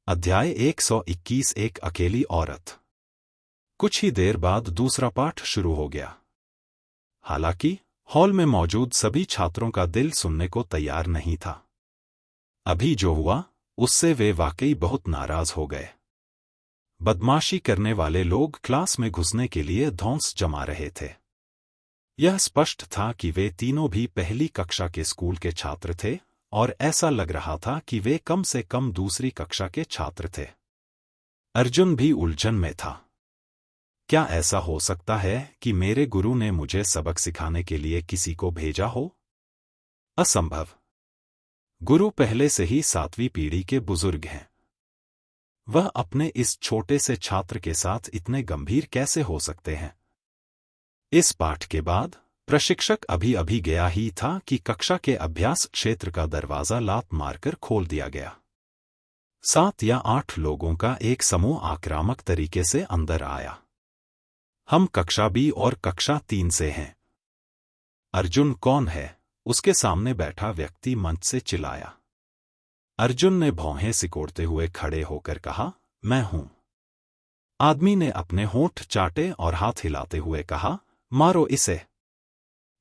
अध्याय 121 एक अकेली औरत। कुछ ही देर बाद दूसरा पाठ शुरू हो गया। हालांकि हॉल में मौजूद सभी छात्रों का दिल सुनने को तैयार नहीं था। अभी जो हुआ उससे वे वाकई बहुत नाराज हो गए। बदमाशी करने वाले लोग क्लास में घुसने के लिए धौंस जमा रहे थे। यह स्पष्ट था कि वे तीनों भी पहली कक्षा के स्कूल के छात्र थे और ऐसा लग रहा था कि वे कम से कम दूसरी कक्षा के छात्र थे। अर्जुन भी उलझन में था। क्या ऐसा हो सकता है कि मेरे गुरु ने मुझे सबक सिखाने के लिए किसी को भेजा हो? असंभव। गुरु पहले से ही 7वीं पीढ़ी के बुजुर्ग हैं। वह अपने इस छोटे से छात्र के साथ इतने गंभीर कैसे हो सकते हैं? इस पाठ के बाद प्रशिक्षक अभी अभी गया ही था कि कक्षा के अभ्यास क्षेत्र का दरवाजा लात मारकर खोल दिया गया। 7 या 8 लोगों का एक समूह आक्रामक तरीके से अंदर आया। हम कक्षा B और कक्षा 3 से हैं। अर्जुन कौन है? उसके सामने बैठा व्यक्ति मंच से चिल्लाया। अर्जुन ने भौहें सिकोड़ते हुए खड़े होकर कहा, मैं हूं। आदमी ने अपने होंठ चाटे और हाथ हिलाते हुए कहा, मारो इसे।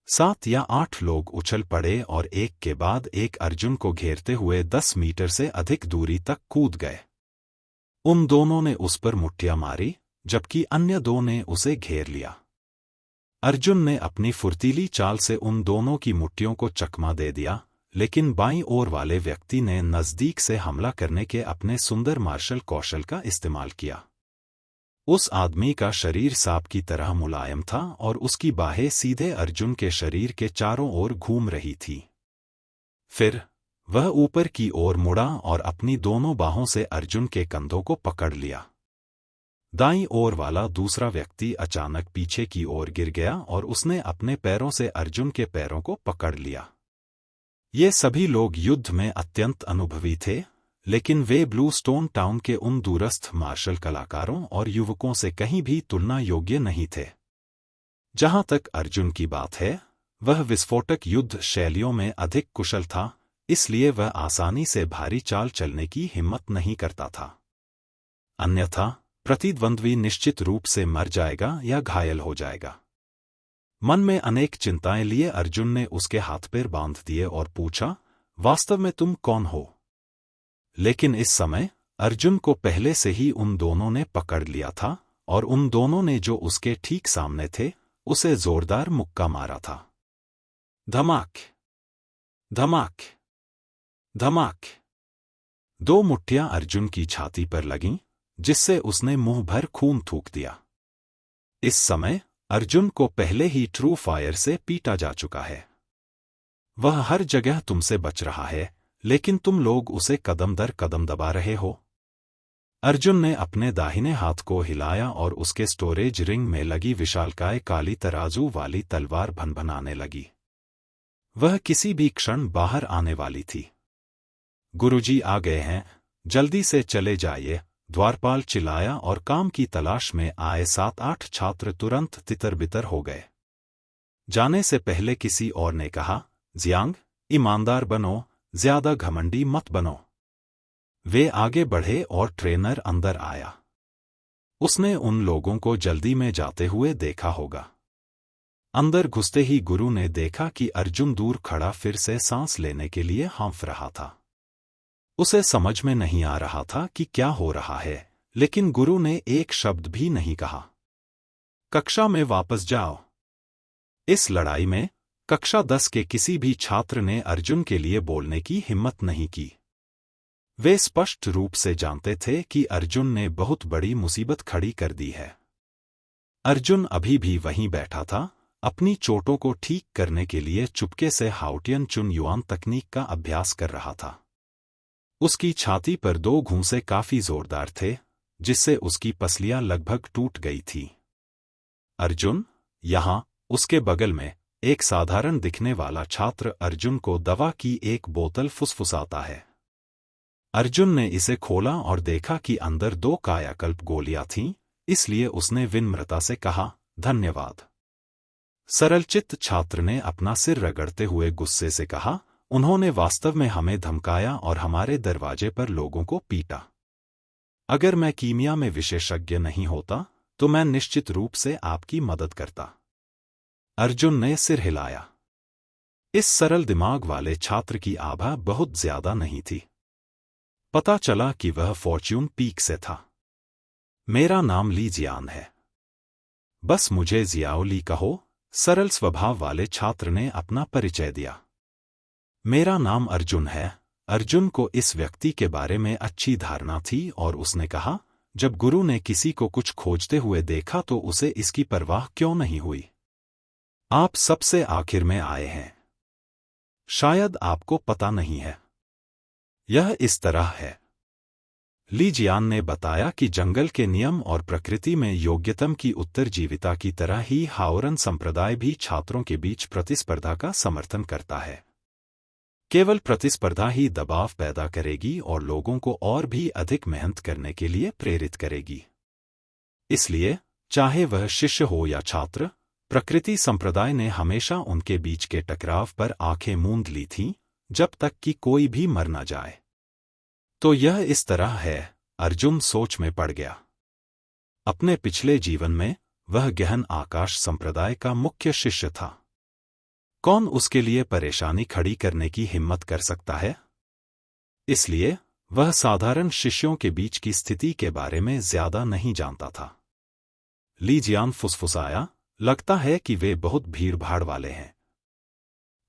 7 या 8 लोग उछल पड़े और एक के बाद एक अर्जुन को घेरते हुए 10 मीटर से अधिक दूरी तक कूद गए। उन दोनों ने उस पर मुट्ठियां मारी, जबकि अन्य दो ने उसे घेर लिया। अर्जुन ने अपनी फुर्तीली चाल से उन दोनों की मुट्ठियों को चकमा दे दिया, लेकिन बाईं ओर वाले व्यक्ति ने नजदीक से हमला करने के अपने सुंदर मार्शल कौशल का इस्तेमाल किया। उस आदमी का शरीर सांप की तरह मुलायम था और उसकी बाहें सीधे अर्जुन के शरीर के चारों ओर घूम रही थी। फिर वह ऊपर की ओर मुड़ा और अपनी दोनों बाहों से अर्जुन के कंधों को पकड़ लिया। दाईं ओर वाला दूसरा व्यक्ति अचानक पीछे की ओर गिर गया और उसने अपने पैरों से अर्जुन के पैरों को पकड़ लिया। ये सभी लोग युद्ध में अत्यंत अनुभवी थे, लेकिन वे ब्लू स्टोन टाउन के उन दूरस्थ मार्शल कलाकारों और युवकों से कहीं भी तुलना योग्य नहीं थे। जहां तक अर्जुन की बात है, वह विस्फोटक युद्ध शैलियों में अधिक कुशल था, इसलिए वह आसानी से भारी चाल चलने की हिम्मत नहीं करता था। अन्यथा प्रतिद्वंद्वी निश्चित रूप से मर जाएगा या घायल हो जाएगा। मन में अनेक चिंताएं लिए अर्जुन ने उसके हाथ पैर बांध दिए और पूछा, वास्तव में तुम कौन हो? लेकिन इस समय अर्जुन को पहले से ही उन दोनों ने पकड़ लिया था और उन दोनों ने जो उसके ठीक सामने थे उसे जोरदार मुक्का मारा था। धमाक, धमाक, धमाक। 2 मुट्ठियां अर्जुन की छाती पर लगीं, जिससे उसने मुंह भर खून थूक दिया। इस समय अर्जुन को पहले ही ट्रू फायर से पीटा जा चुका है। वह हर जगह तुमसे बच रहा है, लेकिन तुम लोग उसे कदम दर कदम दबा रहे हो। अर्जुन ने अपने दाहिने हाथ को हिलाया और उसके स्टोरेज रिंग में लगी विशालकाय काली तराजू वाली तलवार भनभनाने लगी। वह किसी भी क्षण बाहर आने वाली थी। गुरुजी आ गए हैं, जल्दी से चले जाइए, द्वारपाल चिल्लाया और काम की तलाश में आए 7-8 छात्र तुरंत तितर-बितर हो गए। जाने से पहले किसी और ने कहा, जियांग, ईमानदार बनो, ज्यादा घमंडी मत बनो। वे आगे बढ़े और ट्रेनर अंदर आया। उसने उन लोगों को जल्दी में जाते हुए देखा होगा। अंदर घुसते ही गुरु ने देखा कि अर्जुन दूर खड़ा फिर से सांस लेने के लिए हाँफ रहा था। उसे समझ में नहीं आ रहा था कि क्या हो रहा है, लेकिन गुरु ने एक शब्द भी नहीं कहा। कक्षा में वापस जाओ। इस लड़ाई में कक्षा 10 के किसी भी छात्र ने अर्जुन के लिए बोलने की हिम्मत नहीं की। वे स्पष्ट रूप से जानते थे कि अर्जुन ने बहुत बड़ी मुसीबत खड़ी कर दी है। अर्जुन अभी भी वहीं बैठा था, अपनी चोटों को ठीक करने के लिए चुपके से हाउटियन चुन युआन तकनीक का अभ्यास कर रहा था। उसकी छाती पर 2 घूंसे काफी जोरदार थे, जिससे उसकी पसलियां लगभग टूट गई थी। अर्जुन, यहां, उसके बगल में एक साधारण दिखने वाला छात्र अर्जुन को दवा की एक बोतल फुसफुसाता है। अर्जुन ने इसे खोला और देखा कि अंदर 2 कायाकल्प गोलियां थीं, इसलिए उसने विनम्रता से कहा, धन्यवाद। सरलचित्त छात्र ने अपना सिर रगड़ते हुए गुस्से से कहा, उन्होंने वास्तव में हमें धमकाया और हमारे दरवाजे पर लोगों को पीटा। अगर मैं कीमिया में विशेषज्ञ नहीं होता तो मैं निश्चित रूप से आपकी मदद करता। अर्जुन ने सिर हिलाया। इस सरल दिमाग वाले छात्र की आभा बहुत ज्यादा नहीं थी। पता चला कि वह फॉर्च्यून पीक से था। मेरा नाम ली जियान है। बस मुझे जियाओ ली कहो, सरल स्वभाव वाले छात्र ने अपना परिचय दिया। मेरा नाम अर्जुन है। अर्जुन को इस व्यक्ति के बारे में अच्छी धारणा थी और उसने कहा, जब गुरु ने किसी को कुछ खोजते हुए देखा तो उसे इसकी परवाह क्यों नहीं हुई। आप सबसे आखिर में आए हैं। शायद आपको पता नहीं है। यह इस तरह है। ली जियान ने बताया कि जंगल के नियम और प्रकृति में योग्यतम की उत्तरजीविता की तरह ही हाओरन संप्रदाय भी छात्रों के बीच प्रतिस्पर्धा का समर्थन करता है। केवल प्रतिस्पर्धा ही दबाव पैदा करेगी और लोगों को और भी अधिक मेहनत करने के लिए प्रेरित करेगी। इसलिए चाहे वह शिष्य हो या छात्र, प्रकृति संप्रदाय ने हमेशा उनके बीच के टकराव पर आंखें मूंद ली थीं, जब तक कि कोई भी मर न जाए। तो यह इस तरह है। अर्जुन सोच में पड़ गया। अपने पिछले जीवन में वह गहन आकाश संप्रदाय का मुख्य शिष्य था। कौन उसके लिए परेशानी खड़ी करने की हिम्मत कर सकता है? इसलिए वह साधारण शिष्यों के बीच की स्थिति के बारे में ज्यादा नहीं जानता था। ली जियान फुसफुसाया, लगता है कि वे बहुत भीड़-भाड़ वाले हैं।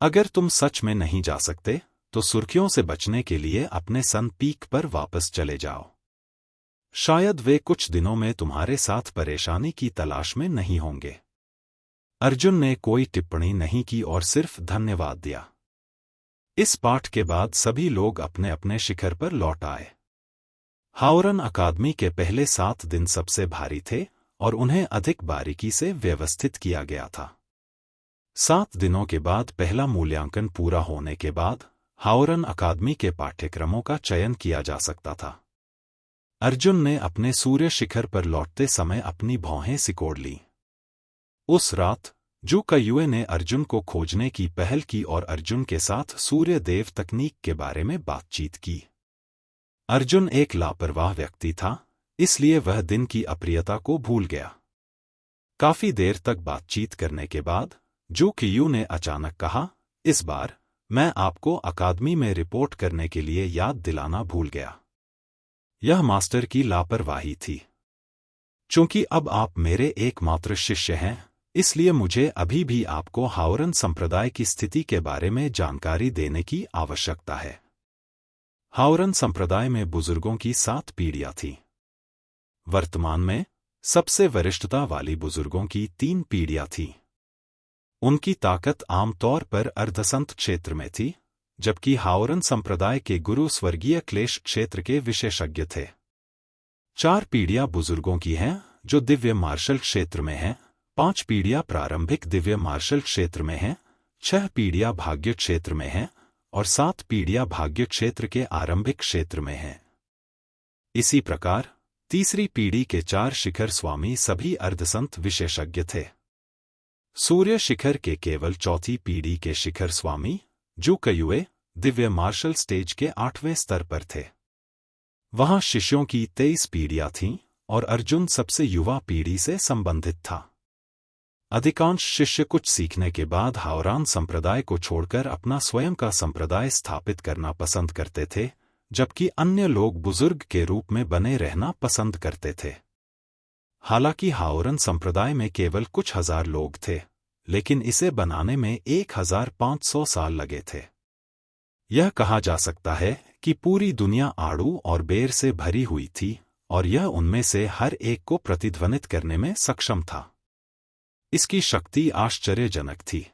अगर तुम सच में नहीं जा सकते तो सुर्खियों से बचने के लिए अपने सन पीक पर वापस चले जाओ। शायद वे कुछ दिनों में तुम्हारे साथ परेशानी की तलाश में नहीं होंगे। अर्जुन ने कोई टिप्पणी नहीं की और सिर्फ धन्यवाद दिया। इस पाठ के बाद सभी लोग अपने अपने शिखर पर लौट आए। हाओरन अकादमी के पहले 7 दिन सबसे भारी थे और उन्हें अधिक बारीकी से व्यवस्थित किया गया था। 7 दिनों के बाद पहला मूल्यांकन पूरा होने के बाद हाओरन अकादमी के पाठ्यक्रमों का चयन किया जा सकता था। अर्जुन ने अपने सूर्य शिखर पर लौटते समय अपनी भौहें सिकोड़ लीं। उस रात जू कयुए ने अर्जुन को खोजने की पहल की और अर्जुन के साथ सूर्य देव तकनीक के बारे में बातचीत की। अर्जुन एक लापरवाह व्यक्ति था, इसलिए वह दिन की अप्रियता को भूल गया। काफी देर तक बातचीत करने के बाद जू कयू ने अचानक कहा, इस बार मैं आपको अकादमी में रिपोर्ट करने के लिए याद दिलाना भूल गया। यह मास्टर की लापरवाही थी। चूंकि अब आप मेरे एकमात्र शिष्य हैं, इसलिए मुझे अभी भी आपको हाओरन संप्रदाय की स्थिति के बारे में जानकारी देने की आवश्यकता है। हाओरन संप्रदाय में बुजुर्गों की 7 पीढ़ियां थीं। वर्तमान में सबसे वरिष्ठता वाली बुजुर्गों की 3 पीढ़ियां थीं। उनकी ताकत आमतौर पर अर्धसंत क्षेत्र में थी, जबकि हाओरन संप्रदाय के गुरु स्वर्गीय क्लेश क्षेत्र के विशेषज्ञ थे। 4 पीढ़ियां बुजुर्गों की हैं जो दिव्य मार्शल क्षेत्र में हैं, 5 पीढ़ियां प्रारंभिक दिव्य मार्शल क्षेत्र में हैं, 6 पीढ़ियां भाग्य क्षेत्र में हैं और 7 पीढ़ियां भाग्य क्षेत्र के आरंभिक क्षेत्र में हैं। इसी प्रकार तीसरी पीढ़ी के 4 शिखर स्वामी सभी अर्धसंत विशेषज्ञ थे। सूर्य शिखर के केवल चौथी पीढ़ी के शिखर स्वामी जू कयुए दिव्य मार्शल स्टेज के 8वें स्तर पर थे। वहां शिष्यों की 23 पीढ़ियां थीं और अर्जुन सबसे युवा पीढ़ी से संबंधित था। अधिकांश शिष्य कुछ सीखने के बाद हाओरन संप्रदाय को छोड़कर अपना स्वयं का संप्रदाय स्थापित करना पसंद करते थे, जबकि अन्य लोग बुजुर्ग के रूप में बने रहना पसंद करते थे। हालांकि हाओरन संप्रदाय में केवल कुछ हजार लोग थे, लेकिन इसे बनाने में 1500 साल लगे थे। यह कहा जा सकता है कि पूरी दुनिया आड़ू और बेर से भरी हुई थी और यह उनमें से हर एक को प्रतिध्वनित करने में सक्षम था। इसकी शक्ति आश्चर्यजनक थी।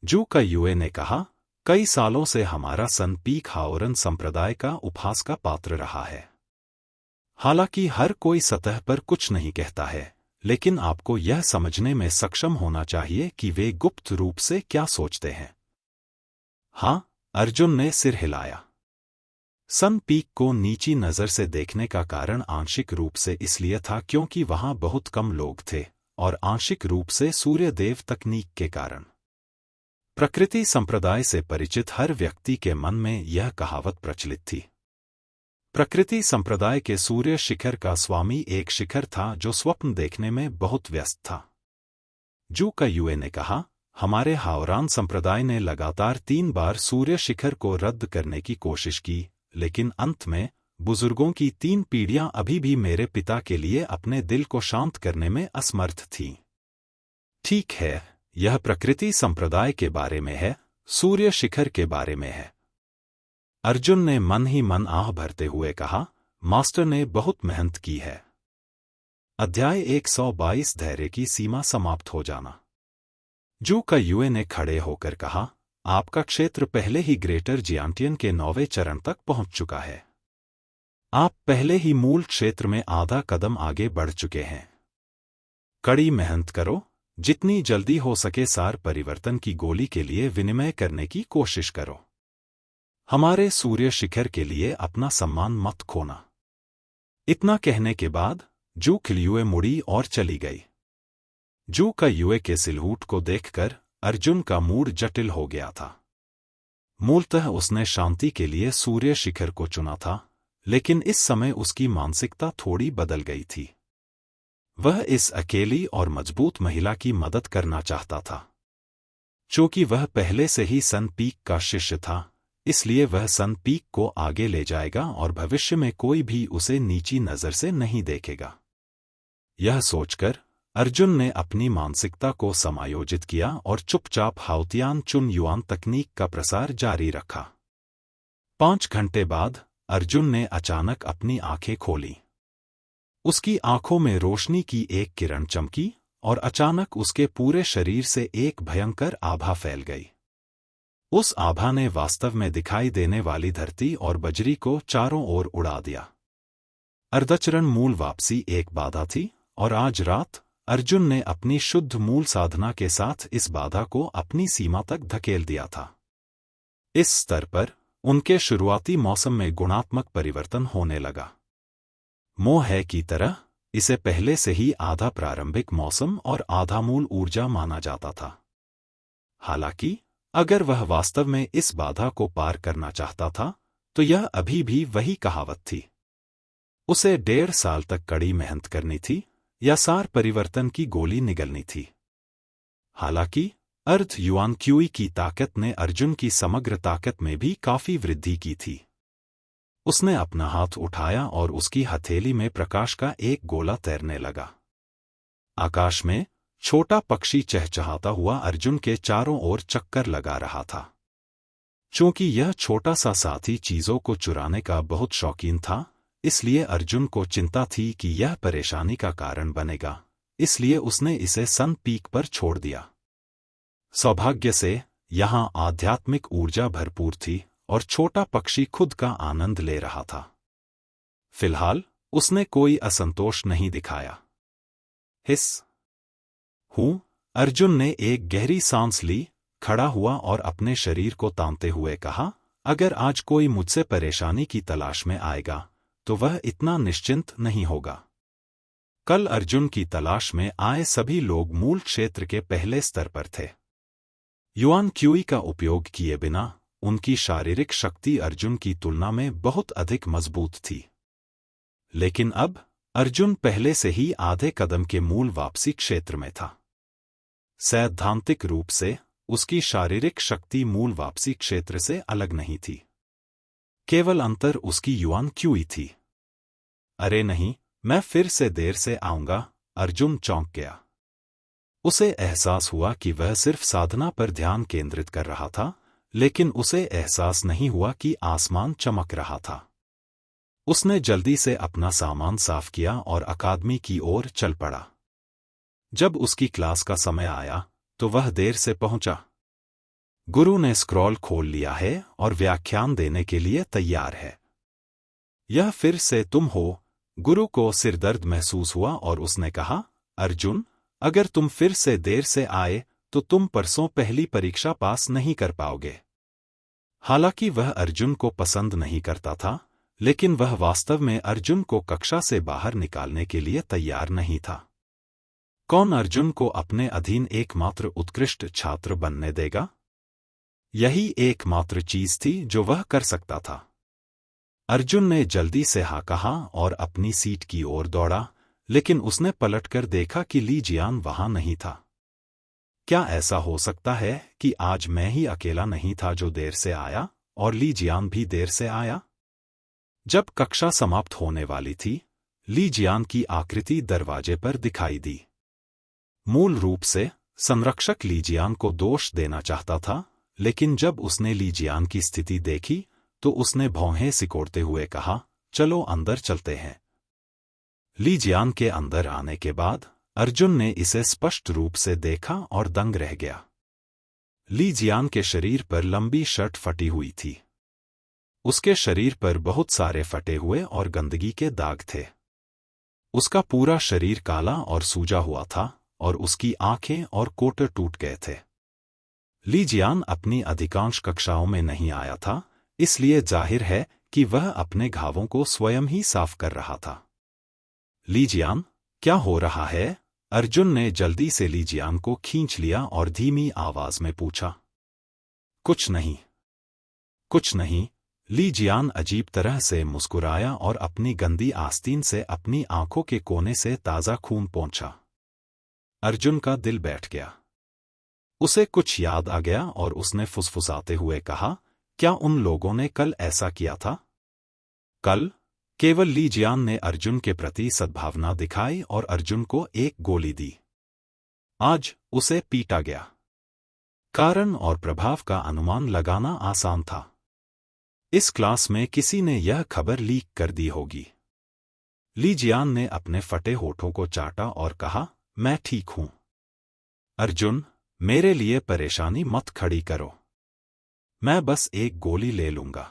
जू कयुए ने कहा, कई सालों से हमारा सन पीक हाओरन संप्रदाय का उपहास का पात्र रहा है। हालांकि हर कोई सतह पर कुछ नहीं कहता है, लेकिन आपको यह समझने में सक्षम होना चाहिए कि वे गुप्त रूप से क्या सोचते हैं। हाँ, अर्जुन ने सिर हिलाया। सन पीक को नीची नजर से देखने का कारण आंशिक रूप से इसलिए था क्योंकि वहां बहुत कम लोग थे और आंशिक रूप से सूर्यदेव तकनीक के कारण। प्रकृति संप्रदाय से परिचित हर व्यक्ति के मन में यह कहावत प्रचलित थी, प्रकृति संप्रदाय के सूर्य शिखर का स्वामी एक शिखर था जो स्वप्न देखने में बहुत व्यस्त था। जू का युए ने कहा, हमारे हावरान संप्रदाय ने लगातार 3 बार सूर्य शिखर को रद्द करने की कोशिश की, लेकिन अंत में बुजुर्गों की 3 पीढ़ियां अभी भी मेरे पिता के लिए अपने दिल को शांत करने में असमर्थ थीं। ठीक है, यह प्रकृति संप्रदाय के बारे में है, सूर्य शिखर के बारे में है। अर्जुन ने मन ही मन आह भरते हुए कहा, मास्टर ने बहुत मेहनत की है। अध्याय 122 धैर्य की सीमा समाप्त हो जाना। जू का युए ने खड़े होकर कहा, आपका क्षेत्र पहले ही ग्रेटर जियांटियन के 9वें चरण तक पहुंच चुका है। आप पहले ही मूल क्षेत्र में आधा कदम आगे बढ़ चुके हैं। कड़ी मेहनत करो, जितनी जल्दी हो सके सार परिवर्तन की गोली के लिए विनिमय करने की कोशिश करो। हमारे सूर्य शिखर के लिए अपना सम्मान मत खोना। इतना कहने के बाद जू खिलयुए मुड़ी और चली गई। जू का युए के सिलहूट को देखकर अर्जुन का मूड जटिल हो गया था। मूलतः उसने शांति के लिए सूर्य शिखर को चुना था, लेकिन इस समय उसकी मानसिकता थोड़ी बदल गई थी। वह इस अकेली और मजबूत महिला की मदद करना चाहता था। चूंकि वह पहले से ही सन पीक का शिष्य था, इसलिए वह सन पीक को आगे ले जाएगा और भविष्य में कोई भी उसे नीची नजर से नहीं देखेगा। यह सोचकर अर्जुन ने अपनी मानसिकता को समायोजित किया और चुपचाप हाउतियान चुन युआन तकनीक का प्रसार जारी रखा। 5 घंटे बाद अर्जुन ने अचानक अपनी आंखें खोलीं। उसकी आंखों में रोशनी की एक किरण चमकी और अचानक उसके पूरे शरीर से एक भयंकर आभा फैल गई। उस आभा ने वास्तव में दिखाई देने वाली धरती और बजरी को चारों ओर उड़ा दिया। अर्धचरण मूल वापसी एक बाधा थी, और आज रात अर्जुन ने अपनी शुद्ध मूल साधना के साथ इस बाधा को अपनी सीमा तक धकेल दिया था। इस स्तर पर उनके शुरुआती मौसम में गुणात्मक परिवर्तन होने लगा। मोह है की तरह इसे पहले से ही आधा प्रारंभिक मौसम और आधा मूल ऊर्जा माना जाता था। हालांकि अगर वह वास्तव में इस बाधा को पार करना चाहता था, तो यह अभी भी वही कहावत थी। उसे 1.5 साल तक कड़ी मेहनत करनी थी या सार परिवर्तन की गोली निगलनी थी। हालांकि अर्ध युआन क्यूई की ताकत ने अर्जुन की समग्र ताकत में भी काफी वृद्धि की थी। उसने अपना हाथ उठाया और उसकी हथेली में प्रकाश का एक गोला तैरने लगा। आकाश में छोटा पक्षी चहचहाता हुआ अर्जुन के चारों ओर चक्कर लगा रहा था। चूंकि यह छोटा सा साथी चीजों को चुराने का बहुत शौकीन था, इसलिए अर्जुन को चिंता थी कि यह परेशानी का कारण बनेगा, इसलिए उसने इसे सन पीक पर छोड़ दिया। सौभाग्य से यहां आध्यात्मिक ऊर्जा भरपूर थी और छोटा पक्षी खुद का आनंद ले रहा था। फिलहाल उसने कोई असंतोष नहीं दिखाया। हिस हूं, अर्जुन ने एक गहरी सांस ली, खड़ा हुआ और अपने शरीर को तानते हुए कहा, अगर आज कोई मुझसे परेशानी की तलाश में आएगा, तो वह इतना निश्चिंत नहीं होगा। कल अर्जुन की तलाश में आए सभी लोग मूल क्षेत्र के पहले स्तर पर थे। युआन क्यूई का उपयोग किए बिना उनकी शारीरिक शक्ति अर्जुन की तुलना में बहुत अधिक मजबूत थी। लेकिन अब अर्जुन पहले से ही आधे कदम के मूल वापसी क्षेत्र में था। सैद्धांतिक रूप से उसकी शारीरिक शक्ति मूल वापसी क्षेत्र से अलग नहीं थी। केवल अंतर उसकी युआन क्यूई थी। अरे नहीं, मैं फिर से देर से आऊंगा, अर्जुन चौंक गया। उसे एहसास हुआ कि वह सिर्फ साधना पर ध्यान केंद्रित कर रहा था, लेकिन उसे एहसास नहीं हुआ कि आसमान चमक रहा था। उसने जल्दी से अपना सामान साफ किया और अकादमी की ओर चल पड़ा। जब उसकी क्लास का समय आया, तो वह देर से पहुंचा। गुरु ने स्क्रॉल खोल लिया है और व्याख्यान देने के लिए तैयार है। यह फिर से तुम हो? गुरु को सिरदर्द महसूस हुआ और उसने कहा, अर्जुन, अगर तुम फिर से देर से आए तो तुम परसों पहली परीक्षा पास नहीं कर पाओगे। हालांकि वह अर्जुन को पसंद नहीं करता था, लेकिन वह वास्तव में अर्जुन को कक्षा से बाहर निकालने के लिए तैयार नहीं था। कौन अर्जुन को अपने अधीन एकमात्र उत्कृष्ट छात्र बनने देगा? यही एकमात्र चीज थी जो वह कर सकता था। अर्जुन ने जल्दी से हाँ कहा और अपनी सीट की ओर दौड़ा, लेकिन उसने पलटकर देखा कि ली जियान वहां नहीं था। क्या ऐसा हो सकता है कि आज मैं ही अकेला नहीं था जो देर से आया, और ली जियान भी देर से आया? जब कक्षा समाप्त होने वाली थी, ली जियान की आकृति दरवाजे पर दिखाई दी। मूल रूप से संरक्षक ली जियान को दोष देना चाहता था, लेकिन जब उसने ली जियान की स्थिति देखी तो उसने भौहें सिकोड़ते हुए कहा, चलो अंदर चलते हैं। ली जियान के अंदर आने के बाद अर्जुन ने इसे स्पष्ट रूप से देखा और दंग रह गया। ली जियान के शरीर पर लंबी शर्ट फटी हुई थी। उसके शरीर पर बहुत सारे फटे हुए और गंदगी के दाग थे। उसका पूरा शरीर काला और सूजा हुआ था और उसकी आंखें और कोटर टूट गए थे। ली जियान अपनी अधिकांश कक्षाओं में नहीं आया था, इसलिए जाहिर है कि वह अपने घावों को स्वयं ही साफ कर रहा था। ली जियान, क्या हो रहा है? अर्जुन ने जल्दी से ली जियान को खींच लिया और धीमी आवाज में पूछा। कुछ नहीं, कुछ नहीं। ली जियान अजीब तरह से मुस्कुराया और अपनी गंदी आस्तीन से अपनी आंखों के कोने से ताजा खून पोंछा। अर्जुन का दिल बैठ गया। उसे कुछ याद आ गया और उसने फुसफुसाते हुए कहा, क्या उन लोगों ने कल ऐसा किया था? कल? केवल ली जियान ने अर्जुन के प्रति सद्भावना दिखाई और अर्जुन को एक गोली दी। आज उसे पीटा गया। कारण और प्रभाव का अनुमान लगाना आसान था। इस क्लास में किसी ने यह खबर लीक कर दी होगी। ली जियान ने अपने फटे होठों को चाटा और कहा, मैं ठीक हूं। अर्जुन, मेरे लिए परेशानी मत खड़ी करो। मैं बस एक गोली ले लूंगा।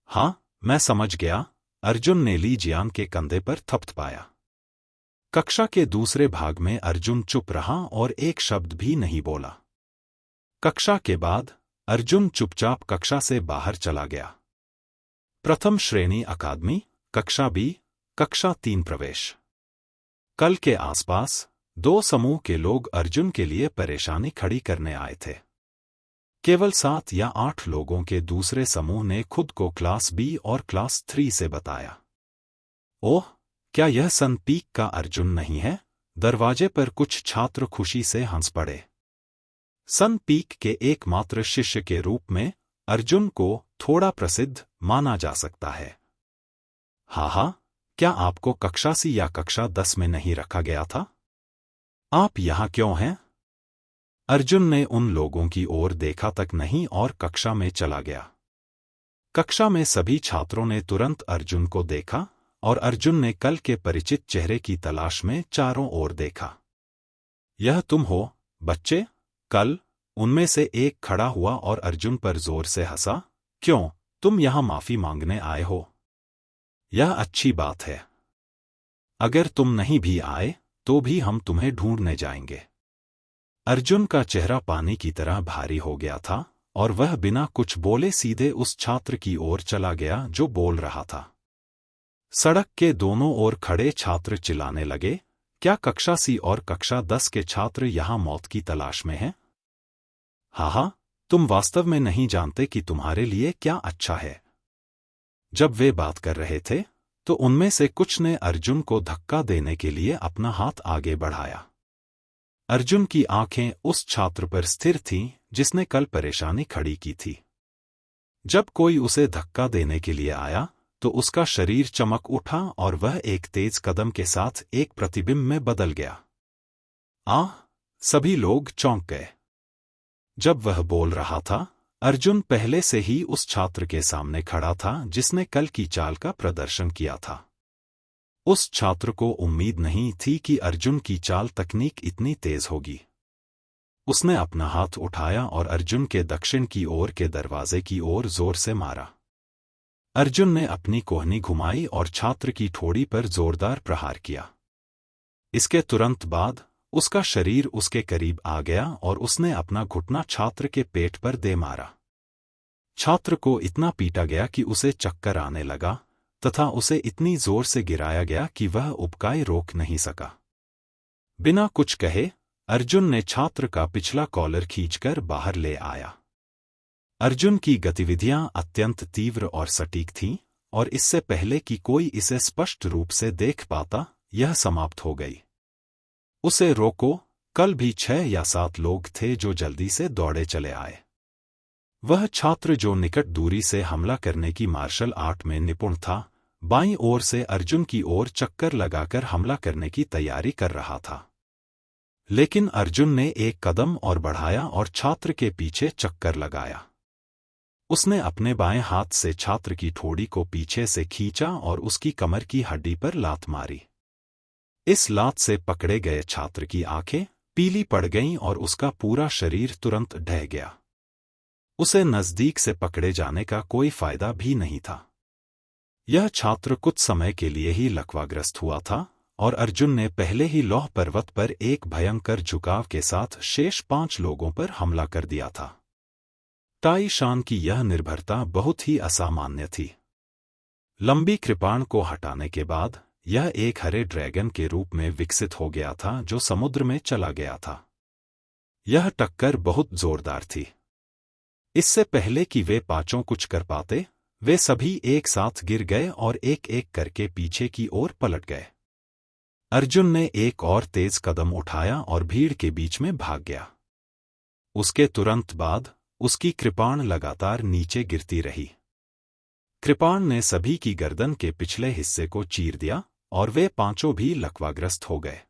हाँ, मैं समझ गया। अर्जुन ने ली जियान के कंधे पर थपथपाया। कक्षा के दूसरे भाग में अर्जुन चुप रहा और एक शब्द भी नहीं बोला। कक्षा के बाद अर्जुन चुपचाप कक्षा से बाहर चला गया। प्रथम श्रेणी अकादमी, कक्षा बी, कक्षा 3 प्रवेश। कल के आसपास 2 समूह के लोग अर्जुन के लिए परेशानी खड़ी करने आए थे। केवल 7 या 8 लोगों के दूसरे समूह ने खुद को क्लास बी और क्लास 3 से बताया। ओह, क्या यह सन पीक का अर्जुन नहीं है? दरवाजे पर कुछ छात्र खुशी से हंस पड़े। सन पीक के एकमात्र शिष्य के रूप में अर्जुन को थोड़ा प्रसिद्ध माना जा सकता है। हा, क्या आपको कक्षा सी या कक्षा 10 में नहीं रखा गया था? आप यहां क्यों हैं? अर्जुन ने उन लोगों की ओर देखा तक नहीं और कक्षा में चला गया। कक्षा में सभी छात्रों ने तुरंत अर्जुन को देखा और अर्जुन ने कल के परिचित चेहरे की तलाश में चारों ओर देखा। यह तुम हो, बच्चे? कल? उनमें से एक खड़ा हुआ और अर्जुन पर जोर से हंसा। क्यों, तुम यहां माफी मांगने आए हो? यह अच्छी बात है। अगर तुम नहीं भी आए तो भी हम तुम्हें ढूंढने जाएंगे। अर्जुन का चेहरा पानी की तरह भारी हो गया था और वह बिना कुछ बोले सीधे उस छात्र की ओर चला गया जो बोल रहा था। सड़क के दोनों ओर खड़े छात्र चिल्लाने लगे, क्या कक्षा सी और कक्षा 10 के छात्र यहां मौत की तलाश में हैं? हा, तुम वास्तव में नहीं जानते कि तुम्हारे लिए क्या अच्छा है। जब वे बात कर रहे थे तो उनमें से कुछ ने अर्जुन को धक्का देने के लिए अपना हाथ आगे बढ़ाया। अर्जुन की आंखें उस छात्र पर स्थिर थीं जिसने कल परेशानी खड़ी की थी। जब कोई उसे धक्का देने के लिए आया तो उसका शरीर चमक उठा और वह एक तेज कदम के साथ एक प्रतिबिंब में बदल गया। सभी लोग चौंक गए। जब वह बोल रहा था, अर्जुन पहले से ही उस छात्र के सामने खड़ा था जिसने कल की चाल का प्रदर्शन किया था। उस छात्र को उम्मीद नहीं थी कि अर्जुन की चाल तकनीक इतनी तेज होगी। उसने अपना हाथ उठाया और अर्जुन के दक्षिण की ओर के दरवाजे की ओर जोर से मारा। अर्जुन ने अपनी कोहनी घुमाई और छात्र की ठोड़ी पर जोरदार प्रहार किया। इसके तुरंत बाद उसका शरीर उसके करीब आ गया और उसने अपना घुटना छात्र के पेट पर दे मारा। छात्र को इतना पीटा गया कि उसे चक्कर आने लगा तथा उसे इतनी जोर से गिराया गया कि वह उबकाई रोक नहीं सका। बिना कुछ कहे अर्जुन ने छात्र का पिछला कॉलर खींचकर बाहर ले आया। अर्जुन की गतिविधियां अत्यंत तीव्र और सटीक थीं और इससे पहले कि कोई इसे स्पष्ट रूप से देख पाता, यह समाप्त हो गई। उसे रोको, कल भी 6 या 7 लोग थे जो जल्दी से दौड़े चले आए। वह छात्र जो निकट दूरी से हमला करने की मार्शल आर्ट में निपुण था, बाईं ओर से अर्जुन की ओर चक्कर लगाकर हमला करने की तैयारी कर रहा था। लेकिन अर्जुन ने एक कदम और बढ़ाया और छात्र के पीछे चक्कर लगाया। उसने अपने बाएं हाथ से छात्र की ठोड़ी को पीछे से खींचा और उसकी कमर की हड्डी पर लात मारी। इस लात से पकड़े गए छात्र की आंखें पीली पड़ गईं और उसका पूरा शरीर तुरंत ढह गया। उसे नजदीक से पकड़े जाने का कोई फायदा भी नहीं था। यह छात्र कुछ समय के लिए ही लकवाग्रस्त हुआ था और अर्जुन ने पहले ही लौह पर्वत पर एक भयंकर झुकाव के साथ शेष 5 लोगों पर हमला कर दिया था। टाई शान की यह निर्भरता बहुत ही असामान्य थी। लंबी कृपाण को हटाने के बाद यह एक हरे ड्रैगन के रूप में विकसित हो गया था जो समुद्र में चला गया था। यह टक्कर बहुत जोरदार थी। इससे पहले कि वे पांचों कुछ कर पाते, वे सभी एक साथ गिर गए और एक एक करके पीछे की ओर पलट गए। अर्जुन ने एक और तेज कदम उठाया और भीड़ के बीच में भाग गया। उसके तुरंत बाद उसकी कृपाण लगातार नीचे गिरती रही। कृपाण ने सभी की गर्दन के पिछले हिस्से को चीर दिया और वे पांचों भी लकवाग्रस्त हो गए।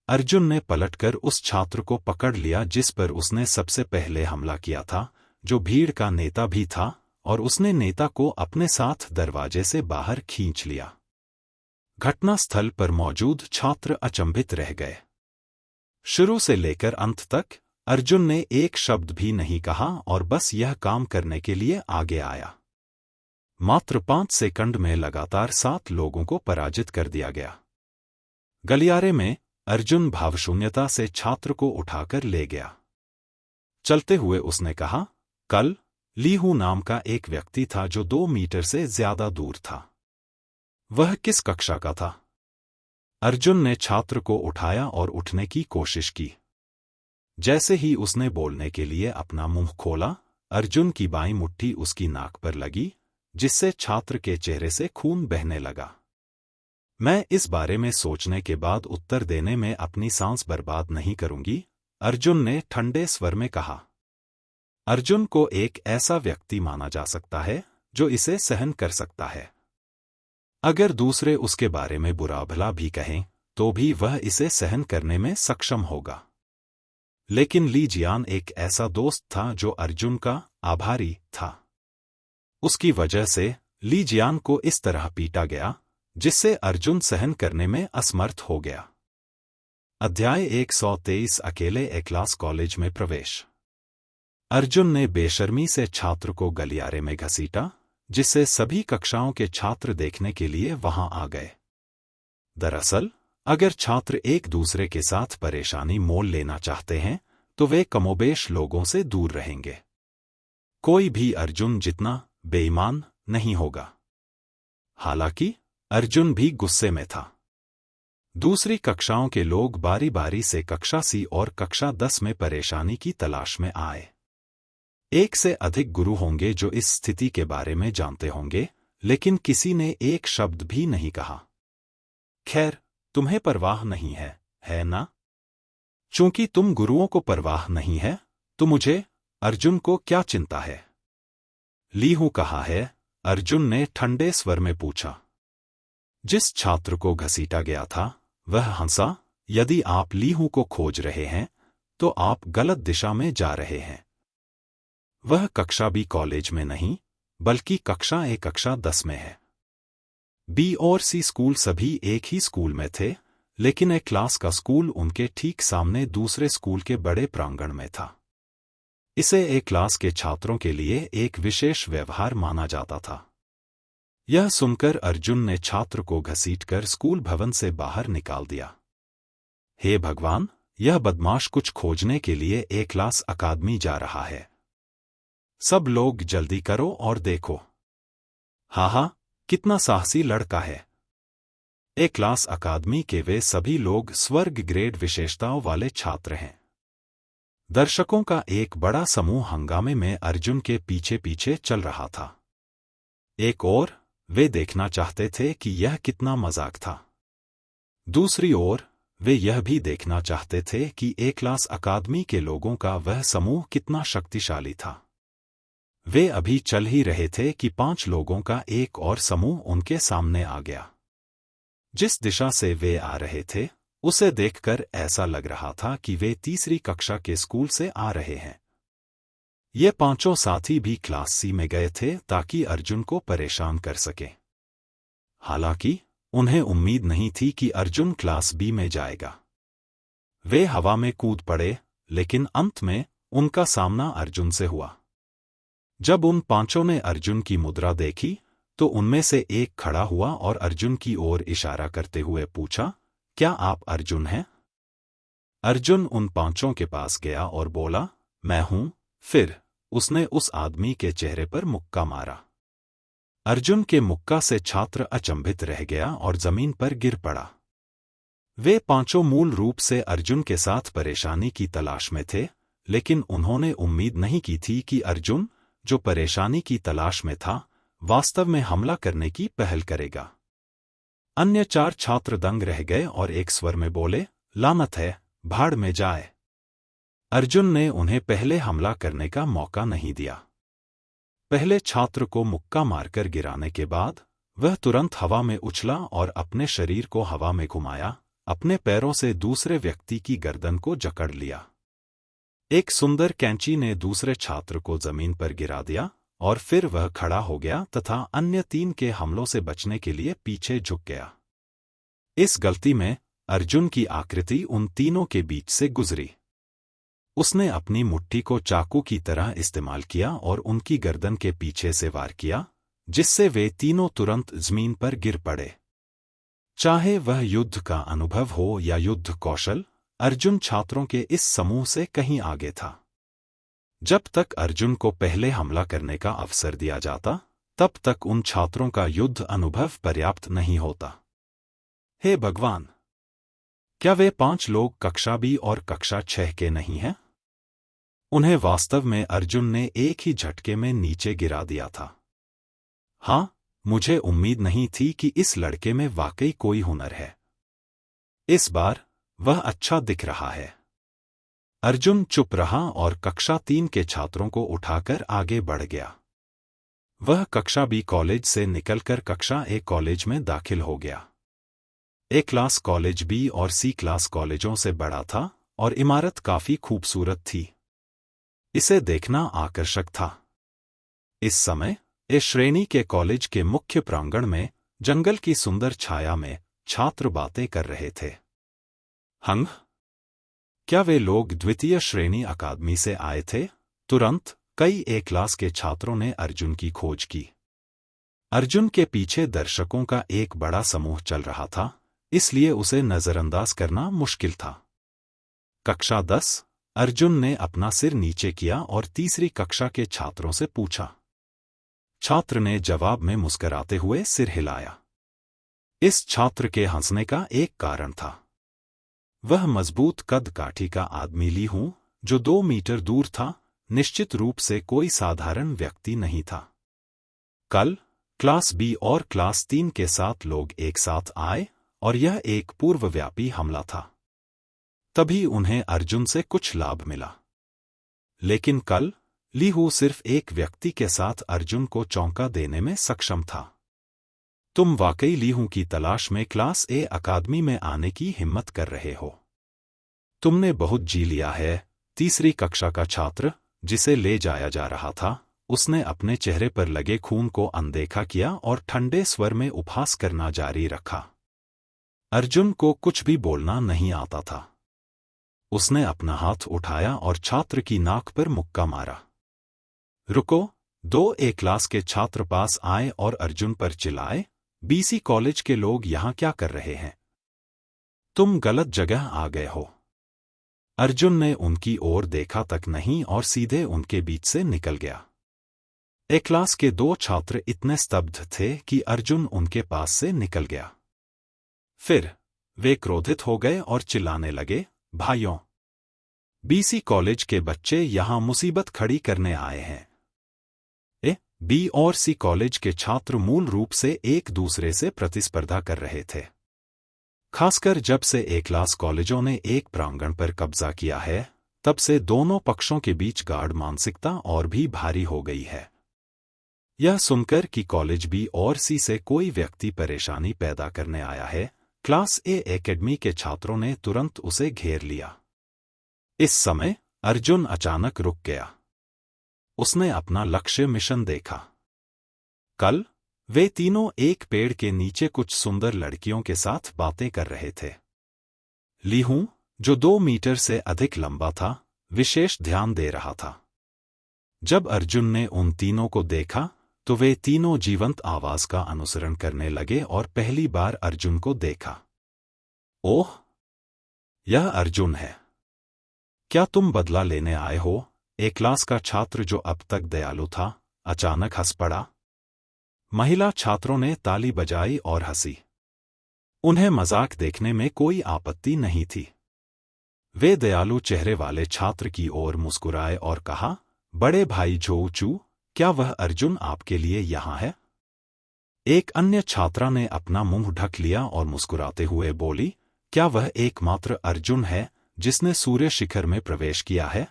अर्जुन ने पलटकर उस छात्र को पकड़ लिया जिस पर उसने सबसे पहले हमला किया था, जो भीड़ का नेता भी था, और उसने नेता को अपने साथ दरवाजे से बाहर खींच लिया। घटनास्थल पर मौजूद छात्र अचंभित रह गए। शुरू से लेकर अंत तक अर्जुन ने एक शब्द भी नहीं कहा और बस यह काम करने के लिए आगे आया। मात्र 5 सेकंड में लगातार 7 लोगों को पराजित कर दिया गया। गलियारे में अर्जुन भावशून्यता से छात्र को उठाकर ले गया। चलते हुए उसने कहा, कल लीहू नाम का एक व्यक्ति था जो 2 मीटर से ज्यादा दूर था। वह किस कक्षा का था? अर्जुन ने छात्र को उठाया और उठने की कोशिश की। जैसे ही उसने बोलने के लिए अपना मुंह खोला, अर्जुन की बाईं मुट्ठी उसकी नाक पर लगी, जिससे छात्र के चेहरे से खून बहने लगा। मैं इस बारे में सोचने के बाद उत्तर देने में अपनी सांस बर्बाद नहीं करूंगी, अर्जुन ने ठंडे स्वर में कहा। अर्जुन को एक ऐसा व्यक्ति माना जा सकता है जो इसे सहन कर सकता है। अगर दूसरे उसके बारे में बुरा भला भी कहें, तो भी वह इसे सहन करने में सक्षम होगा। लेकिन ली जियान एक ऐसा दोस्त था जो अर्जुन का आभारी था। उसकी वजह से ली जियान को इस तरह पीटा गया, जिससे अर्जुन सहन करने में असमर्थ हो गया। अध्याय 123 अकेले ए-क्लास कॉलेज में प्रवेश। अर्जुन ने बेशर्मी से छात्र को गलियारे में घसीटा, जिससे सभी कक्षाओं के छात्र देखने के लिए वहां आ गए। दरअसल, अगर छात्र एक दूसरे के साथ परेशानी मोल लेना चाहते हैं, तो वे कमोबेश लोगों से दूर रहेंगे। कोई भी अर्जुन जितना बेईमान नहीं होगा। हालांकि अर्जुन भी गुस्से में था। दूसरी कक्षाओं के लोग बारी बारी से कक्षा C और कक्षा 10 में परेशानी की तलाश में आए। 1 से अधिक गुरु होंगे जो इस स्थिति के बारे में जानते होंगे, लेकिन किसी ने एक शब्द भी नहीं कहा। खैर, तुम्हें परवाह नहीं है ना? चूंकि तुम गुरुओं को परवाह नहीं है, तो मुझे, अर्जुन को क्या चिंता है? लीहू कहा है, अर्जुन ने ठंडे स्वर में पूछा। जिस छात्र को घसीटा गया था, वह हंसा। यदि आप लीहू को खोज रहे हैं, तो आप गलत दिशा में जा रहे हैं। वह कक्षा B कॉलेज में नहीं, बल्कि कक्षा A कक्षा 10 में है। B और C स्कूल सभी एक ही स्कूल में थे, लेकिन A क्लास का स्कूल उनके ठीक सामने दूसरे स्कूल के बड़े प्रांगण में था। इसे A क्लास के छात्रों के लिए एक विशेष व्यवहार माना जाता था। यह सुनकर अर्जुन ने छात्र को घसीटकर स्कूल भवन से बाहर निकाल दिया। हे भगवान, यह बदमाश कुछ खोजने के लिए A क्लास अकादमी जा रहा है। सब लोग जल्दी करो और देखो। हा, कितना साहसी लड़का है। A क्लास अकादमी के वे सभी लोग स्वर्ग ग्रेड विशेषताओं वाले छात्र हैं। दर्शकों का एक बड़ा समूह हंगामे में अर्जुन के पीछे पीछे चल रहा था। एक और वे देखना चाहते थे कि यह कितना मजाक था। दूसरी ओर वे यह भी देखना चाहते थे कि ए क्लास अकादमी के लोगों का वह समूह कितना शक्तिशाली था। वे अभी चल ही रहे थे कि 5 लोगों का एक और समूह उनके सामने आ गया। जिस दिशा से वे आ रहे थे उसे देखकर ऐसा लग रहा था कि वे तीसरी कक्षा के स्कूल से आ रहे हैं। ये 5 साथी भी क्लास सी में गए थे ताकि अर्जुन को परेशान कर सके। हालांकि उन्हें उम्मीद नहीं थी कि अर्जुन क्लास बी में जाएगा। वे हवा में कूद पड़े, लेकिन अंत में उनका सामना अर्जुन से हुआ। जब उन 5 ने अर्जुन की मुद्रा देखी तो उनमें से एक खड़ा हुआ और अर्जुन की ओर इशारा करते हुए पूछा, क्या आप अर्जुन हैं? अर्जुन उन 5 के पास गया और बोला, मैं हूं। फिर उसने उस आदमी के चेहरे पर मुक्का मारा। अर्जुन के मुक्का से छात्र अचंभित रह गया और जमीन पर गिर पड़ा। वे 5 मूल रूप से अर्जुन के साथ परेशानी की तलाश में थे, लेकिन उन्होंने उम्मीद नहीं की थी कि अर्जुन, जो परेशानी की तलाश में था, वास्तव में हमला करने की पहल करेगा। अन्य 4 छात्र दंग रह गए और एक स्वर में बोले, लानत है, भाड़ में जाए। अर्जुन ने उन्हें पहले हमला करने का मौका नहीं दिया। पहले छात्र को मुक्का मारकर गिराने के बाद वह तुरंत हवा में उछला और अपने शरीर को हवा में घुमाया, अपने पैरों से दूसरे व्यक्ति की गर्दन को जकड़ लिया। एक सुंदर कैंची ने दूसरे छात्र को जमीन पर गिरा दिया और फिर वह खड़ा हो गया तथा अन्य 3 के हमलों से बचने के लिए पीछे झुक गया। इस गलती में अर्जुन की आकृति उन तीनों के बीच से गुजरी। उसने अपनी मुट्ठी को चाकू की तरह इस्तेमाल किया और उनकी गर्दन के पीछे से वार किया, जिससे वे तीनों तुरंत जमीन पर गिर पड़े। चाहे वह युद्ध का अनुभव हो या युद्ध कौशल, अर्जुन छात्रों के इस समूह से कहीं आगे था। जब तक अर्जुन को पहले हमला करने का अवसर दिया जाता, तब तक उन छात्रों का युद्ध अनुभव पर्याप्त नहीं होता। हे भगवान! क्या वे 5 लोग कक्षा बी और कक्षा 6 के नहीं हैं? उन्हें वास्तव में अर्जुन ने एक ही झटके में नीचे गिरा दिया था। हाँ, मुझे उम्मीद नहीं थी कि इस लड़के में वाकई कोई हुनर है। इस बार वह अच्छा दिख रहा है। अर्जुन चुप रहा और कक्षा 3 के छात्रों को उठाकर आगे बढ़ गया। वह कक्षा बी कॉलेज से निकलकर कक्षा ए कॉलेज में दाखिल हो गया। ए क्लास कॉलेज बी और सी क्लास कॉलेजों से बड़ा था और इमारत काफी खूबसूरत थी। इसे देखना आकर्षक था। इस समय ए श्रेणी के कॉलेज के मुख्य प्रांगण में जंगल की सुंदर छाया में छात्र बातें कर रहे थे। हंग, क्या वे लोग द्वितीय श्रेणी अकादमी से आए थे? तुरंत कई ए क्लास के छात्रों ने अर्जुन की खोज की। अर्जुन के पीछे दर्शकों का एक बड़ा समूह चल रहा था, इसलिए उसे नजरअंदाज करना मुश्किल था। कक्षा 10। अर्जुन ने अपना सिर नीचे किया और तीसरी कक्षा के छात्रों से पूछा। छात्र ने जवाब में मुस्कुराते हुए सिर हिलाया। इस छात्र के हंसने का एक कारण था। वह मजबूत कद काठी का आदमी ली हूं, जो 2 मीटर दूर था, निश्चित रूप से कोई साधारण व्यक्ति नहीं था। कल क्लास बी और क्लास 3 के 7 लोग एक साथ आए और यह एक पूर्वव्यापी हमला था। तभी उन्हें अर्जुन से कुछ लाभ मिला। लेकिन कल ली हू सिर्फ एक व्यक्ति के साथ अर्जुन को चौंका देने में सक्षम था। तुम वाकई ली हू की तलाश में क्लास ए अकादमी में आने की हिम्मत कर रहे हो। तुमने बहुत जी लिया है। तीसरी कक्षा का छात्र, जिसे ले जाया जा रहा था, उसने अपने चेहरे पर लगे खून को अनदेखा किया और ठंडे स्वर में उपहास करना जारी रखा। अर्जुन को कुछ भी बोलना नहीं आता था। उसने अपना हाथ उठाया और छात्र की नाक पर मुक्का मारा। रुको! 2 ए क्लास के छात्र पास आए और अर्जुन पर चिल्लाए, बीसी कॉलेज के लोग यहां क्या कर रहे हैं? तुम गलत जगह आ गए हो। अर्जुन ने उनकी ओर देखा तक नहीं और सीधे उनके बीच से निकल गया। ए क्लास के 2 छात्र इतने स्तब्ध थे कि अर्जुन उनके पास से निकल गया। फिर वे क्रोधित हो गए और चिल्लाने लगे, भाइयों! बीसी कॉलेज के बच्चे यहां मुसीबत खड़ी करने आए हैं। बी और सी कॉलेज के छात्र मूल रूप से एक दूसरे से प्रतिस्पर्धा कर रहे थे। खासकर जब से ए क्लास कॉलेजों ने एक प्रांगण पर कब्जा किया है, तब से दोनों पक्षों के बीच गाढ़ मानसिकता और भी भारी हो गई है। यह सुनकर कि कॉलेज बी और सी से कोई व्यक्ति परेशानी पैदा करने आया है, क्लास ए एकेडमी के छात्रों ने तुरंत उसे घेर लिया। इस समय अर्जुन अचानक रुक गया। उसने अपना लक्ष्य मिशन देखा। कल वे तीनों एक पेड़ के नीचे कुछ सुंदर लड़कियों के साथ बातें कर रहे थे। लीहू, जो 2 मीटर से अधिक लंबा था, विशेष ध्यान दे रहा था। जब अर्जुन ने उन तीनों को देखा तो वे तीनों जीवंत आवाज का अनुसरण करने लगे और पहली बार अर्जुन को देखा। ओह, यह अर्जुन है। क्या तुम बदला लेने आए हो? एक क्लास का छात्र जो अब तक दयालु था, अचानक हंस पड़ा। महिला छात्रों ने ताली बजाई और हंसी। उन्हें मजाक देखने में कोई आपत्ति नहीं थी। वे दयालु चेहरे वाले छात्र की ओर मुस्कुराए और कहा, बड़े भाई जोचू, क्या वह अर्जुन आपके लिए यहाँ है? एक अन्य छात्रा ने अपना मुंह ढक लिया और मुस्कुराते हुए बोली, क्या वह एकमात्र अर्जुन है जिसने सूर्य शिखर में प्रवेश किया है?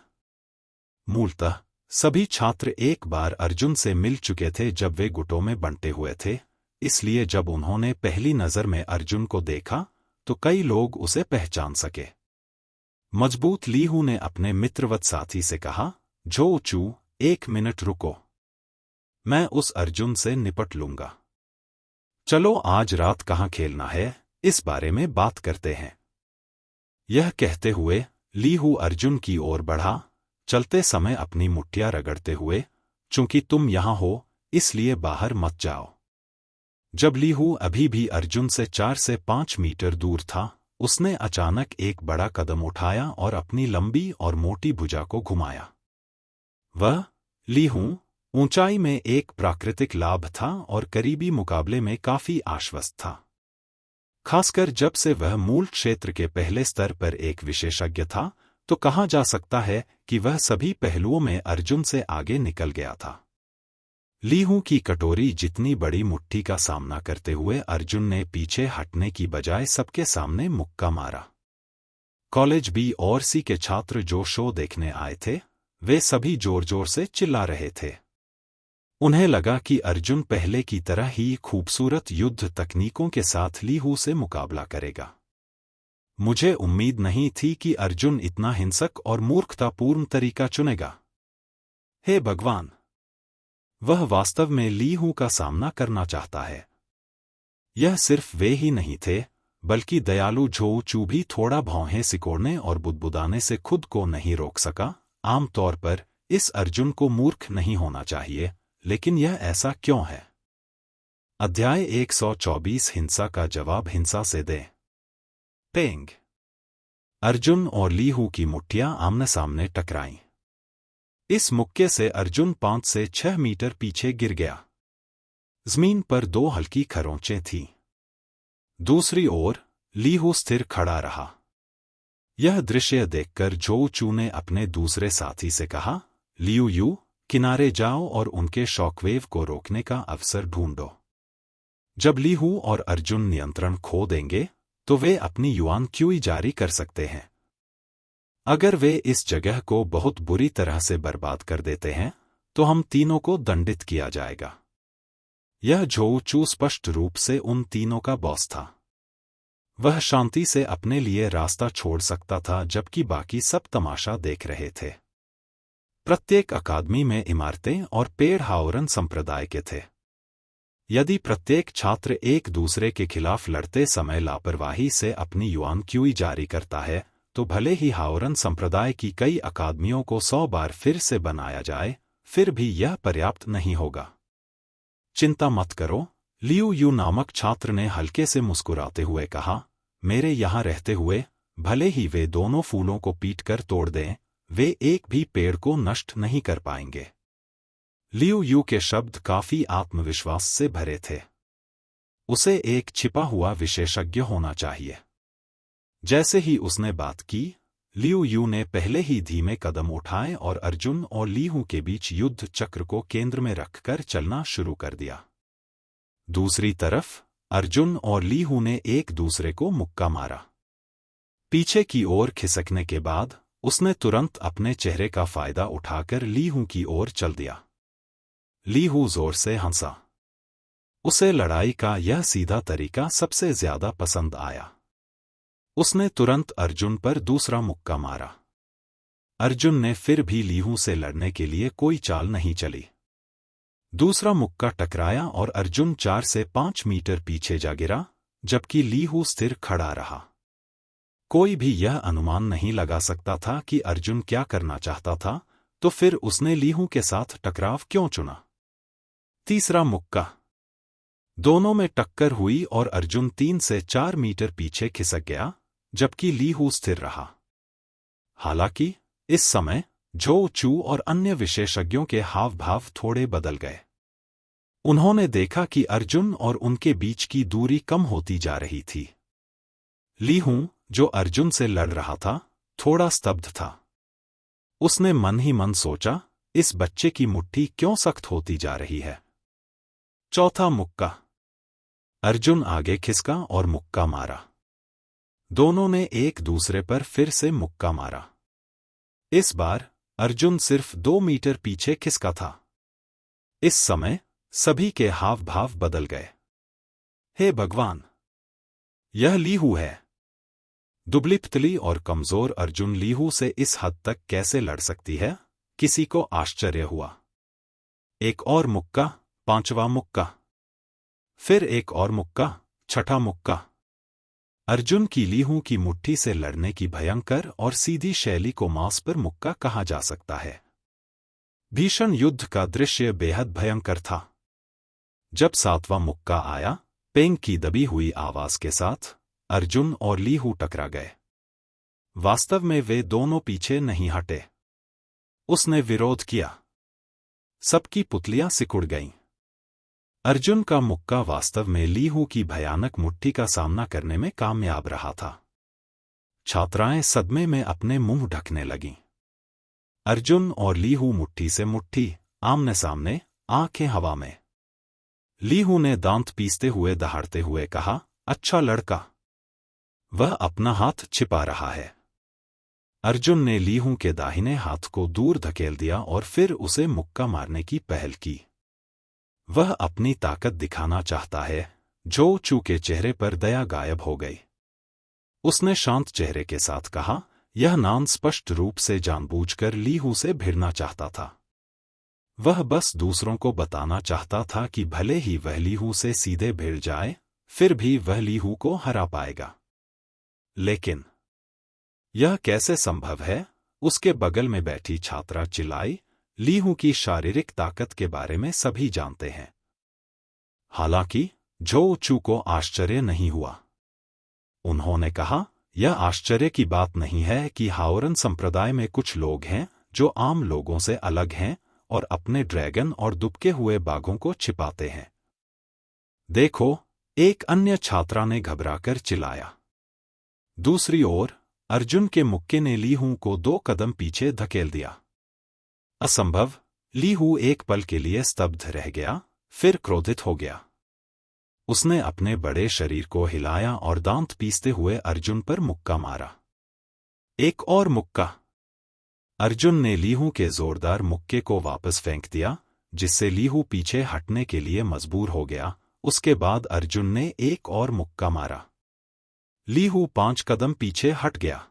मूलतः सभी छात्र एक बार अर्जुन से मिल चुके थे जब वे गुटों में बंटे हुए थे, इसलिए जब उन्होंने पहली नजर में अर्जुन को देखा तो कई लोग उसे पहचान सके। मजबूत लीहू ने अपने मित्रवत साथी से कहा, जोचू, 1 मिनट रुको, मैं उस अर्जुन से निपट लूंगा। चलो आज रात कहाँ खेलना है, इस बारे में बात करते हैं। यह कहते हुए लीहू अर्जुन की ओर बढ़ा, चलते समय अपनी मुट्ठियां रगड़ते हुए, चूंकि तुम यहां हो इसलिए बाहर मत जाओ। जब लीहू अभी भी अर्जुन से 4 से 5 मीटर दूर था, उसने अचानक एक बड़ा कदम उठाया और अपनी लंबी और मोटी भुजा को घुमाया। वह लीहू ऊंचाई में एक प्राकृतिक लाभ था और करीबी मुकाबले में काफी आश्वस्त था। खासकर जब से वह मूल क्षेत्र के पहले स्तर पर एक विशेषज्ञ था, तो कहा जा सकता है कि वह सभी पहलुओं में अर्जुन से आगे निकल गया था। लीहू की कटोरी जितनी बड़ी मुट्ठी का सामना करते हुए अर्जुन ने पीछे हटने की बजाय सबके सामने मुक्का मारा। कॉलेज बी और सी के छात्र जो शो देखने आए थे, वे सभी जोर जोर से चिल्ला रहे थे। उन्हें लगा कि अर्जुन पहले की तरह ही खूबसूरत युद्ध तकनीकों के साथ लीहू से मुकाबला करेगा। मुझे उम्मीद नहीं थी कि अर्जुन इतना हिंसक और मूर्खतापूर्ण तरीका चुनेगा। हे भगवान! वह वास्तव में लीहू का सामना करना चाहता है। यह सिर्फ वे ही नहीं थे, बल्कि दयालु जोचू भी थोड़ा भौहें सिकोड़ने और बुदबुदाने से खुद को नहीं रोक सका। आमतौर पर इस अर्जुन को मूर्ख नहीं होना चाहिए, लेकिन यह ऐसा क्यों है? अध्याय 124 हिंसा का जवाब हिंसा से दें। पेंग। अर्जुन और लीहू की मुट्ठियां आमने सामने टकराईं। इस मुक्के से अर्जुन 5 से 6 मीटर पीछे गिर गया। जमीन पर 2 हल्की खरोंचें थीं। दूसरी ओर लीहू स्थिर खड़ा रहा। यह दृश्य देखकर जोचू ने अपने दूसरे साथी से कहा, लियू, किनारे जाओ और उनके शॉकवेव को रोकने का अवसर ढूंढो। जब लीहू और अर्जुन नियंत्रण खो देंगे तो वे अपनी युआन क्यूई जारी कर सकते हैं। अगर वे इस जगह को बहुत बुरी तरह से बर्बाद कर देते हैं तो हम तीनों को दंडित किया जाएगा। यह जोचू स्पष्ट रूप से उन तीनों का बॉस था। वह शांति से अपने लिए रास्ता छोड़ सकता था जबकि बाकी सब तमाशा देख रहे थे। प्रत्येक अकादमी में इमारतें और पेड़ हाओरन संप्रदाय के थे। यदि प्रत्येक छात्र एक दूसरे के खिलाफ लड़ते समय लापरवाही से अपनी युआन क्यूई जारी करता है, तो भले ही हाओरन संप्रदाय की कई अकादमियों को 100 बार फिर से बनाया जाए, फिर भी यह पर्याप्त नहीं होगा। चिंता मत करो, लियू नामक छात्र ने हल्के से मुस्कुराते हुए कहा, मेरे यहाँ रहते हुए भले ही वे दोनों फूलों को पीटकर तोड़ दें, वे एक भी पेड़ को नष्ट नहीं कर पाएंगे। लियू के शब्द काफी आत्मविश्वास से भरे थे। उसे एक छिपा हुआ विशेषज्ञ होना चाहिए। जैसे ही उसने बात की, लियू यू ने पहले ही धीमे कदम उठाए और अर्जुन और ली हू के बीच युद्ध चक्र को केंद्र में रखकर चलना शुरू कर दिया। दूसरी तरफ अर्जुन और ली हू ने एक दूसरे को मुक्का मारा। पीछे की ओर खिसकने के बाद उसने तुरंत अपने चेहरे का फायदा उठाकर ली हू की ओर चल दिया। ली हू जोर से हंसा। उसे लड़ाई का यह सीधा तरीका सबसे ज्यादा पसंद आया। उसने तुरंत अर्जुन पर दूसरा मुक्का मारा। अर्जुन ने फिर भी ली हू से लड़ने के लिए कोई चाल नहीं चली। दूसरा मुक्का टकराया और अर्जुन 4 से 5 मीटर पीछे जा गिरा, जबकि ली हू स्थिर खड़ा रहा। कोई भी यह अनुमान नहीं लगा सकता था कि अर्जुन क्या करना चाहता था, तो फिर उसने ली हू के साथ टकराव क्यों चुना। तीसरा मुक्का। दोनों में टक्कर हुई और अर्जुन 3 से 4 मीटर पीछे खिसक गया, जबकि ली हू स्थिर रहा। हालांकि इस समय झो चू और अन्य विशेषज्ञों के हाव भाव थोड़े बदल गए। उन्होंने देखा कि अर्जुन और उनके बीच की दूरी कम होती जा रही थी। ली हू, जो अर्जुन से लड़ रहा था, थोड़ा स्तब्ध था। उसने मन ही मन सोचा, इस बच्चे की मुट्ठी क्यों सख्त होती जा रही है। चौथा मुक्का। अर्जुन आगे खिसका और मुक्का मारा। दोनों ने एक दूसरे पर फिर से मुक्का मारा। इस बार अर्जुन सिर्फ 2 मीटर पीछे खिसका था। इस समय सभी के हाव भाव बदल गए। हे भगवान! यह ली हू है। दुबली पतली और कमजोर अर्जुन ली हू से इस हद तक कैसे लड़ सकती है, किसी को आश्चर्य हुआ। एक और मुक्का, 5वां मुक्का। फिर एक और मुक्का, 6ठा मुक्का। अर्जुन की ली हू की मुट्ठी से लड़ने की भयंकर और सीधी शैली को मांस पर मुक्का कहा जा सकता है। भीषण युद्ध का दृश्य बेहद भयंकर था। जब 7वां मुक्का आया, पेंग की दबी हुई आवाज के साथ अर्जुन और ली हू टकरा गए। वास्तव में वे दोनों पीछे नहीं हटे। उसने विरोध किया। सबकी पुतलियां सिकुड़ गईं। अर्जुन का मुक्का वास्तव में ली हू की भयानक मुट्ठी का सामना करने में कामयाब रहा था। छात्राएं सदमे में अपने मुंह ढकने लगीं। अर्जुन और ली हू मुट्ठी से मुट्ठी, आमने सामने, आंखें हवा में। ली हू ने दांत पीसते हुए दहाड़ते हुए कहा, अच्छा लड़का। वह अपना हाथ छिपा रहा है। अर्जुन ने ली हू के दाहिने हाथ को दूर धकेल दिया और फिर उसे मुक्का मारने की पहल की। वह अपनी ताकत दिखाना चाहता है। झो चू के चेहरे पर दया गायब हो गई। उसने शांत चेहरे के साथ कहा, यह नान स्पष्ट रूप से जानबूझकर ली हू से भिड़ना चाहता था। वह बस दूसरों को बताना चाहता था कि भले ही वह ली हू से सीधे भिड़ जाए, फिर भी वह ली हू को हरा पाएगा। लेकिन यह कैसे संभव है? उसके बगल में बैठी छात्रा चिल्लाई। ली हू की शारीरिक ताकत के बारे में सभी जानते हैं। हालांकि झो चू को आश्चर्य नहीं हुआ। उन्होंने कहा, यह आश्चर्य की बात नहीं है कि हाओरन संप्रदाय में कुछ लोग हैं जो आम लोगों से अलग हैं और अपने ड्रैगन और दुबके हुए बाघों को छिपाते हैं। देखो, एक अन्य छात्रा ने घबराकर चिल्लाया। दूसरी ओर अर्जुन के मुक्के ने ली हू को 2 कदम पीछे धकेल दिया। असंभव! ली हू एक पल के लिए स्तब्ध रह गया, फिर क्रोधित हो गया। उसने अपने बड़े शरीर को हिलाया और दांत पीसते हुए अर्जुन पर मुक्का मारा। एक और मुक्का। अर्जुन ने ली हू के जोरदार मुक्के को वापस फेंक दिया, जिससे ली हू पीछे हटने के लिए मजबूर हो गया। उसके बाद अर्जुन ने एक और मुक्का मारा। ली हू 5 कदम पीछे हट गया।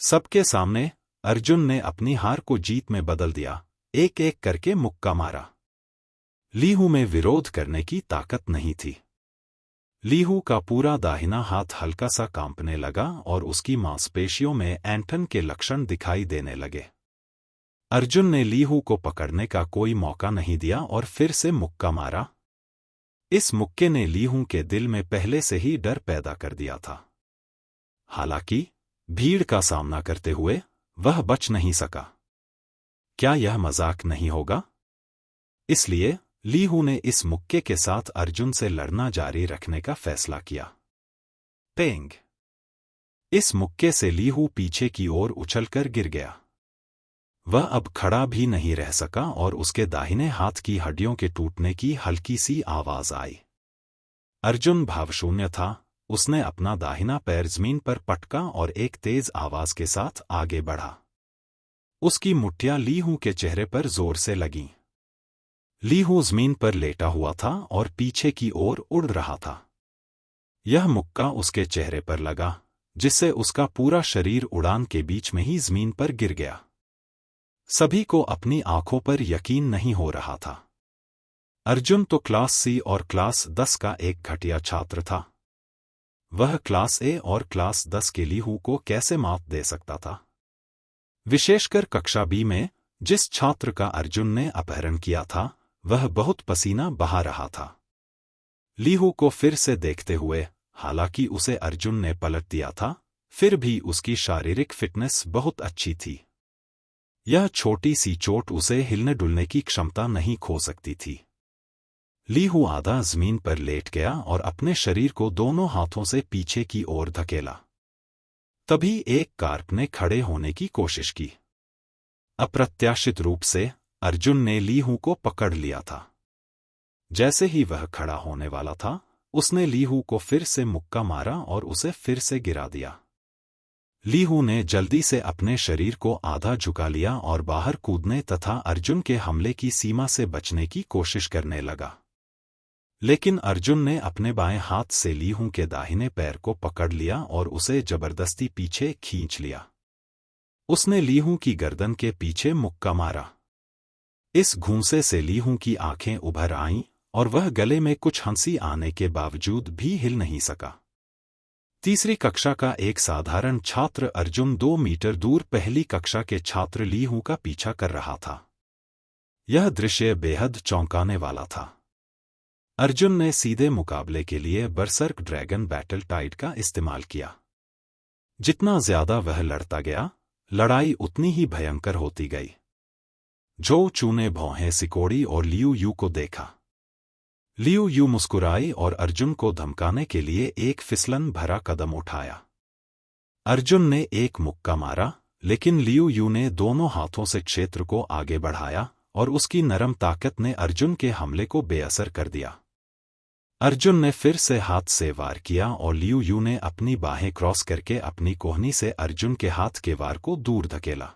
सबके सामने अर्जुन ने अपनी हार को जीत में बदल दिया। एक एक करके मुक्का मारा। ली हू में विरोध करने की ताकत नहीं थी। ली हू का पूरा दाहिना हाथ हल्का सा कांपने लगा और उसकी मांसपेशियों में ऐंठन के लक्षण दिखाई देने लगे। अर्जुन ने ली हू को पकड़ने का कोई मौका नहीं दिया और फिर से मुक्का मारा। इस मुक्के ने ली हू के दिल में पहले से ही डर पैदा कर दिया था। हालांकि भीड़ का सामना करते हुए वह बच नहीं सका। क्या यह मजाक नहीं होगा? इसलिए ली हू ने इस मुक्के के साथ अर्जुन से लड़ना जारी रखने का फैसला किया। पेंग! इस मुक्के से लीहू पीछे की ओर उछलकर गिर गया। वह अब खड़ा भी नहीं रह सका और उसके दाहिने हाथ की हड्डियों के टूटने की हल्की सी आवाज आई। अर्जुन भावशून्य था। उसने अपना दाहिना पैर जमीन पर पटका और एक तेज आवाज के साथ आगे बढ़ा। उसकी मुट्ठियां लीहू के चेहरे पर जोर से लगीं। लीहू जमीन पर लेटा हुआ था और पीछे की ओर उड़ रहा था। यह मुक्का उसके चेहरे पर लगा, जिससे उसका पूरा शरीर उड़ान के बीच में ही जमीन पर गिर गया। सभी को अपनी आंखों पर यकीन नहीं हो रहा था। अर्जुन तो क्लास सी और क्लास 10 का एक घटिया छात्र था। वह क्लास ए और क्लास 10 के लीहू को कैसे मात दे सकता था? विशेषकर कक्षा बी में जिस छात्र का अर्जुन ने अपहरण किया था, वह बहुत पसीना बहा रहा था। लीहू को फिर से देखते हुए, हालांकि उसे अर्जुन ने पलट दिया था, फिर भी उसकी शारीरिक फिटनेस बहुत अच्छी थी। यह छोटी सी चोट उसे हिलने डुलने की क्षमता नहीं खो सकती थी। लीहू आधा जमीन पर लेट गया और अपने शरीर को दोनों हाथों से पीछे की ओर धकेला। तभी एक कार्प ने खड़े होने की कोशिश की। अप्रत्याशित रूप से अर्जुन ने लीहू को पकड़ लिया था। जैसे ही वह खड़ा होने वाला था, उसने लीहू को फिर से मुक्का मारा और उसे फिर से गिरा दिया। लीहू ने जल्दी से अपने शरीर को आधा झुका लिया और बाहर कूदने तथा अर्जुन के हमले की सीमा से बचने की कोशिश करने लगा। लेकिन अर्जुन ने अपने बाएं हाथ से लीहू के दाहिने पैर को पकड़ लिया और उसे जबरदस्ती पीछे खींच लिया। उसने लीहू की गर्दन के पीछे मुक्का मारा। इस घूंसे से लीहू की आंखें उभर आईं और वह गले में कुछ हंसी आने के बावजूद भी हिल नहीं सका। तीसरी कक्षा का एक साधारण छात्र अर्जुन 2 मीटर दूर पहली कक्षा के छात्र लीहू का पीछा कर रहा था। यह दृश्य बेहद चौंकाने वाला था। अर्जुन ने सीधे मुकाबले के लिए बरसर्क ड्रैगन बैटल टाइड का इस्तेमाल किया। जितना ज्यादा वह लड़ता गया, लड़ाई उतनी ही भयंकर होती गई। जो चू ने भौहें सिकोड़ी और लियू यू को देखा। लियू यू मुस्कुराई और अर्जुन को धमकाने के लिए एक फिसलन भरा कदम उठाया। अर्जुन ने एक मुक्का मारा, लेकिन लियू यू ने दोनों हाथों से क्षेत्र को आगे बढ़ाया और उसकी नरम ताकत ने अर्जुन के हमले को बेअसर कर दिया। अर्जुन ने फिर से हाथ से वार किया और लियू यू ने अपनी बाहें क्रॉस करके अपनी कोहनी से अर्जुन के हाथ के वार को दूर धकेला।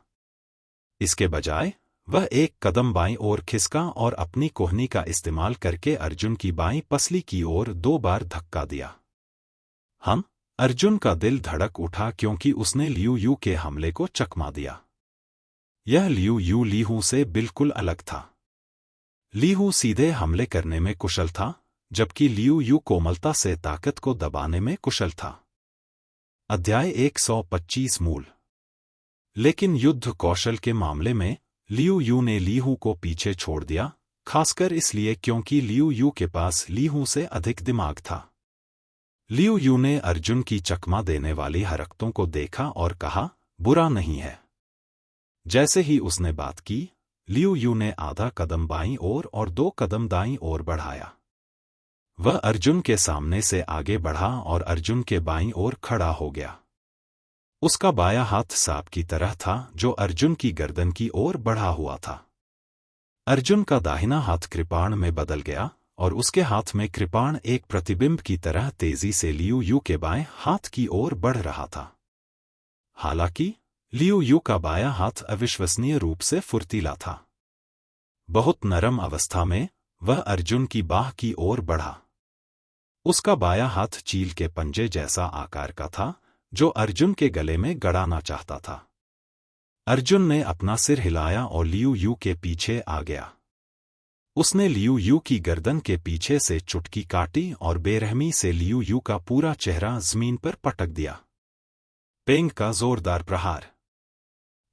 इसके बजाय वह एक कदम बाईं ओर खिसका और अपनी कोहनी का इस्तेमाल करके अर्जुन की बाईं पसली की ओर 2 बार धक्का दिया। अर्जुन का दिल धड़क उठा क्योंकि उसने लियू यू के हमले को चकमा दिया। यह लियू यू लीहू से बिल्कुल अलग था। लीहू सीधे हमले करने में कुशल था, जबकि लियू यू कोमलता से ताकत को दबाने में कुशल था। अध्याय 125 मूल। लेकिन युद्ध कौशल के मामले में लियू यू ने लीहू को पीछे छोड़ दिया, खासकर इसलिए क्योंकि लियू यू के पास लीहू से अधिक दिमाग था। लियू यू ने अर्जुन की चकमा देने वाली हरकतों को देखा और कहा, बुरा नहीं है। जैसे ही उसने बात की, लियू यू ने आधा कदम बाईं ओर और 2 कदम दाईं ओर बढ़ाया। वह अर्जुन के सामने से आगे बढ़ा और अर्जुन के बाईं ओर खड़ा हो गया। उसका बायां हाथ सांप की तरह था जो अर्जुन की गर्दन की ओर बढ़ा हुआ था। अर्जुन का दाहिना हाथ कृपाण में बदल गया और उसके हाथ में कृपाण एक प्रतिबिंब की तरह तेजी से लियू यू के बाएं हाथ की ओर बढ़ रहा था। हालांकि लियू यू का बायां हाथ अविश्वसनीय रूप से फुर्तीला था। बहुत नरम अवस्था में वह अर्जुन की बाह की ओर बढ़ा। उसका बायां हाथ चील के पंजे जैसा आकार का था, जो अर्जुन के गले में गड़ाना चाहता था। अर्जुन ने अपना सिर हिलाया और लियू यू के पीछे आ गया। उसने लियू यू की गर्दन के पीछे से चुटकी काटी और बेरहमी से लियू यू का पूरा चेहरा जमीन पर पटक दिया। पेंग का जोरदार प्रहार।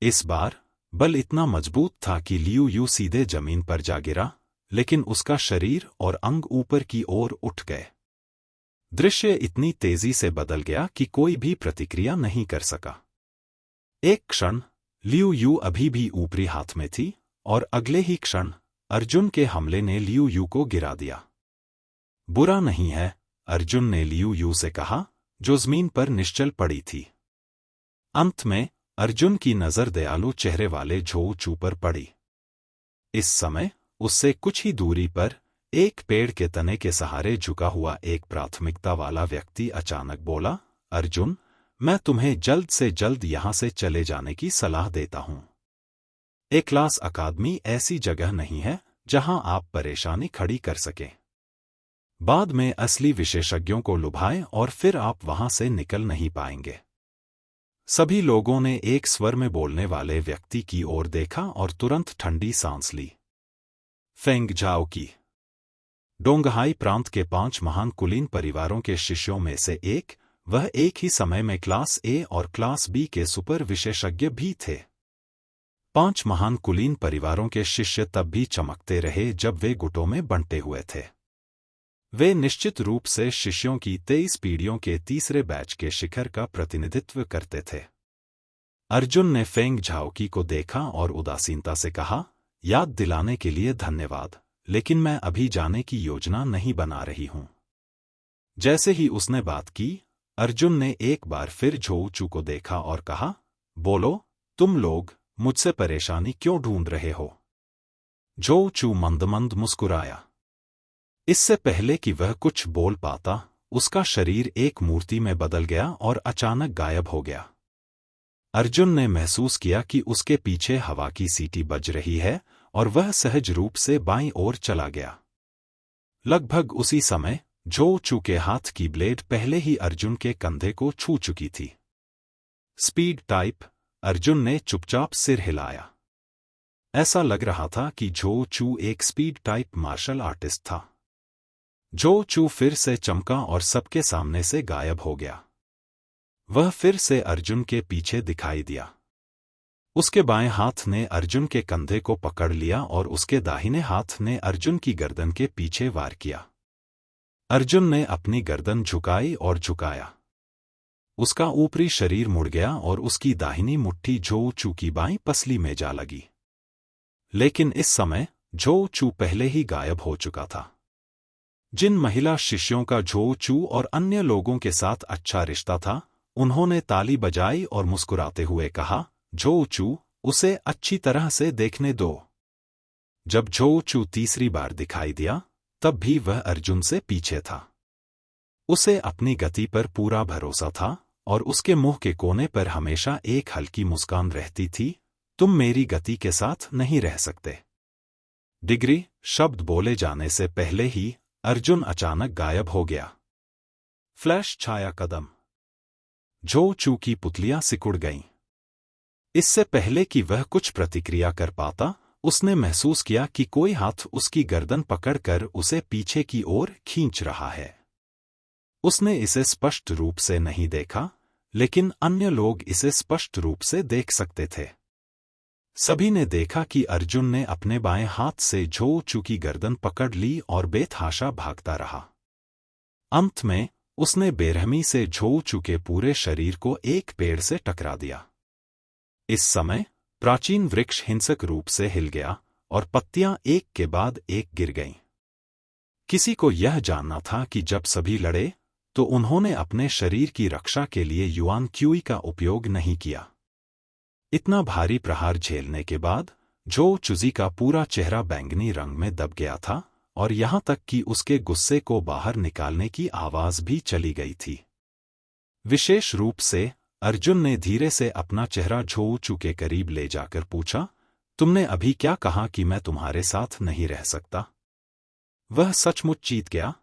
इस बार बल इतना मजबूत था कि लियू यू सीधे जमीन पर जा गिरा, लेकिन उसका शरीर और अंग ऊपर की ओर उठ गए। दृश्य इतनी तेजी से बदल गया कि कोई भी प्रतिक्रिया नहीं कर सका। एक क्षण लियू यू अभी भी ऊपरी हाथ में थी और अगले ही क्षण अर्जुन के हमले ने लियू यू को गिरा दिया। बुरा नहीं है, अर्जुन ने लियू यू से कहा, जो जमीन पर निश्चल पड़ी थी। अंत में अर्जुन की नजर दयालु चेहरे वाले झोऊ चू पर पड़ी। इस समय उससे कुछ ही दूरी पर एक पेड़ के तने के सहारे झुका हुआ एक प्राथमिकता वाला व्यक्ति अचानक बोला, अर्जुन, मैं तुम्हें जल्द से जल्द यहां से चले जाने की सलाह देता हूं। ए-क्लास अकादमी ऐसी जगह नहीं है जहां आप परेशानी खड़ी कर सकें। बाद में असली विशेषज्ञों को लुभाएं और फिर आप वहां से निकल नहीं पाएंगे। सभी लोगों ने एक स्वर में बोलने वाले व्यक्ति की ओर देखा और तुरंत ठंडी सांस ली। फेंग झाओ की डोंगहाई प्रांत के 5 महान कुलीन परिवारों के शिष्यों में से एक, वह एक ही समय में क्लास ए और क्लास बी के सुपर विशेषज्ञ भी थे। 5 महान कुलीन परिवारों के शिष्य तब भी चमकते रहे जब वे गुटों में बंटे हुए थे। वे निश्चित रूप से शिष्यों की 23 पीढ़ियों के तीसरे बैच के शिखर का प्रतिनिधित्व करते थे। अर्जुन ने फेंग झाओकी को देखा और उदासीनता से कहा, याद दिलाने के लिए धन्यवाद, लेकिन मैं अभी जाने की योजना नहीं बना रही हूं। जैसे ही उसने बात की, अर्जुन ने एक बार फिर झोऊ चू को देखा और कहा, बोलो, तुम लोग मुझसे परेशानी क्यों ढूंढ रहे हो? झोऊ चू मंद-मंद मुस्कुराया। इससे पहले कि वह कुछ बोल पाता, उसका शरीर एक मूर्ति में बदल गया और अचानक गायब हो गया। अर्जुन ने महसूस किया कि उसके पीछे हवा की सीटी बज रही है और वह सहज रूप से बाईं ओर चला गया। लगभग उसी समय झोऊ चू के हाथ की ब्लेड पहले ही अर्जुन के कंधे को छू चुकी थी। स्पीड टाइप, अर्जुन ने चुपचाप सिर हिलाया। ऐसा लग रहा था कि झोऊ चू एक स्पीड टाइप मार्शल आर्टिस्ट था। झोऊ चू फिर से चमका और सबके सामने से गायब हो गया। वह फिर से अर्जुन के पीछे दिखाई दिया। उसके बाएं हाथ ने अर्जुन के कंधे को पकड़ लिया और उसके दाहिने हाथ ने अर्जुन की गर्दन के पीछे वार किया। अर्जुन ने अपनी गर्दन झुकाई और झुकाया। उसका ऊपरी शरीर मुड़ गया और उसकी दाहिनी मुट्ठी झोऊ चू की बाईं पसली में जा लगी। लेकिन इस समय झोऊ चू पहले ही गायब हो चुका था। जिन महिला शिष्यों का झोऊ चू और अन्य लोगों के साथ अच्छा रिश्ता था, उन्होंने ताली बजाई और मुस्कुराते हुए कहा, झोऊ चू, उसे अच्छी तरह से देखने दो। जब झोऊ चू तीसरी बार दिखाई दिया, तब भी वह अर्जुन से पीछे था। उसे अपनी गति पर पूरा भरोसा था और उसके मुंह के कोने पर हमेशा एक हल्की मुस्कान रहती थी, तुम मेरी गति के साथ नहीं रह सकते। डिग्री शब्द बोले जाने से पहले ही अर्जुन अचानक गायब हो गया। फ्लैश छाया कदम। झोऊ चू की पुतलियां सिकुड़ गईं। इससे पहले कि वह कुछ प्रतिक्रिया कर पाता, उसने महसूस किया कि कोई हाथ उसकी गर्दन पकड़कर उसे पीछे की ओर खींच रहा है। उसने इसे स्पष्ट रूप से नहीं देखा, लेकिन अन्य लोग इसे स्पष्ट रूप से देख सकते थे। सभी ने देखा कि अर्जुन ने अपने बाएं हाथ से झोऊ चू की गर्दन पकड़ ली और बेतहाशा भागता रहा। अंत में उसने बेरहमी से झोऊ चू के पूरे शरीर को एक पेड़ से टकरा दिया। इस समय प्राचीन वृक्ष हिंसक रूप से हिल गया और पत्तियां एक के बाद एक गिर गईं। किसी को यह जानना था कि जब सभी लड़े, तो उन्होंने अपने शरीर की रक्षा के लिए युआन क्यूई का उपयोग नहीं किया। इतना भारी प्रहार झेलने के बाद झोऊ चूजी का पूरा चेहरा बैंगनी रंग में दब गया था और यहां तक कि उसके गुस्से को बाहर निकालने की आवाज भी चली गई थी। विशेष रूप से अर्जुन ने धीरे से अपना चेहरा झोऊ चू के करीब ले जाकर पूछा, तुमने अभी क्या कहा कि मैं तुम्हारे साथ नहीं रह सकता? वह सचमुच जीत गया?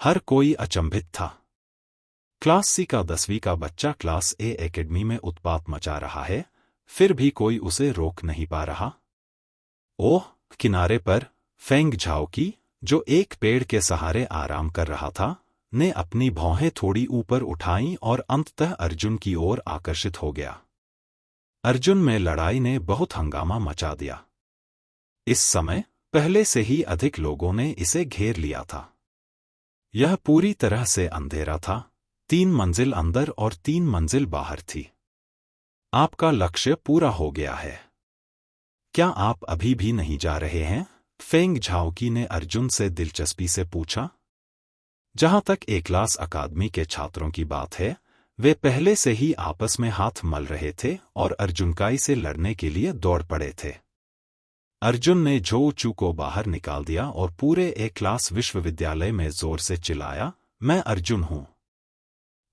हर कोई अचंभित था। क्लास सी का 10वीं का बच्चा क्लास ए एकेडमी में उत्पात मचा रहा है, फिर भी कोई उसे रोक नहीं पा रहा। ओह, किनारे पर फेंग झाओकी, जो एक पेड़ के सहारे आराम कर रहा था, ने अपनी भौहें थोड़ी ऊपर उठाईं और अंततः अर्जुन की ओर आकर्षित हो गया। अर्जुन में लड़ाई ने बहुत हंगामा मचा दिया। इस समय पहले से ही अधिक लोगों ने इसे घेर लिया था। यह पूरी तरह से अंधेरा था, 3 मंजिल अंदर और 3 मंजिल बाहर थी। आपका लक्ष्य पूरा हो गया है। क्या आप अभी भी नहीं जा रहे हैं? फेंग झाओकी ने अर्जुन से दिलचस्पी से पूछा। जहां तक ए-क्लास अकादमी के छात्रों की बात है, वे पहले से ही आपस में हाथ मल रहे थे और अर्जुन काई से लड़ने के लिए दौड़ पड़े थे। अर्जुन ने झो चू को बाहर निकाल दिया और पूरे ए क्लास विश्वविद्यालय में जोर से चिल्लाया, मैं अर्जुन हूं।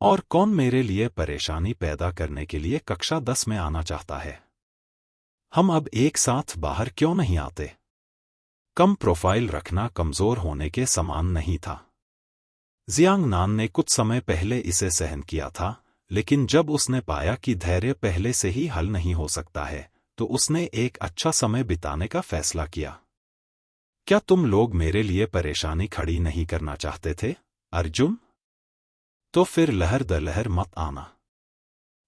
और कौन मेरे लिए परेशानी पैदा करने के लिए कक्षा 10 में आना चाहता है? हम अब एक साथ बाहर क्यों नहीं आते? कम प्रोफाइल रखना कमजोर होने के समान नहीं था। जियांग नान ने कुछ समय पहले इसे सहन किया था, लेकिन जब उसने पाया कि धैर्य पहले से ही हल नहीं हो सकता है, तो उसने एक अच्छा समय बिताने का फैसला किया। क्या तुम लोग मेरे लिए परेशानी खड़ी नहीं करना चाहते थे, अर्जुन? तो फिर लहर दर लहर मत आना।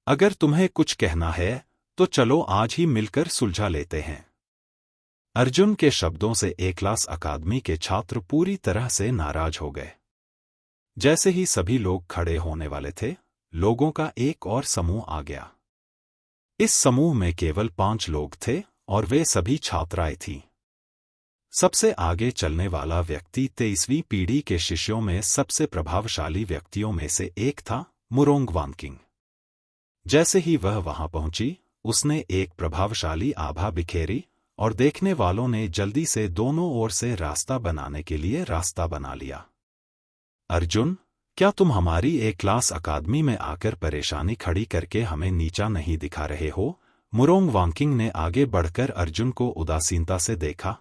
अगर तुम्हें कुछ कहना है तो चलो आज ही मिलकर सुलझा लेते हैं। अर्जुन के शब्दों से ए क्लास अकादमी के छात्र पूरी तरह से नाराज हो गए। जैसे ही सभी लोग खड़े होने वाले थे, लोगों का एक और समूह आ गया। इस समूह में केवल 5 लोग थे और वे सभी छात्राएं थीं। सबसे आगे चलने वाला व्यक्ति 23वीं पीढ़ी के शिष्यों में सबसे प्रभावशाली व्यक्तियों में से एक था, मुरोंग वांकिंग। जैसे ही वह वहां पहुंची, उसने एक प्रभावशाली आभा बिखेरी और देखने वालों ने जल्दी से दोनों ओर से रास्ता बनाने के लिए रास्ता बना लिया। अर्जुन, क्या तुम हमारी एक क्लास अकादमी में आकर परेशानी खड़ी करके हमें नीचा नहीं दिखा रहे हो? मुरोंग वांकिंग ने आगे बढ़कर अर्जुन को उदासीनता से देखा।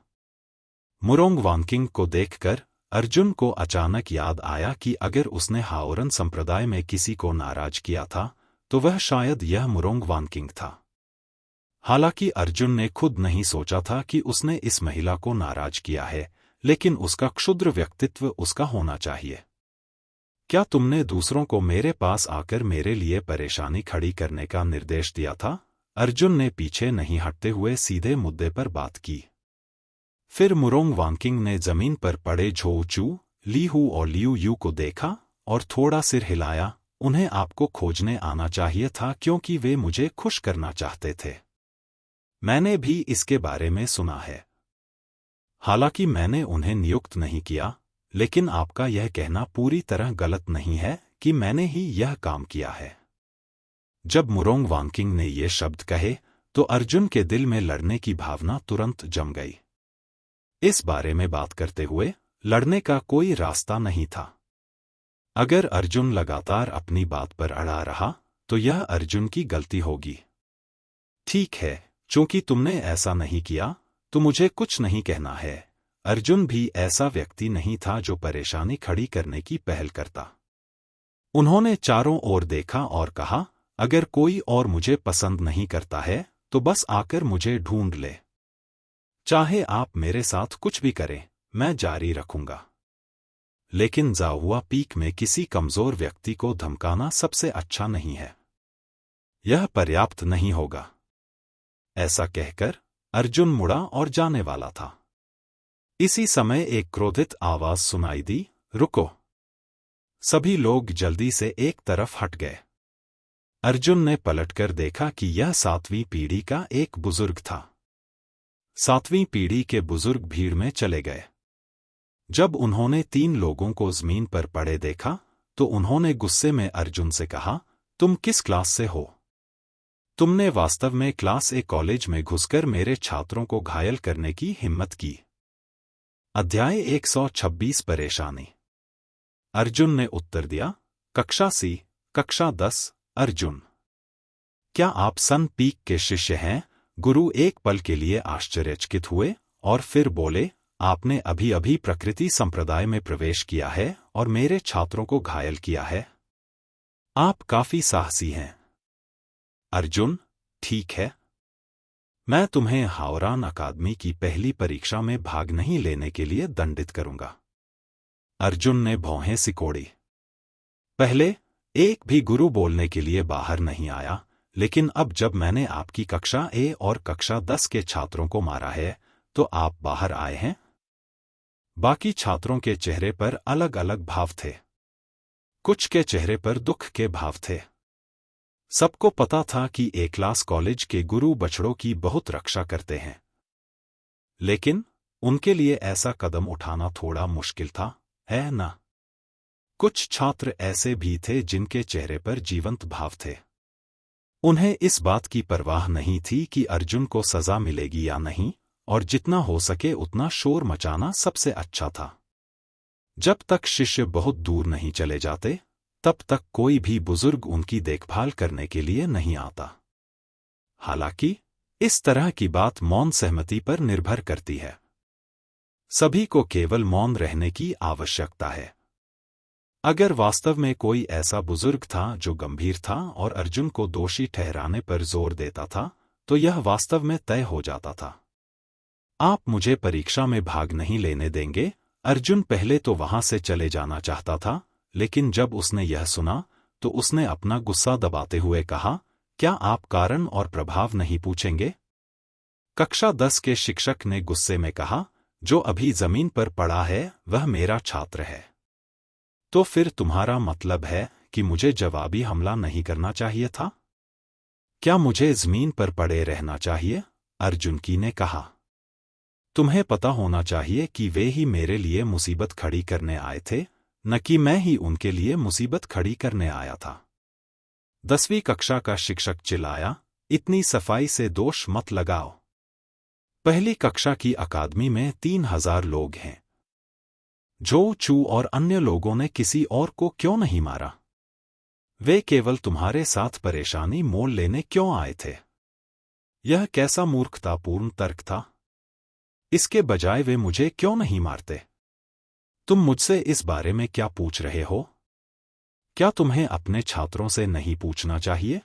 मुरोंग वांकिंग को देखकर अर्जुन को अचानक याद आया कि अगर उसने हाओरन संप्रदाय में किसी को नाराज किया था, तो वह शायद यह मुरोंग वांकिंग था। हालांकि अर्जुन ने खुद नहीं सोचा था कि उसने इस महिला को नाराज किया है, लेकिन उसका क्षुद्र व्यक्तित्व उसका होना चाहिए। क्या तुमने दूसरों को मेरे पास आकर मेरे लिए परेशानी खड़ी करने का निर्देश दिया था? अर्जुन ने पीछे नहीं हटते हुए सीधे मुद्दे पर बात की। फिर मुरोंग वांकिंग ने जमीन पर पड़े झो चू, ली हू और लियू यू को देखा और थोड़ा सिर हिलाया। उन्हें आपको खोजने आना चाहिए था क्योंकि वे मुझे खुश करना चाहते थे। मैंने भी इसके बारे में सुना है। हालांकि मैंने उन्हें नियुक्त नहीं किया, लेकिन आपका यह कहना पूरी तरह गलत नहीं है कि मैंने ही यह काम किया है। जब मुरोंग वांकिंग ने ये शब्द कहे, तो अर्जुन के दिल में लड़ने की भावना तुरंत जम गई। इस बारे में बात करते हुए लड़ने का कोई रास्ता नहीं था। अगर अर्जुन लगातार अपनी बात पर अड़ा रहा, तो यह अर्जुन की गलती होगी। ठीक है, चूंकि तुमने ऐसा नहीं किया, तो मुझे कुछ नहीं कहना है। अर्जुन भी ऐसा व्यक्ति नहीं था जो परेशानी खड़ी करने की पहल करता। उन्होंने चारों ओर देखा और कहा, अगर कोई और मुझे पसंद नहीं करता है, तो बस आकर मुझे ढूंढ ले। चाहे आप मेरे साथ कुछ भी करें, मैं जारी रखूंगा। लेकिन जाहुआ पीक में किसी कमजोर व्यक्ति को धमकाना सबसे अच्छा नहीं है। यह पर्याप्त नहीं होगा। ऐसा कहकर अर्जुन मुड़ा और जाने वाला था। इसी समय एक क्रोधित आवाज सुनाई दी, रुको। सभी लोग जल्दी से एक तरफ हट गए। अर्जुन ने पलटकर देखा कि यह 7वीं पीढ़ी का एक बुजुर्ग था। 7वीं पीढ़ी के बुजुर्ग भीड़ में चले गए। जब उन्होंने 3 लोगों को जमीन पर पड़े देखा, तो उन्होंने गुस्से में अर्जुन से कहा, तुम किस क्लास से हो? तुमने वास्तव में क्लास ए कॉलेज में घुसकर मेरे छात्रों को घायल करने की हिम्मत की। अध्याय 126 परेशानी। अर्जुन ने उत्तर दिया, कक्षा सी, कक्षा 10। अर्जुन, क्या आप सन पीक के शिष्य हैं? गुरु एक पल के लिए आश्चर्यचकित हुए और फिर बोले, आपने अभी अभी प्रकृति संप्रदाय में प्रवेश किया है और मेरे छात्रों को घायल किया है। आप काफी साहसी हैं। अर्जुन, ठीक है। मैं तुम्हें हाओरान अकादमी की पहली परीक्षा में भाग नहीं लेने के लिए दंडित करूंगा। अर्जुन ने भौहें सिकोड़ी। पहले एक भी गुरु बोलने के लिए बाहर नहीं आया, लेकिन अब जब मैंने आपकी कक्षा ए और कक्षा 10 के छात्रों को मारा है, तो आप बाहर आए हैं। बाकी छात्रों के चेहरे पर अलग अलग भाव थे। कुछ के चेहरे पर दुख के भाव थे। सबको पता था कि ए क्लास कॉलेज के गुरु बछड़ों की बहुत रक्षा करते हैं, लेकिन उनके लिए ऐसा कदम उठाना थोड़ा मुश्किल था, है ना? कुछ छात्र ऐसे भी थे जिनके चेहरे पर जीवंत भाव थे। उन्हें इस बात की परवाह नहीं थी कि अर्जुन को सजा मिलेगी या नहीं, और जितना हो सके उतना शोर मचाना सबसे अच्छा था। जब तक शिष्य बहुत दूर नहीं चले जाते, तब तक कोई भी बुजुर्ग उनकी देखभाल करने के लिए नहीं आता। हालांकि इस तरह की बात मौन सहमति पर निर्भर करती है। सभी को केवल मौन रहने की आवश्यकता है। अगर वास्तव में कोई ऐसा बुजुर्ग था जो गंभीर था और अर्जुन को दोषी ठहराने पर जोर देता था, तो यह वास्तव में तय हो जाता था। आप मुझे परीक्षा में भाग नहीं लेने देंगे? अर्जुन पहले तो वहां से चले जाना चाहता था, लेकिन जब उसने यह सुना तो उसने अपना गुस्सा दबाते हुए कहा, क्या आप कारण और प्रभाव नहीं पूछेंगे? कक्षा 10 के शिक्षक ने गुस्से में कहा, जो अभी जमीन पर पड़ा है वह मेरा छात्र है। तो फिर तुम्हारा मतलब है कि मुझे जवाबी हमला नहीं करना चाहिए था? क्या मुझे जमीन पर पड़े रहना चाहिए? अर्जुन की ने कहा। तुम्हें पता होना चाहिए कि वे ही मेरे लिए मुसीबत खड़ी करने आए थे, न कि मैं ही उनके लिए मुसीबत खड़ी करने आया था। 10वीं कक्षा का शिक्षक चिल्लाया, इतनी सफाई से दोष मत लगाओ। पहली कक्षा की अकादमी में 3000 लोग हैं। जो चू और अन्य लोगों ने किसी और को क्यों नहीं मारा? वे केवल तुम्हारे साथ परेशानी मोल लेने क्यों आए थे? यह कैसा मूर्खतापूर्ण तर्क था? इसके बजाय वे मुझे क्यों नहीं मारते? तुम मुझसे इस बारे में क्या पूछ रहे हो? क्या तुम्हें अपने छात्रों से नहीं पूछना चाहिए?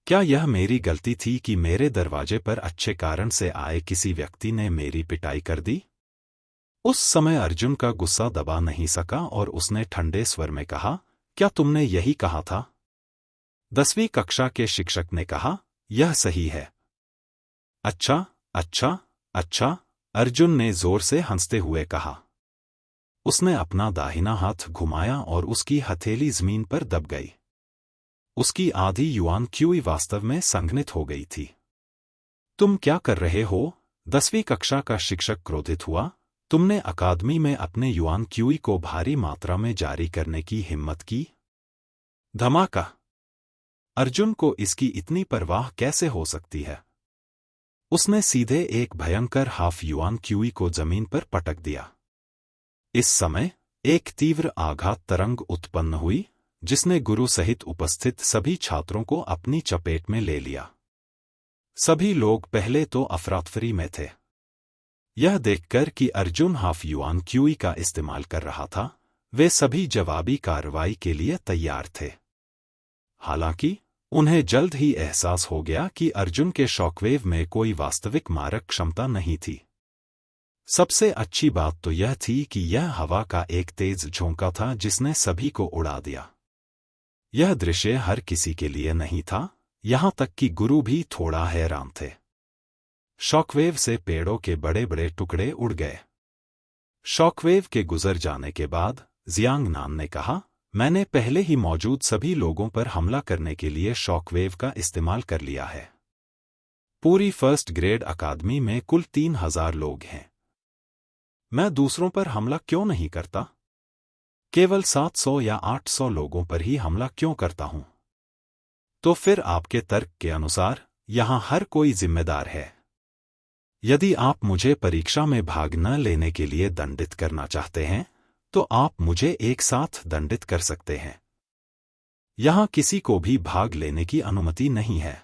क्या यह मेरी गलती थी कि मेरे दरवाजे पर अच्छे कारण से आए किसी व्यक्ति ने मेरी पिटाई कर दी? उस समय अर्जुन का गुस्सा दबा नहीं सका और उसने ठंडे स्वर में कहा, क्या तुमने यही कहा था? 10वीं कक्षा के शिक्षक ने कहा, यह सही है। अच्छा, अच्छा, अच्छा, अर्जुन ने जोर से हंसते हुए कहा। उसने अपना दाहिना हाथ घुमाया और उसकी हथेली जमीन पर दब गई। उसकी आधी युआन क्यूई वास्तव में संघनित हो गई थी। तुम क्या कर रहे हो? 10वीं कक्षा का शिक्षक क्रोधित हुआ। तुमने अकादमी में अपने युआन क्यूई को भारी मात्रा में जारी करने की हिम्मत की? धमाका! अर्जुन को इसकी इतनी परवाह कैसे हो सकती है? उसने सीधे एक भयंकर हाफ युआन क्यूई को जमीन पर पटक दिया। इस समय एक तीव्र आघात तरंग उत्पन्न हुई, जिसने गुरु सहित उपस्थित सभी छात्रों को अपनी चपेट में ले लिया। सभी लोग पहले तो अफरातफरी में थे। यह देखकर कि अर्जुन हाफ युआन क्यूई का इस्तेमाल कर रहा था, वे सभी जवाबी कार्रवाई के लिए तैयार थे। हालांकि उन्हें जल्द ही एहसास हो गया कि अर्जुन के शॉकवेव में कोई वास्तविक मारक क्षमता नहीं थी। सबसे अच्छी बात तो यह थी कि यह हवा का एक तेज झोंका था जिसने सभी को उड़ा दिया। यह दृश्य हर किसी के लिए नहीं था, यहां तक कि गुरु भी थोड़ा हैरान थे। शॉकवेव से पेड़ों के बड़े बड़े टुकड़े उड़ गए। शॉकवेव के गुजर जाने के बाद जियांग नान ने कहा, मैंने पहले ही मौजूद सभी लोगों पर हमला करने के लिए शॉकवेव का इस्तेमाल कर लिया है। पूरी फर्स्ट ग्रेड अकादमी में कुल 3000 लोग हैं। मैं दूसरों पर हमला क्यों नहीं करता? केवल 700 या 800 लोगों पर ही हमला क्यों करता हूं? तो फिर आपके तर्क के अनुसार यहां हर कोई जिम्मेदार है। यदि आप मुझे परीक्षा में भाग न लेने के लिए दंडित करना चाहते हैं, तो आप मुझे एक साथ दंडित कर सकते हैं। यहां किसी को भी भाग लेने की अनुमति नहीं है।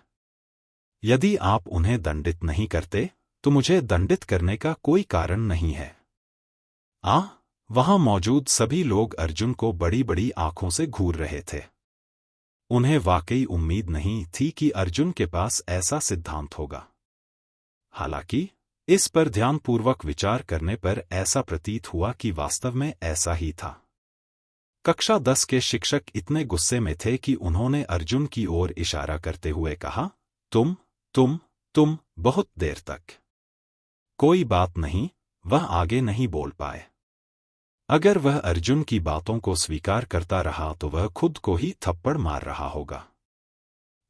यदि आप उन्हें दंडित नहीं करते, तो मुझे दंडित करने का कोई कारण नहीं है। वहां मौजूद सभी लोग अर्जुन को बड़ी बड़ी आंखों से घूर रहे थे। उन्हें वाकई उम्मीद नहीं थी कि अर्जुन के पास ऐसा सिद्धांत होगा। हालांकि इस पर ध्यानपूर्वक विचार करने पर ऐसा प्रतीत हुआ कि वास्तव में ऐसा ही था। कक्षा 10 के शिक्षक इतने गुस्से में थे कि उन्होंने अर्जुन की ओर इशारा करते हुए कहा, तुम बहुत देर तक। कोई बात नहीं, वह आगे नहीं बोल पाए। अगर वह अर्जुन की बातों को स्वीकार करता रहा तो वह खुद को ही थप्पड़ मार रहा होगा।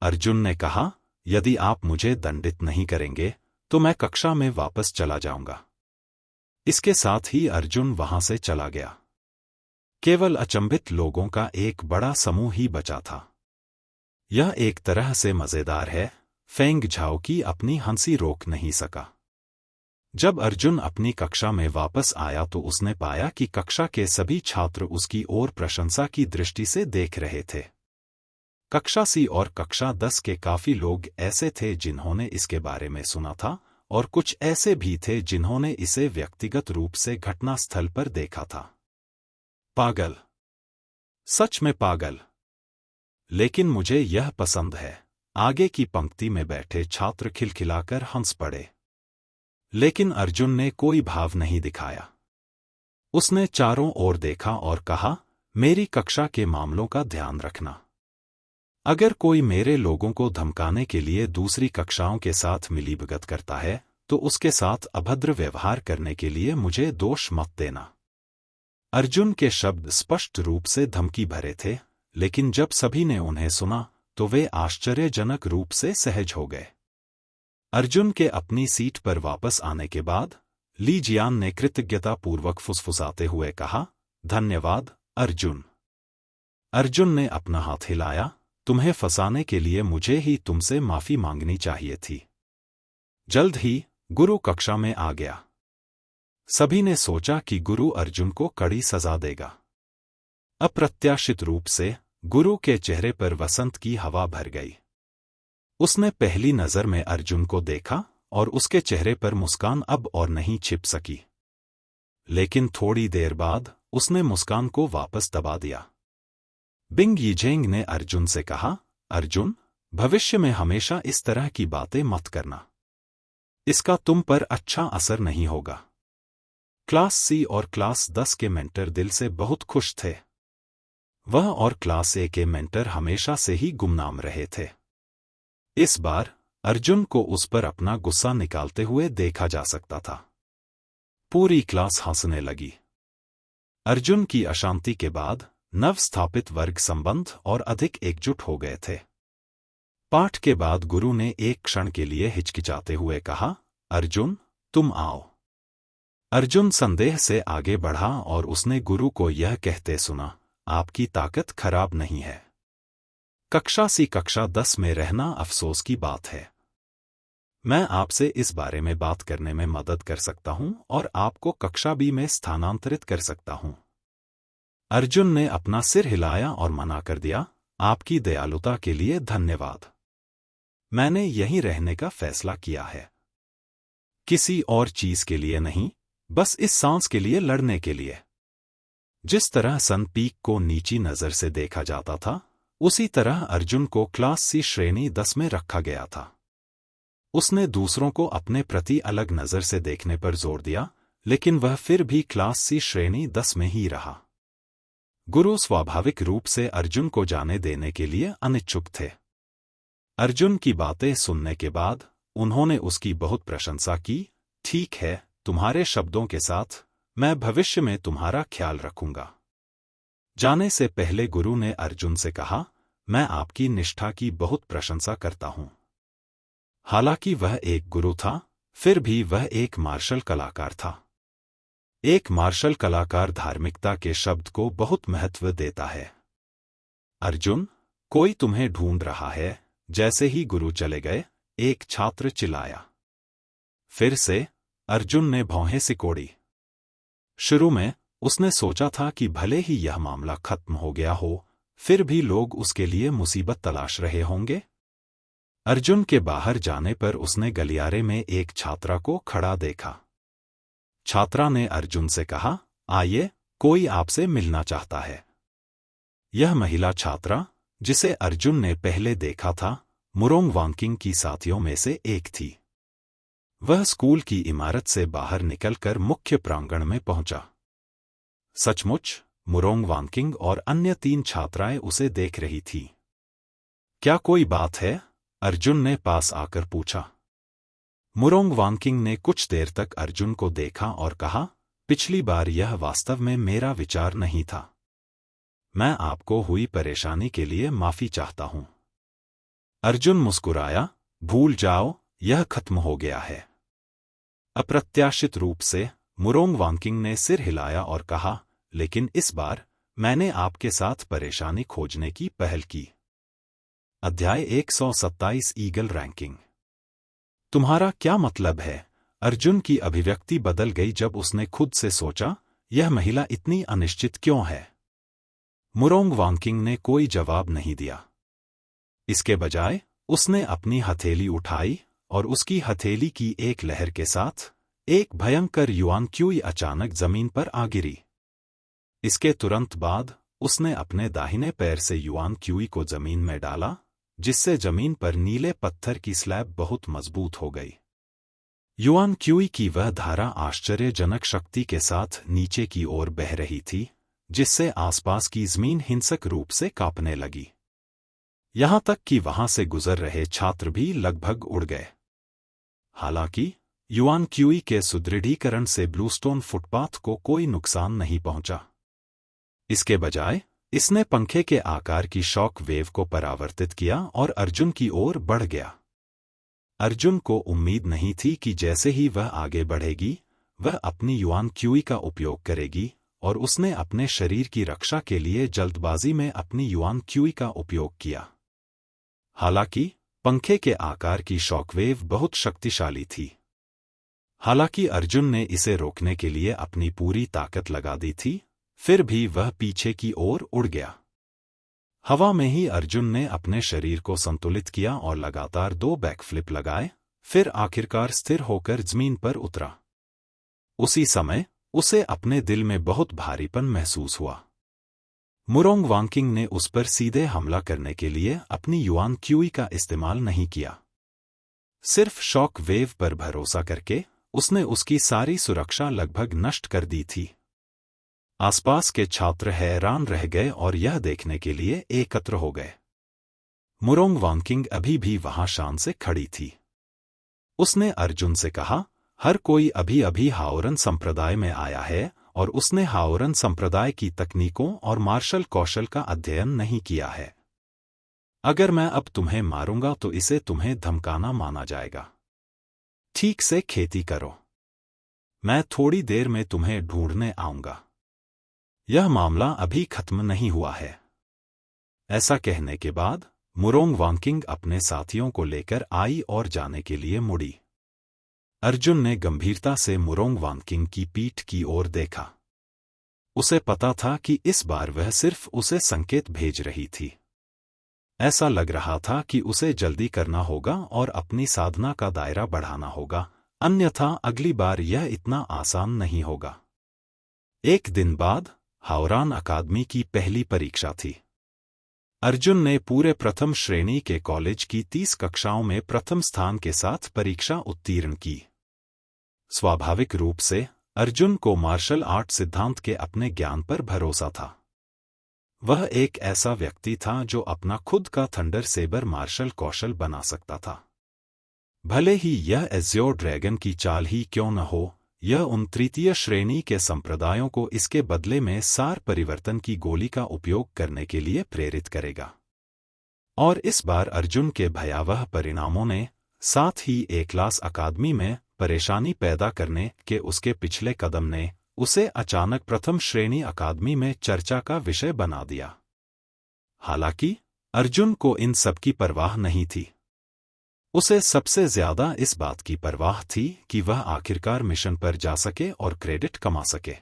अर्जुन ने कहा, यदि आप मुझे दंडित नहीं करेंगे तो मैं कक्षा में वापस चला जाऊंगा। इसके साथ ही अर्जुन वहां से चला गया। केवल अचंभित लोगों का एक बड़ा समूह ही बचा था। यह एक तरह से मजेदार है, फेंग झाओ की अपनी हंसी रोक नहीं सका। जब अर्जुन अपनी कक्षा में वापस आया तो उसने पाया कि कक्षा के सभी छात्र उसकी ओर प्रशंसा की दृष्टि से देख रहे थे। कक्षा C और कक्षा 10 के काफी लोग ऐसे थे जिन्होंने इसके बारे में सुना था, और कुछ ऐसे भी थे जिन्होंने इसे व्यक्तिगत रूप से घटनास्थल पर देखा था। पागल, सच में पागल। लेकिन मुझे यह पसंद है। आगे की पंक्ति में बैठे छात्र खिलखिलाकर हंस पड़े। लेकिन अर्जुन ने कोई भाव नहीं दिखाया। उसने चारों ओर देखा और कहा, मेरी कक्षा के मामलों का ध्यान रखना। अगर कोई मेरे लोगों को धमकाने के लिए दूसरी कक्षाओं के साथ मिलीभगत करता है तो उसके साथ अभद्र व्यवहार करने के लिए मुझे दोष मत देना। अर्जुन के शब्द स्पष्ट रूप से धमकी भरे थे, लेकिन जब सभी ने उन्हें सुना तो वे आश्चर्यजनक रूप से सहज हो गए। अर्जुन के अपनी सीट पर वापस आने के बाद ली जियान ने कृतज्ञतापूर्वक फुसफुसाते हुए कहा, धन्यवाद अर्जुन। अर्जुन ने अपना हाथ हिलाया, तुम्हें फंसाने के लिए मुझे ही तुमसे माफी मांगनी चाहिए थी। जल्द ही गुरु कक्षा में आ गया। सभी ने सोचा कि गुरु अर्जुन को कड़ी सजा देगा। अप्रत्याशित रूप से गुरु के चेहरे पर वसंत की हवा भर गई। उसने पहली नजर में अर्जुन को देखा और उसके चेहरे पर मुस्कान अब और नहीं छिप सकी। लेकिन थोड़ी देर बाद उसने मुस्कान को वापस दबा दिया। बिंग यीजेंग ने अर्जुन से कहा, अर्जुन, भविष्य में हमेशा इस तरह की बातें मत करना। इसका तुम पर अच्छा असर नहीं होगा। क्लास C और क्लास 10 के मेंटर दिल से बहुत खुश थे। वह और क्लास A के मेंटर हमेशा से ही गुमनाम रहे थे। इस बार अर्जुन को उस पर अपना गुस्सा निकालते हुए देखा जा सकता था। पूरी क्लास हंसने लगी। अर्जुन की अशांति के बाद नव स्थापित वर्ग संबंध और अधिक एकजुट हो गए थे। पाठ के बाद गुरु ने एक क्षण के लिए हिचकिचाते हुए कहा, अर्जुन, तुम आओ। अर्जुन संदेह से आगे बढ़ा और उसने गुरु को यह कहते सुना, आपकी ताकत खराब नहीं है। कक्षा C कक्षा 10 में रहना अफसोस की बात है। मैं आपसे इस बारे में बात करने में मदद कर सकता हूं और आपको कक्षा B में स्थानांतरित कर सकता हूं। अर्जुन ने अपना सिर हिलाया और मना कर दिया, आपकी दयालुता के लिए धन्यवाद। मैंने यहीं रहने का फैसला किया है। किसी और चीज के लिए नहीं, बस इस सांस के लिए लड़ने के लिए। जिस तरह सन पीक को नीची नजर से देखा जाता था, उसी तरह अर्जुन को क्लास C श्रेणी 10 में रखा गया था। उसने दूसरों को अपने प्रति अलग नजर से देखने पर जोर दिया, लेकिन वह फिर भी क्लास C श्रेणी 10 में ही रहा। गुरु स्वाभाविक रूप से अर्जुन को जाने देने के लिए अनिच्छुक थे। अर्जुन की बातें सुनने के बाद उन्होंने उसकी बहुत प्रशंसा की। ठीक है, तुम्हारे शब्दों के साथ मैं भविष्य में तुम्हारा ख्याल रखूंगा। जाने से पहले गुरु ने अर्जुन से कहा, मैं आपकी निष्ठा की बहुत प्रशंसा करता हूं। हालांकि वह एक गुरु था, फिर भी वह एक मार्शल कलाकार था। एक मार्शल कलाकार धार्मिकता के शब्द को बहुत महत्व देता है। अर्जुन, कोई तुम्हें ढूंढ रहा है। जैसे ही गुरु चले गए, एक छात्र चिल्लाया। फिर से अर्जुन ने भौहें सिकोड़ी। शुरू में उसने सोचा था कि भले ही यह मामला खत्म हो गया हो, फिर भी लोग उसके लिए मुसीबत तलाश रहे होंगे। अर्जुन के बाहर जाने पर उसने गलियारे में एक छात्रा को खड़ा देखा। छात्रा ने अर्जुन से कहा, आइए, कोई आपसे मिलना चाहता है। यह महिला छात्रा, जिसे अर्जुन ने पहले देखा था, मुरोंग वांकिंग की साथियों में से एक थी। वह स्कूल की इमारत से बाहर निकलकर मुख्य प्रांगण में पहुंचा। सचमुच, मुरोंग वांकिंग और अन्य 3 छात्राएं उसे देख रही थीं। क्या कोई बात है? अर्जुन ने पास आकर पूछा। मुरोंग वांकिंग ने कुछ देर तक अर्जुन को देखा और कहा, पिछली बार यह वास्तव में मेरा विचार नहीं था। मैं आपको हुई परेशानी के लिए माफी चाहता हूं। अर्जुन मुस्कुराया, भूल जाओ, यह खत्म हो गया है। अप्रत्याशित रूप से मुरोंग वांकिंग ने सिर हिलाया और कहा, लेकिन इस बार मैंने आपके साथ परेशानी खोजने की पहल की। अध्याय 127 ईगल रैंकिंग। तुम्हारा क्या मतलब है? अर्जुन की अभिव्यक्ति बदल गई जब उसने खुद से सोचा, यह महिला इतनी अनिश्चित क्यों है? मुरोंग वांकिंग ने कोई जवाब नहीं दिया। इसके बजाय उसने अपनी हथेली उठाई और उसकी हथेली की एक लहर के साथ एक भयंकर युआन क्यूई अचानक जमीन पर आ गिरी। इसके तुरंत बाद उसने अपने दाहिने पैर से युआन क्यूई को जमीन में डाला, जिससे जमीन पर नीले पत्थर की स्लैब बहुत मजबूत हो गई। युआन क्यूई की वह धारा आश्चर्यजनक शक्ति के साथ नीचे की ओर बह रही थी, जिससे आसपास की जमीन हिंसक रूप से कांपने लगी। यहां तक कि वहां से गुजर रहे छात्र भी लगभग उड़ गए। हालांकि युआन क्यूई के सुदृढ़ीकरण से ब्लूस्टोन फुटपाथ को कोई नुकसान नहीं पहुंचा। इसके बजाय इसने पंखे के आकार की शॉक वेव को परावर्तित किया और अर्जुन की ओर बढ़ गया। अर्जुन को उम्मीद नहीं थी कि जैसे ही वह आगे बढ़ेगी, वह अपनी युआन क्यूई का उपयोग करेगी, और उसने अपने शरीर की रक्षा के लिए जल्दबाजी में अपनी युआन क्यूई का उपयोग किया। हालांकि पंखे के आकार की शॉकवेव बहुत शक्तिशाली थी। हालांकि अर्जुन ने इसे रोकने के लिए अपनी पूरी ताकत लगा दी थी, फिर भी वह पीछे की ओर उड़ गया। हवा में ही अर्जुन ने अपने शरीर को संतुलित किया और लगातार 2 बैकफ्लिप लगाए, फिर आखिरकार स्थिर होकर जमीन पर उतरा। उसी समय उसे अपने दिल में बहुत भारीपन महसूस हुआ। मुरोंग वांकिंग ने उस पर सीधे हमला करने के लिए अपनी युआन क्यूई का इस्तेमाल नहीं किया। सिर्फ शॉक वेव पर भरोसा करके उसने उसकी सारी सुरक्षा लगभग नष्ट कर दी थी। आसपास के छात्र हैरान रह गए और यह देखने के लिए एकत्र हो गए। मुरोंग वांकिंग अभी भी वहां शान से खड़ी थी। उसने अर्जुन से कहा, हर कोई अभी अभी हाओरन संप्रदाय में आया है और उसने हाओरन संप्रदाय की तकनीकों और मार्शल कौशल का अध्ययन नहीं किया है। अगर मैं अब तुम्हें मारूंगा तो इसे तुम्हें धमकाना माना जाएगा। ठीक से खेती करो। मैं थोड़ी देर में तुम्हें ढूंढने आऊंगा। यह मामला अभी खत्म नहीं हुआ है। ऐसा कहने के बाद मुरोंग वांकिंग अपने साथियों को लेकर आई और जाने के लिए मुड़ी। अर्जुन ने गंभीरता से मुरोंग वांकिंग की पीठ की ओर देखा। उसे पता था कि इस बार वह सिर्फ उसे संकेत भेज रही थी। ऐसा लग रहा था कि उसे जल्दी करना होगा और अपनी साधना का दायरा बढ़ाना होगा, अन्यथा अगली बार यह इतना आसान नहीं होगा। एक दिन बाद हाओरन अकादमी की पहली परीक्षा थी। अर्जुन ने पूरे प्रथम श्रेणी के कॉलेज की 30 कक्षाओं में प्रथम स्थान के साथ परीक्षा उत्तीर्ण की। स्वाभाविक रूप से अर्जुन को मार्शल आर्ट सिद्धांत के अपने ज्ञान पर भरोसा था। वह एक ऐसा व्यक्ति था जो अपना खुद का थंडर सेबर मार्शल कौशल बना सकता था। भले ही यह एज़्योर ड्रैगन की चाल ही क्यों न हो, यह उन तृतीय श्रेणी के संप्रदायों को इसके बदले में सार परिवर्तन की गोली का उपयोग करने के लिए प्रेरित करेगा। और इस बार अर्जुन के भयावह परिणामों ने, साथ ही एकलास अकादमी में परेशानी पैदा करने के उसके पिछले कदम ने, उसे अचानक प्रथम श्रेणी अकादमी में चर्चा का विषय बना दिया। हालांकि अर्जुन को इन सब की परवाह नहीं थी। उसे सबसे ज्यादा इस बात की परवाह थी कि वह आखिरकार मिशन पर जा सके और क्रेडिट कमा सके।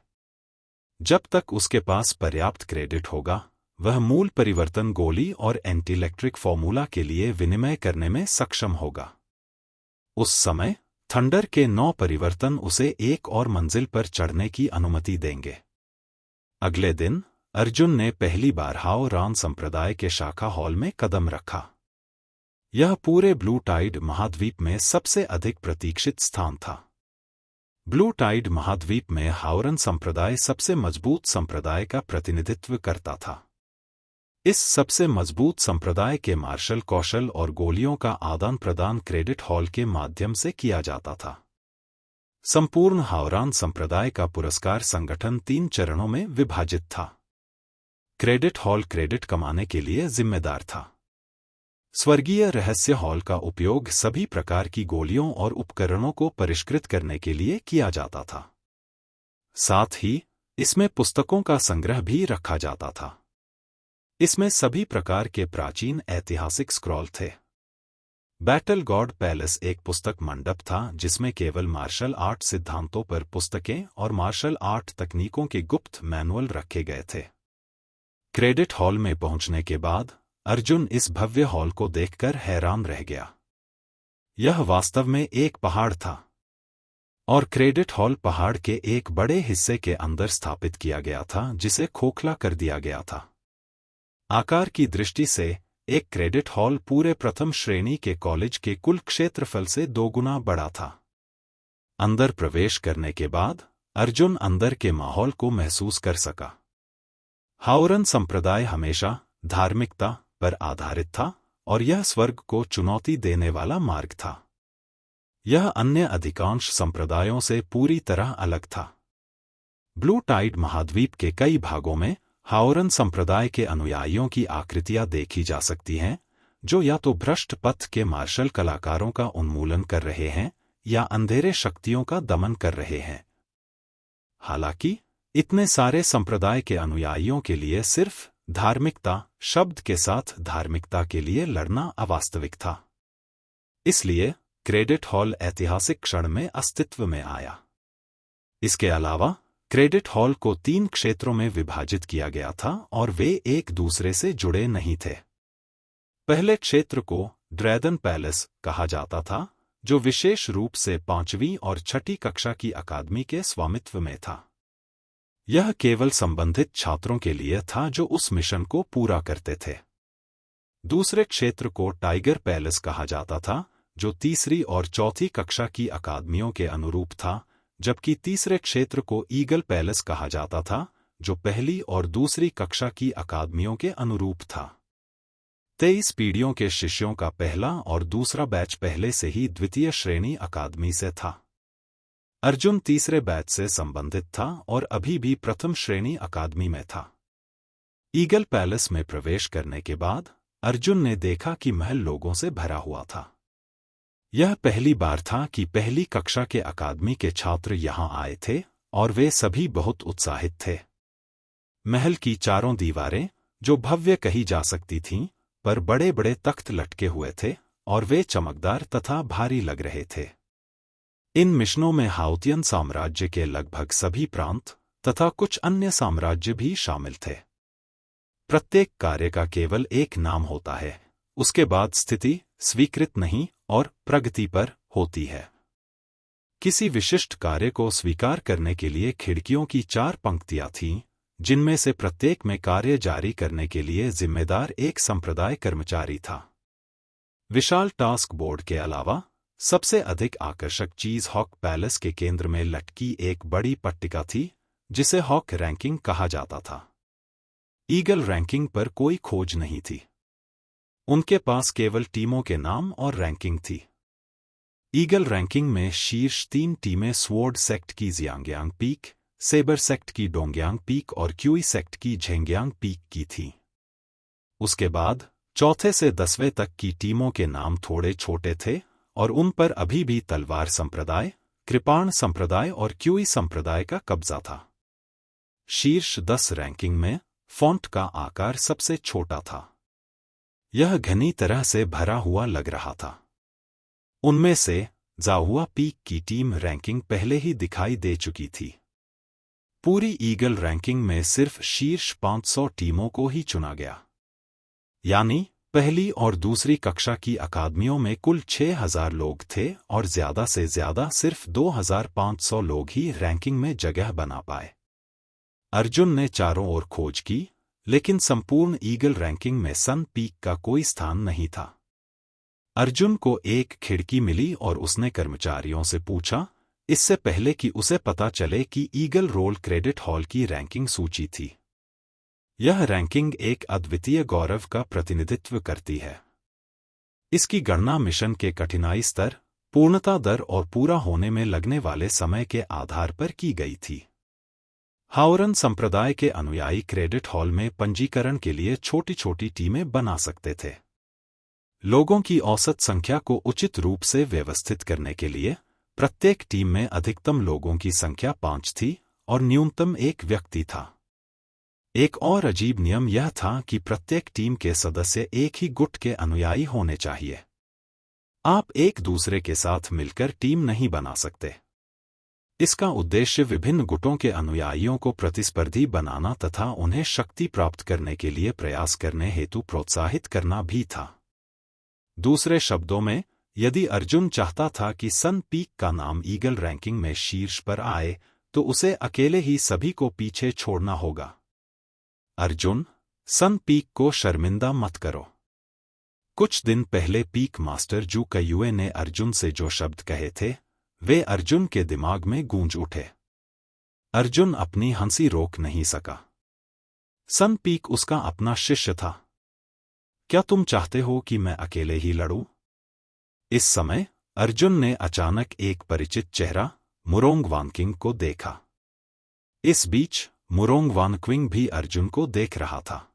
जब तक उसके पास पर्याप्त क्रेडिट होगा, वह मूल परिवर्तन गोली और एंटी-इलेक्ट्रिक फॉर्मूला के लिए विनिमय करने में सक्षम होगा। उस समय थंडर के 9 परिवर्तन उसे एक और मंजिल पर चढ़ने की अनुमति देंगे। अगले दिन अर्जुन ने पहली बार हाओरन संप्रदाय के शाखा हॉल में कदम रखा। यह पूरे ब्लू टाइड महाद्वीप में सबसे अधिक प्रतीक्षित स्थान था। ब्लू टाइड महाद्वीप में हाओरन संप्रदाय सबसे मजबूत संप्रदाय का प्रतिनिधित्व करता था। इस सबसे मजबूत संप्रदाय के मार्शल कौशल और गोलियों का आदान प्रदान क्रेडिट हॉल के माध्यम से किया जाता था। संपूर्ण हाओरन संप्रदाय का पुरस्कार संगठन 3 चरणों में विभाजित था। क्रेडिट हॉल क्रेडिट कमाने के लिए जिम्मेदार था। स्वर्गीय रहस्य हॉल का उपयोग सभी प्रकार की गोलियों और उपकरणों को परिष्कृत करने के लिए किया जाता था। साथ ही इसमें पुस्तकों का संग्रह भी रखा जाता था। इसमें सभी प्रकार के प्राचीन ऐतिहासिक स्क्रॉल थे। बैटल गॉड पैलेस एक पुस्तक मंडप था जिसमें केवल मार्शल आर्ट सिद्धांतों पर पुस्तकें और मार्शल आर्ट तकनीकों के गुप्त मैनुअल रखे गए थे। क्रेडिट हॉल में पहुंचने के बाद अर्जुन इस भव्य हॉल को देखकर हैरान रह गया। यह वास्तव में एक पहाड़ था और क्रेडिट हॉल पहाड़ के एक बड़े हिस्से के अंदर स्थापित किया गया था जिसे खोखला कर दिया गया था। आकार की दृष्टि से एक क्रेडिट हॉल पूरे प्रथम श्रेणी के कॉलेज के कुल क्षेत्रफल से 2 गुना बड़ा था। अंदर प्रवेश करने के बाद अर्जुन अंदर के माहौल को महसूस कर सका। हाओरन संप्रदाय हमेशा धार्मिकता पर आधारित था और यह स्वर्ग को चुनौती देने वाला मार्ग था। यह अन्य अधिकांश संप्रदायों से पूरी तरह अलग था। ब्लू टाइड महाद्वीप के कई भागों में हाओरन संप्रदाय के अनुयायियों की आकृतियां देखी जा सकती हैं, जो या तो भ्रष्ट पथ के मार्शल कलाकारों का उन्मूलन कर रहे हैं या अंधेरे शक्तियों का दमन कर रहे हैं। हालांकि इतने सारे संप्रदाय के अनुयायियों के लिए सिर्फ धार्मिकता शब्द के साथ धार्मिकता के लिए लड़ना अवास्तविक था। इसलिए क्रेडिट हॉल ऐतिहासिक क्षण में अस्तित्व में आया। इसके अलावा क्रेडिट हॉल को 3 क्षेत्रों में विभाजित किया गया था और वे एक दूसरे से जुड़े नहीं थे। पहले क्षेत्र को ड्रैगन पैलेस कहा जाता था, जो विशेष रूप से 5वीं और 6ठी कक्षा की अकादमी के स्वामित्व में था। यह केवल संबंधित छात्रों के लिए था जो उस मिशन को पूरा करते थे। दूसरे क्षेत्र को टाइगर पैलेस कहा जाता था, जो 3री और 4थी कक्षा की अकादमियों के अनुरूप था, जबकि तीसरे क्षेत्र को ईगल पैलेस कहा जाता था, जो 1ली और 2री कक्षा की अकादमियों के अनुरूप था। 23 पीढ़ियों के शिष्यों का पहला और दूसरा बैच पहले से ही द्वितीय श्रेणी अकादमी से था। अर्जुन तीसरे बैच से संबंधित था और अभी भी प्रथम श्रेणी अकादमी में था। ईगल पैलेस में प्रवेश करने के बाद अर्जुन ने देखा कि महल लोगों से भरा हुआ था। यह पहली बार था कि पहली कक्षा के अकादमी के छात्र यहां आए थे और वे सभी बहुत उत्साहित थे। महल की चारों दीवारें, जो भव्य कही जा सकती थीं, पर बड़े बड़े तख्त लटके हुए थे और वे चमकदार तथा भारी लग रहे थे। इन मिशनों में हाउतियन साम्राज्य के लगभग सभी प्रांत तथा कुछ अन्य साम्राज्य भी शामिल थे। प्रत्येक कार्य का केवल एक नाम होता है, उसके बाद स्थिति स्वीकृत नहीं और प्रगति पर होती है। किसी विशिष्ट कार्य को स्वीकार करने के लिए खिड़कियों की 4 पंक्तियां थीं, जिनमें से प्रत्येक में कार्य जारी करने के लिए जिम्मेदार एक संप्रदाय कर्मचारी था। विशाल टास्क बोर्ड के अलावा सबसे अधिक आकर्षक चीज हॉक पैलेस के केंद्र में लटकी एक बड़ी पट्टिका थी, जिसे हॉक रैंकिंग कहा जाता था। ईगल रैंकिंग पर कोई खोज नहीं थी। उनके पास केवल टीमों के नाम और रैंकिंग थी। ईगल रैंकिंग में शीर्ष 3 टीमें स्वॉर्ड सेक्ट की जियांग्यांग पीक, सेबर सेक्ट की डोंग्यांग पीक और क्यूई सेक्ट की झेंग्यांग पीक की थी। उसके बाद चौथे से 10वें तक की टीमों के नाम थोड़े छोटे थे और उन पर अभी भी तलवार संप्रदाय, कृपाण संप्रदाय और क्यूई संप्रदाय का कब्जा था। शीर्ष 10 रैंकिंग में फॉन्ट का आकार सबसे छोटा था। यह घनी तरह से भरा हुआ लग रहा था। उनमें से जाहुआ पीक की टीम रैंकिंग पहले ही दिखाई दे चुकी थी। पूरी ईगल रैंकिंग में सिर्फ शीर्ष 500 टीमों को ही चुना गया, यानी पहली और दूसरी कक्षा की अकादमियों में कुल 6000 लोग थे और ज्यादा से ज्यादा सिर्फ 2500 लोग ही रैंकिंग में जगह बना पाए। अर्जुन ने चारों ओर खोज की, लेकिन संपूर्ण ईगल रैंकिंग में सन पीक का कोई स्थान नहीं था। अर्जुन को एक खिड़की मिली और उसने कर्मचारियों से पूछा, इससे पहले कि उसे पता चले कि ईगल रोल क्रेडिट हॉल की रैंकिंग सूची थी। यह रैंकिंग एक अद्वितीय गौरव का प्रतिनिधित्व करती है। इसकी गणना मिशन के कठिनाई स्तर, पूर्णता दर और पूरा होने में लगने वाले समय के आधार पर की गई थी। हाओरन संप्रदाय के अनुयायी क्रेडिट हॉल में पंजीकरण के लिए छोटी छोटी टीमें बना सकते थे। लोगों की औसत संख्या को उचित रूप से व्यवस्थित करने के लिए प्रत्येक टीम में अधिकतम लोगों की संख्या 5 थी और न्यूनतम एक व्यक्ति था। एक और अजीब नियम यह था कि प्रत्येक टीम के सदस्य एक ही गुट के अनुयायी होने चाहिए। आप एक दूसरे के साथ मिलकर टीम नहीं बना सकते। इसका उद्देश्य विभिन्न गुटों के अनुयायियों को प्रतिस्पर्धी बनाना तथा उन्हें शक्ति प्राप्त करने के लिए प्रयास करने हेतु प्रोत्साहित करना भी था। दूसरे शब्दों में, यदि अर्जुन चाहता था कि सन पीक का नाम ईगल रैंकिंग में शीर्ष पर आए, तो उसे अकेले ही सभी को पीछे छोड़ना होगा। अर्जुन, सन पीक को शर्मिंदा मत करो। कुछ दिन पहले पीक मास्टर जू कयुए ने अर्जुन से जो शब्द कहे थे, वे अर्जुन के दिमाग में गूंज उठे। अर्जुन अपनी हंसी रोक नहीं सका। सन पीक उसका अपना शिष्य था। क्या तुम चाहते हो कि मैं अकेले ही लड़ूं? इस समय अर्जुन ने अचानक एक परिचित चेहरा मुरोंग वानकिंग को देखा। इस बीच मुरोंग वानक्विंग भी अर्जुन को देख रहा था।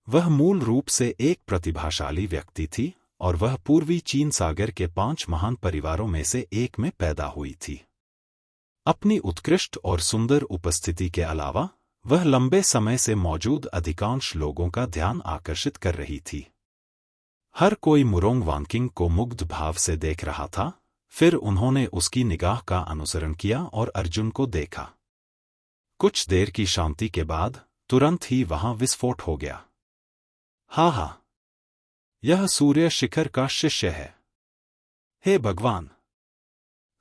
वह मूल रूप से एक प्रतिभाशाली व्यक्ति थी और वह पूर्वी चीन सागर के 5 महान परिवारों में से एक में पैदा हुई थी। अपनी उत्कृष्ट और सुंदर उपस्थिति के अलावा वह लंबे समय से मौजूद अधिकांश लोगों का ध्यान आकर्षित कर रही थी। हर कोई मुरोंग वानकिंग को मुग्ध भाव से देख रहा था। फिर उन्होंने उसकी निगाह का अनुसरण किया और अर्जुन को देखा। कुछ देर की शांति के बाद तुरंत ही वहां विस्फोट हो गया। हा, यह सूर्य शिखर का शिष्य है। हे भगवान!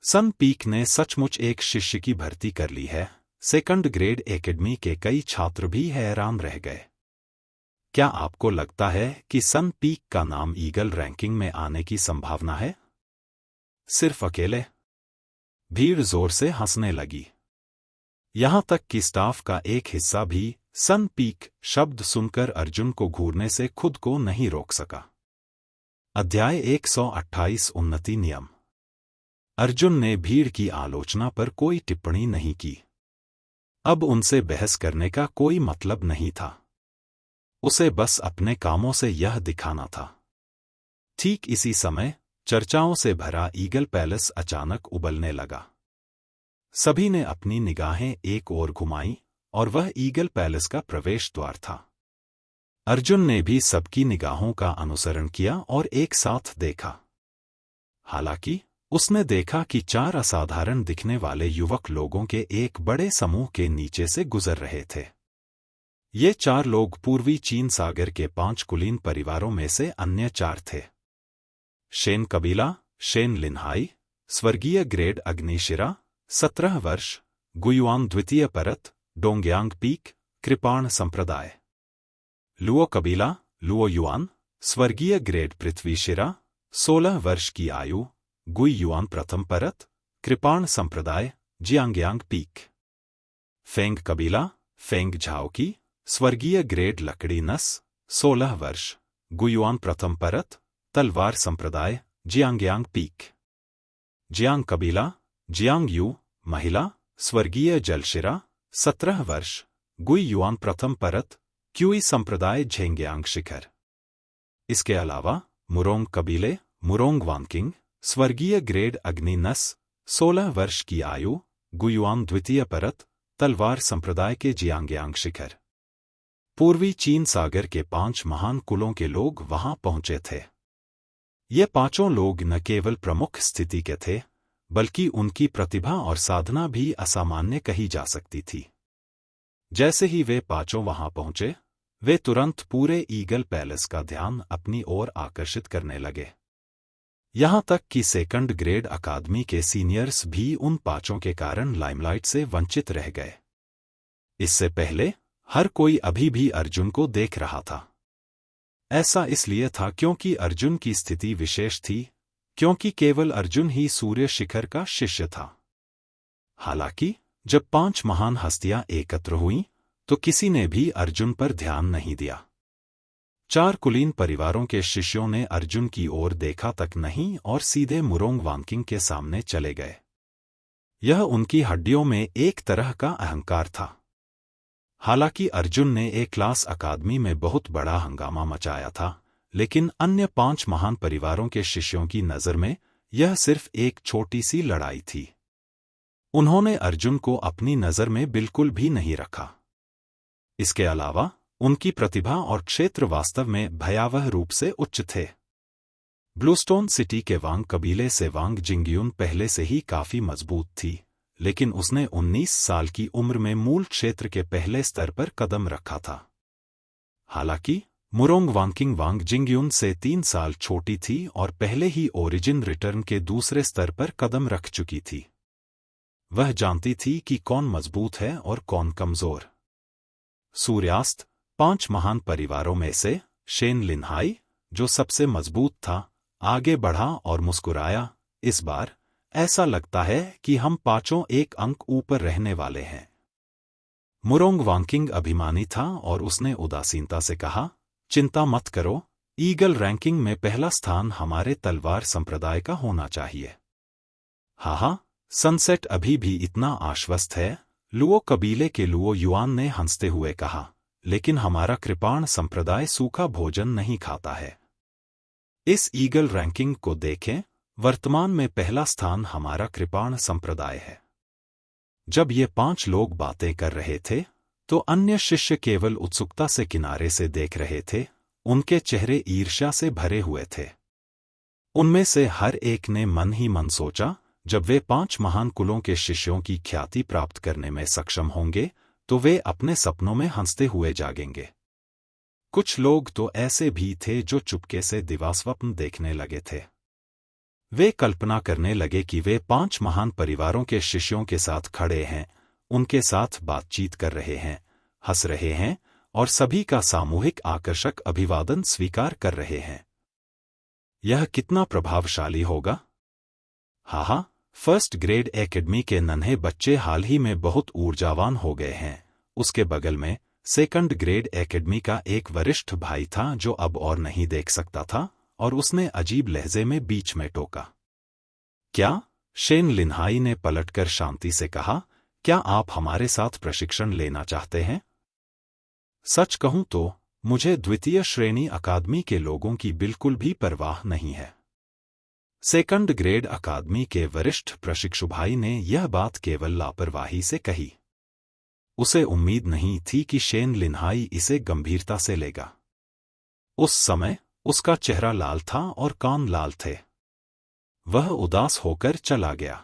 सन पीक ने सचमुच एक शिष्य की भर्ती कर ली है। सेकंड ग्रेड एकेडमी के कई छात्र भी हैरान रह गए। क्या आपको लगता है कि सन पीक का नाम ईगल रैंकिंग में आने की संभावना है? सिर्फ अकेले? भीड़ जोर से हंसने लगी। यहां तक कि स्टाफ का एक हिस्सा भी सन पीक शब्द सुनकर अर्जुन को घूरने से खुद को नहीं रोक सका। अध्याय 128 उन्नति नियम। अर्जुन ने भीड़ की आलोचना पर कोई टिप्पणी नहीं की। अब उनसे बहस करने का कोई मतलब नहीं था। उसे बस अपने कामों से यह दिखाना था। ठीक इसी समय चर्चाओं से भरा ईगल पैलेस अचानक उबलने लगा। सभी ने अपनी निगाहें एक ओर घुमाईं और वह ईगल पैलेस का प्रवेश द्वार था। अर्जुन ने भी सबकी निगाहों का अनुसरण किया और एक साथ देखा। हालांकि उसने देखा कि 4 असाधारण दिखने वाले युवक लोगों के एक बड़े समूह के नीचे से गुजर रहे थे। ये 4 लोग पूर्वी चीन सागर के 5 कुलीन परिवारों में से अन्य 4 थे। शेन कबीला, शेन लिन्हाई, स्वर्गीय ग्रेड अग्निशिरा, 17 वर्ष, गुयुआन द्वितीय परत, डोंगयांग पीक, कृपाण संप्रदाय। लुओ कबीला, लुओ युआन, स्वर्गीय ग्रेड पृथ्वीशिरा, 16 वर्ष की आयु, गुई युआन प्रथम परत, कृपाण संप्रदाय, जियांगयांग पीक। फेंग कबीला, फेंग झाओकी, स्वर्गीय ग्रेड लकड़ी नस, 16 वर्ष, गुयुआन प्रथम परत, तलवार संप्रदाय, जियांगयांग पीक। जियांग कबीला, जियांग यू, महिला, स्वर्गीय जलशिरा, 17 वर्ष, गुई युआन प्रथम परत, क्यूई संप्रदाय, झेंगयांग शिखर। इसके अलावा मुरोंग कबीले, मुरोंग वानकिंग, स्वर्गीय ग्रेड अग्नि नस, 16 वर्ष की आयु, गुयुआन द्वितीय परत, तलवार संप्रदाय के जियांगयांग शिखर। पूर्वी चीन सागर के 5 महान कुलों के लोग वहां पहुंचे थे। ये 5 लोग न केवल प्रमुख स्थिति के थे, बल्कि उनकी प्रतिभा और साधना भी असामान्य कही जा सकती थी। जैसे ही वे 5 वहां पहुंचे, वे तुरंत पूरे ईगल पैलेस का ध्यान अपनी ओर आकर्षित करने लगे। यहां तक कि सेकंड ग्रेड अकादमी के सीनियर्स भी उन 5 के कारण लाइमलाइट से वंचित रह गए। इससे पहले हर कोई अभी भी अर्जुन को देख रहा था। ऐसा इसलिए था क्योंकि अर्जुन की स्थिति विशेष थी, क्योंकि केवल अर्जुन ही सूर्य शिखर का शिष्य था। हालांकि जब 5 महान हस्तियां एकत्र हुईं, तो किसी ने भी अर्जुन पर ध्यान नहीं दिया। 4 कुलीन परिवारों के शिष्यों ने अर्जुन की ओर देखा तक नहीं और सीधे मुरोंग वानकिंग के सामने चले गए। यह उनकी हड्डियों में एक तरह का अहंकार था। हालांकि अर्जुन ने एक क्लास अकादमी में बहुत बड़ा हंगामा मचाया था, लेकिन अन्य 5 महान परिवारों के शिष्यों की नज़र में यह सिर्फ एक छोटी सी लड़ाई थी। उन्होंने अर्जुन को अपनी नज़र में बिल्कुल भी नहीं रखा। इसके अलावा उनकी प्रतिभा और क्षेत्र वास्तव में भयावह रूप से उच्च थे। ब्लूस्टोन सिटी के वांग कबीले से वांग जिंगयुन पहले से ही काफी मजबूत थी, लेकिन उसने 19 साल की उम्र में मूल क्षेत्र के पहले स्तर पर कदम रखा था। हालांकि मुरोंग वांकिंग वांग जिंगयुन से 3 साल छोटी थी और पहले ही ओरिजिन रिटर्न के दूसरे स्तर पर कदम रख चुकी थी। वह जानती थी कि कौन मजबूत है और कौन कमजोर। सूर्यास्त 5 महान परिवारों में से शेन लिनहाई, जो सबसे मजबूत था, आगे बढ़ा और मुस्कुराया। इस बार ऐसा लगता है कि हम पांचों एक अंक ऊपर रहने वाले हैं। मुरोंग वांकिंग अभिमानी था और उसने उदासीनता से कहा, चिंता मत करो, ईगल रैंकिंग में पहला स्थान हमारे तलवार संप्रदाय का होना चाहिए। हाँ, सनसेट अभी भी इतना आश्वस्त है, लुओ कबीले के लुओ युआन ने हंसते हुए कहा, लेकिन हमारा कृपाण संप्रदाय सूखा भोजन नहीं खाता है। इस ईगल रैंकिंग को देखें, वर्तमान में पहला स्थान हमारा कृपाण संप्रदाय है। जब ये 5 लोग बातें कर रहे थे, तो अन्य शिष्य केवल उत्सुकता से किनारे से देख रहे थे। उनके चेहरे ईर्ष्या से भरे हुए थे। उनमें से हर एक ने मन ही मन सोचा, जब वे 5 महान कुलों के शिष्यों की ख्याति प्राप्त करने में सक्षम होंगे, तो वे अपने सपनों में हंसते हुए जागेंगे। कुछ लोग तो ऐसे भी थे जो चुपके से दिवास्वप्न देखने लगे थे। वे कल्पना करने लगे कि वे 5 महान परिवारों के शिष्यों के साथ खड़े हैं, उनके साथ बातचीत कर रहे हैं, हंस रहे हैं और सभी का सामूहिक आकर्षक अभिवादन स्वीकार कर रहे हैं। यह कितना प्रभावशाली होगा। हाँ, फर्स्ट ग्रेड एकेडमी के नन्हे बच्चे हाल ही में बहुत ऊर्जावान हो गए हैं। उसके बगल में सेकंड ग्रेड एकेडमी का एक वरिष्ठ भाई था जो अब और नहीं देख सकता था, और उसने अजीब लहजे में बीच में टोका। क्या? शेन लिनहाई ने पलटकर शांति से कहा, क्या आप हमारे साथ प्रशिक्षण लेना चाहते हैं? सच कहूं तो मुझे द्वितीय श्रेणी अकादमी के लोगों की बिल्कुल भी परवाह नहीं है। सेकंड ग्रेड अकादमी के वरिष्ठ प्रशिक्षु भाई ने यह बात केवल लापरवाही से कही। उसे उम्मीद नहीं थी कि शेन लिनहाई इसे गंभीरता से लेगा। उस समय उसका चेहरा लाल था और कान लाल थे। वह उदास होकर चला गया।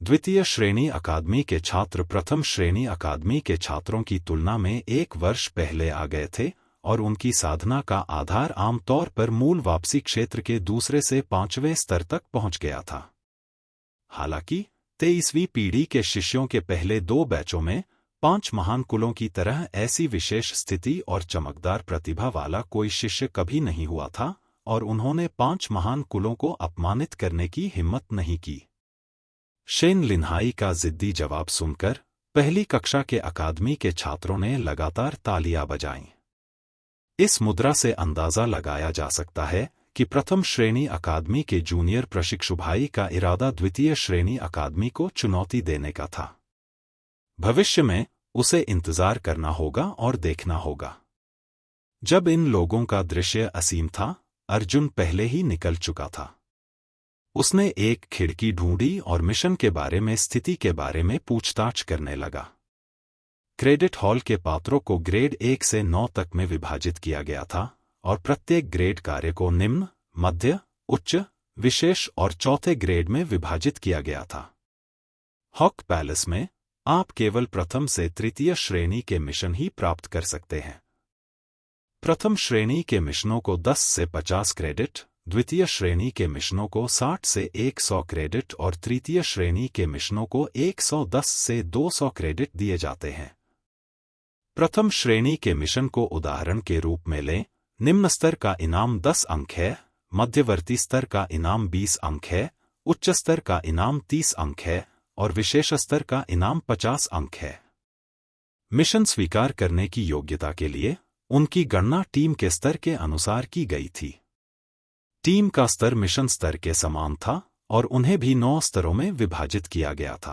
द्वितीय श्रेणी अकादमी के छात्र प्रथम श्रेणी अकादमी के छात्रों की तुलना में 1 वर्ष पहले आ गए थे, और उनकी साधना का आधार आमतौर पर मूल वापसी क्षेत्र के दूसरे से 5वें स्तर तक पहुंच गया था। हालांकि 23वीं पीढ़ी के शिष्यों के पहले 2 बैचों में 5 महान कुलों की तरह ऐसी विशेष स्थिति और चमकदार प्रतिभा वाला कोई शिष्य कभी नहीं हुआ था, और उन्होंने 5 महान कुलों को अपमानित करने की हिम्मत नहीं की। शेन लिनहाई का जिद्दी जवाब सुनकर पहली कक्षा के अकादमी के छात्रों ने लगातार तालियां बजाईं। इस मुद्रा से अंदाजा लगाया जा सकता है कि प्रथम श्रेणी अकादमी के जूनियर प्रशिक्षु भाई का इरादा द्वितीय श्रेणी अकादमी को चुनौती देने का था। भविष्य में उसे इंतजार करना होगा और देखना होगा। जब इन लोगों का दृश्य असीम था, अर्जुन पहले ही निकल चुका था। उसने एक खिड़की ढूंढी और मिशन के बारे में स्थिति के बारे में पूछताछ करने लगा। क्रेडिट हॉल के पात्रों को ग्रेड 1 से 9 तक में विभाजित किया गया था, और प्रत्येक ग्रेड कार्य को निम्न, मध्य, उच्च, विशेष और चौथे ग्रेड में विभाजित किया गया था। हॉक पैलेस में आप केवल प्रथम से तृतीय श्रेणी के मिशन ही प्राप्त कर सकते हैं। प्रथम श्रेणी के मिशनों को 10 से 50 क्रेडिट, द्वितीय श्रेणी के मिशनों को 60 से 100 क्रेडिट और तृतीय श्रेणी के मिशनों को 110 से 200 क्रेडिट दिए जाते हैं। प्रथम श्रेणी के मिशन को उदाहरण के रूप में लें। निम्न स्तर का इनाम 10 अंक है, मध्यवर्ती स्तर का इनाम 20 अंक है, उच्च स्तर का इनाम 30 अंक है और विशेष स्तर का इनाम 50 अंक है। मिशन स्वीकार करने की योग्यता के लिए उनकी गणना टीम के स्तर के अनुसार की गई थी। टीम का स्तर मिशन स्तर के समान था और उन्हें भी 9 स्तरों में विभाजित किया गया था।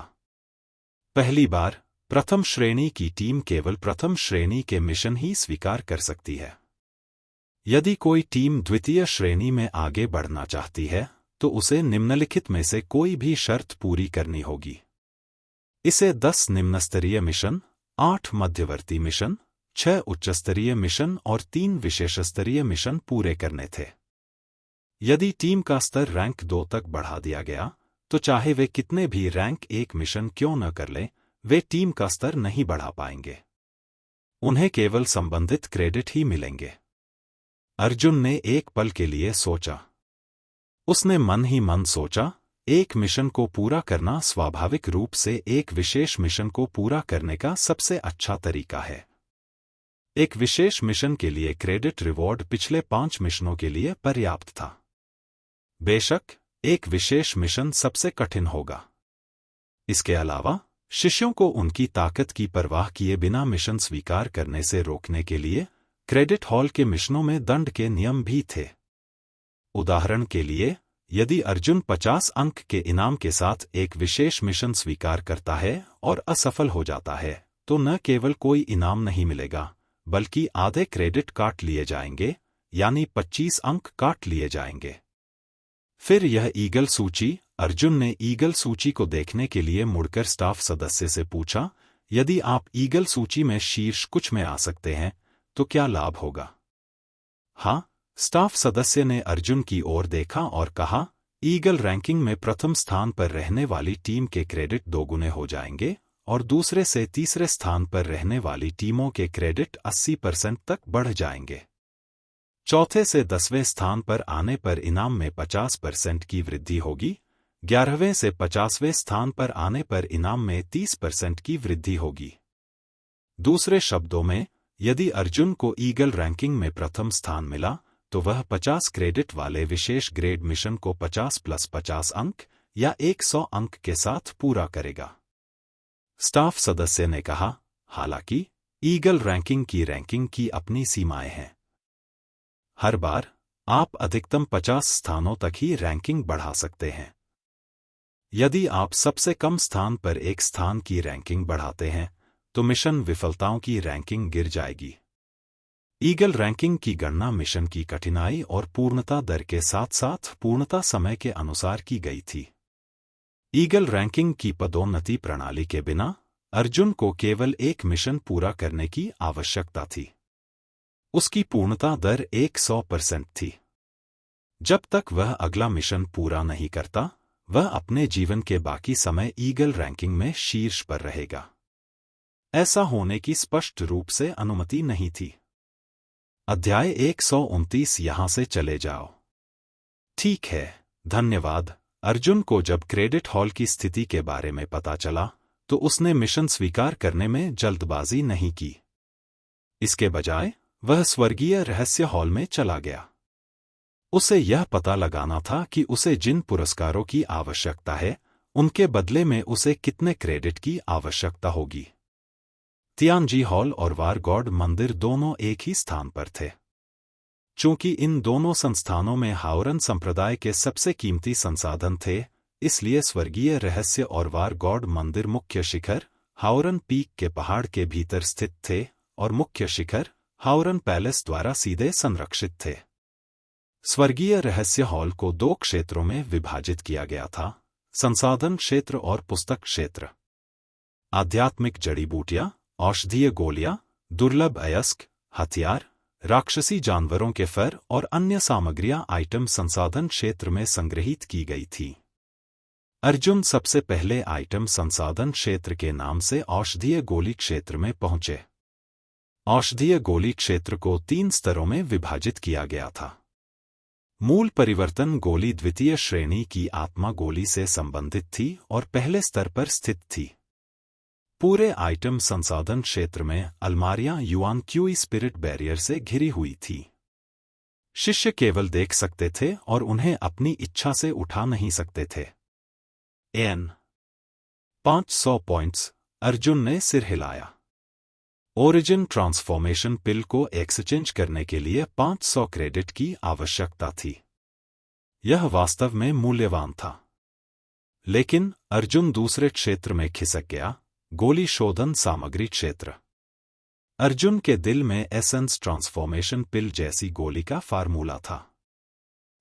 पहली बार प्रथम श्रेणी की टीम केवल प्रथम श्रेणी के मिशन ही स्वीकार कर सकती है। यदि कोई टीम द्वितीय श्रेणी में आगे बढ़ना चाहती है, तो उसे निम्नलिखित में से कोई भी शर्त पूरी करनी होगी। इसे 10 निम्नस्तरीय मिशन, 8 मध्यवर्ती मिशन, 6 उच्चस्तरीय मिशन और 3 विशेषस्तरीय मिशन पूरे करने थे। यदि टीम का स्तर रैंक 2 तक बढ़ा दिया गया, तो चाहे वे कितने भी रैंक 1 मिशन क्यों न कर लें, वे टीम का स्तर नहीं बढ़ा पाएंगे। उन्हें केवल संबंधित क्रेडिट ही मिलेंगे। अर्जुन ने एक पल के लिए सोचा। उसने मन ही मन सोचा, एक मिशन को पूरा करना स्वाभाविक रूप से एक विशेष मिशन को पूरा करने का सबसे अच्छा तरीका है। एक विशेष मिशन के लिए क्रेडिट रिवॉर्ड पिछले 5 मिशनों के लिए पर्याप्त था। बेशक, एक विशेष मिशन सबसे कठिन होगा। इसके अलावा, शिष्यों को उनकी ताकत की परवाह किए बिना मिशन स्वीकार करने से रोकने के लिए क्रेडिट हॉल के मिशनों में दंड के नियम भी थे। उदाहरण के लिए, यदि अर्जुन 50 अंक के इनाम के साथ एक विशेष मिशन स्वीकार करता है और असफल हो जाता है, तो न केवल कोई इनाम नहीं मिलेगा, बल्कि आधे क्रेडिट काट लिए जाएंगे, यानी 25 अंक काट लिए जाएंगे। फिर यह ईगल सूची। अर्जुन ने ईगल सूची को देखने के लिए मुड़कर स्टाफ सदस्य से पूछा, यदि आप ईगल सूची में शीर्ष कुछ में आ सकते हैं, तो क्या लाभ होगा? हाँ, स्टाफ सदस्य ने अर्जुन की ओर देखा और कहा, ईगल रैंकिंग में प्रथम स्थान पर रहने वाली टीम के क्रेडिट 2 गुने हो जाएंगे और दूसरे से तीसरे स्थान पर रहने वाली टीमों के क्रेडिट 80% तक बढ़ जाएंगे। चौथे से 10वें स्थान पर आने पर इनाम में 50% की वृद्धि होगी। 11वें से 50वें स्थान पर आने पर इनाम में 30% की वृद्धि होगी। दूसरे शब्दों में, यदि अर्जुन को ईगल रैंकिंग में प्रथम स्थान मिला, तो वह 50 क्रेडिट वाले विशेष ग्रेड मिशन को 50 + 50 अंक या 100 अंक के साथ पूरा करेगा। स्टाफ सदस्य ने कहा, हालांकि ईगल रैंकिंग की अपनी सीमाएं हैं। हर बार आप अधिकतम 50 स्थानों तक ही रैंकिंग बढ़ा सकते हैं। यदि आप सबसे कम स्थान पर एक स्थान की रैंकिंग बढ़ाते हैं, तो मिशन विफलताओं की रैंकिंग गिर जाएगी। ईगल रैंकिंग की गणना मिशन की कठिनाई और पूर्णता दर के साथ-साथ पूर्णता समय के अनुसार की गई थी। ईगल रैंकिंग की पदोन्नति प्रणाली के बिना अर्जुन को केवल एक मिशन पूरा करने की आवश्यकता थी। उसकी पूर्णता दर 100% थी। जब तक वह अगला मिशन पूरा नहीं करता, वह अपने जीवन के बाकी समय ईगल रैंकिंग में शीर्ष पर रहेगा। ऐसा होने की स्पष्ट रूप से अनुमति नहीं थी। अध्याय 129। यहां से चले जाओ। ठीक है, धन्यवाद। अर्जुन को जब क्रेडिट हॉल की स्थिति के बारे में पता चला, तो उसने मिशन स्वीकार करने में जल्दबाजी नहीं की। इसके बजाय वह स्वर्गीय रहस्य हॉल में चला गया। उसे यह पता लगाना था कि उसे जिन पुरस्कारों की आवश्यकता है, उनके बदले में उसे कितने क्रेडिट की आवश्यकता होगी। तियानजी हॉल और वार गॉड मंदिर दोनों एक ही स्थान पर थे। चूंकि इन दोनों संस्थानों में हाओरन संप्रदाय के सबसे कीमती संसाधन थे, इसलिए स्वर्गीय रहस्य और वार गॉड मंदिर मुख्य शिखर हाओरन पीक के पहाड़ के भीतर स्थित थे और मुख्य शिखर हाओरन पैलेस द्वारा सीधे संरक्षित थे। स्वर्गीय रहस्य हॉल को 2 क्षेत्रों में विभाजित किया गया था, संसाधन क्षेत्र और पुस्तक क्षेत्र। आध्यात्मिक जड़ी बूटियां, औषधीय गोलियां, दुर्लभ अयस्क, हथियार, राक्षसी जानवरों के फर और अन्य सामग्रियां आइटम संसाधन क्षेत्र में संग्रहित की गई थी। अर्जुन सबसे पहले आइटम संसाधन क्षेत्र के नाम से औषधीय गोली क्षेत्र में पहुंचे। औषधीय गोली क्षेत्र को 3 स्तरों में विभाजित किया गया था। मूल परिवर्तन गोली द्वितीय श्रेणी की आत्मा गोली से संबंधित थी और पहले स्तर पर स्थित थी। पूरे आइटम संसाधन क्षेत्र में अलमारियां युआन क्यूई स्पिरिट बैरियर से घिरी हुई थी। शिष्य केवल देख सकते थे और उन्हें अपनी इच्छा से उठा नहीं सकते थे। N 500 points. अर्जुन ने सिर हिलाया। ओरिजिन ट्रांसफॉर्मेशन पिल को एक्सचेंज करने के लिए 500 क्रेडिट की आवश्यकता थी। यह वास्तव में मूल्यवान था। लेकिन अर्जुन दूसरे क्षेत्र में खिसक गया, गोली शोधन सामग्री क्षेत्र। अर्जुन के दिल में एसेंस ट्रांसफॉर्मेशन पिल जैसी गोली का फार्मूला था।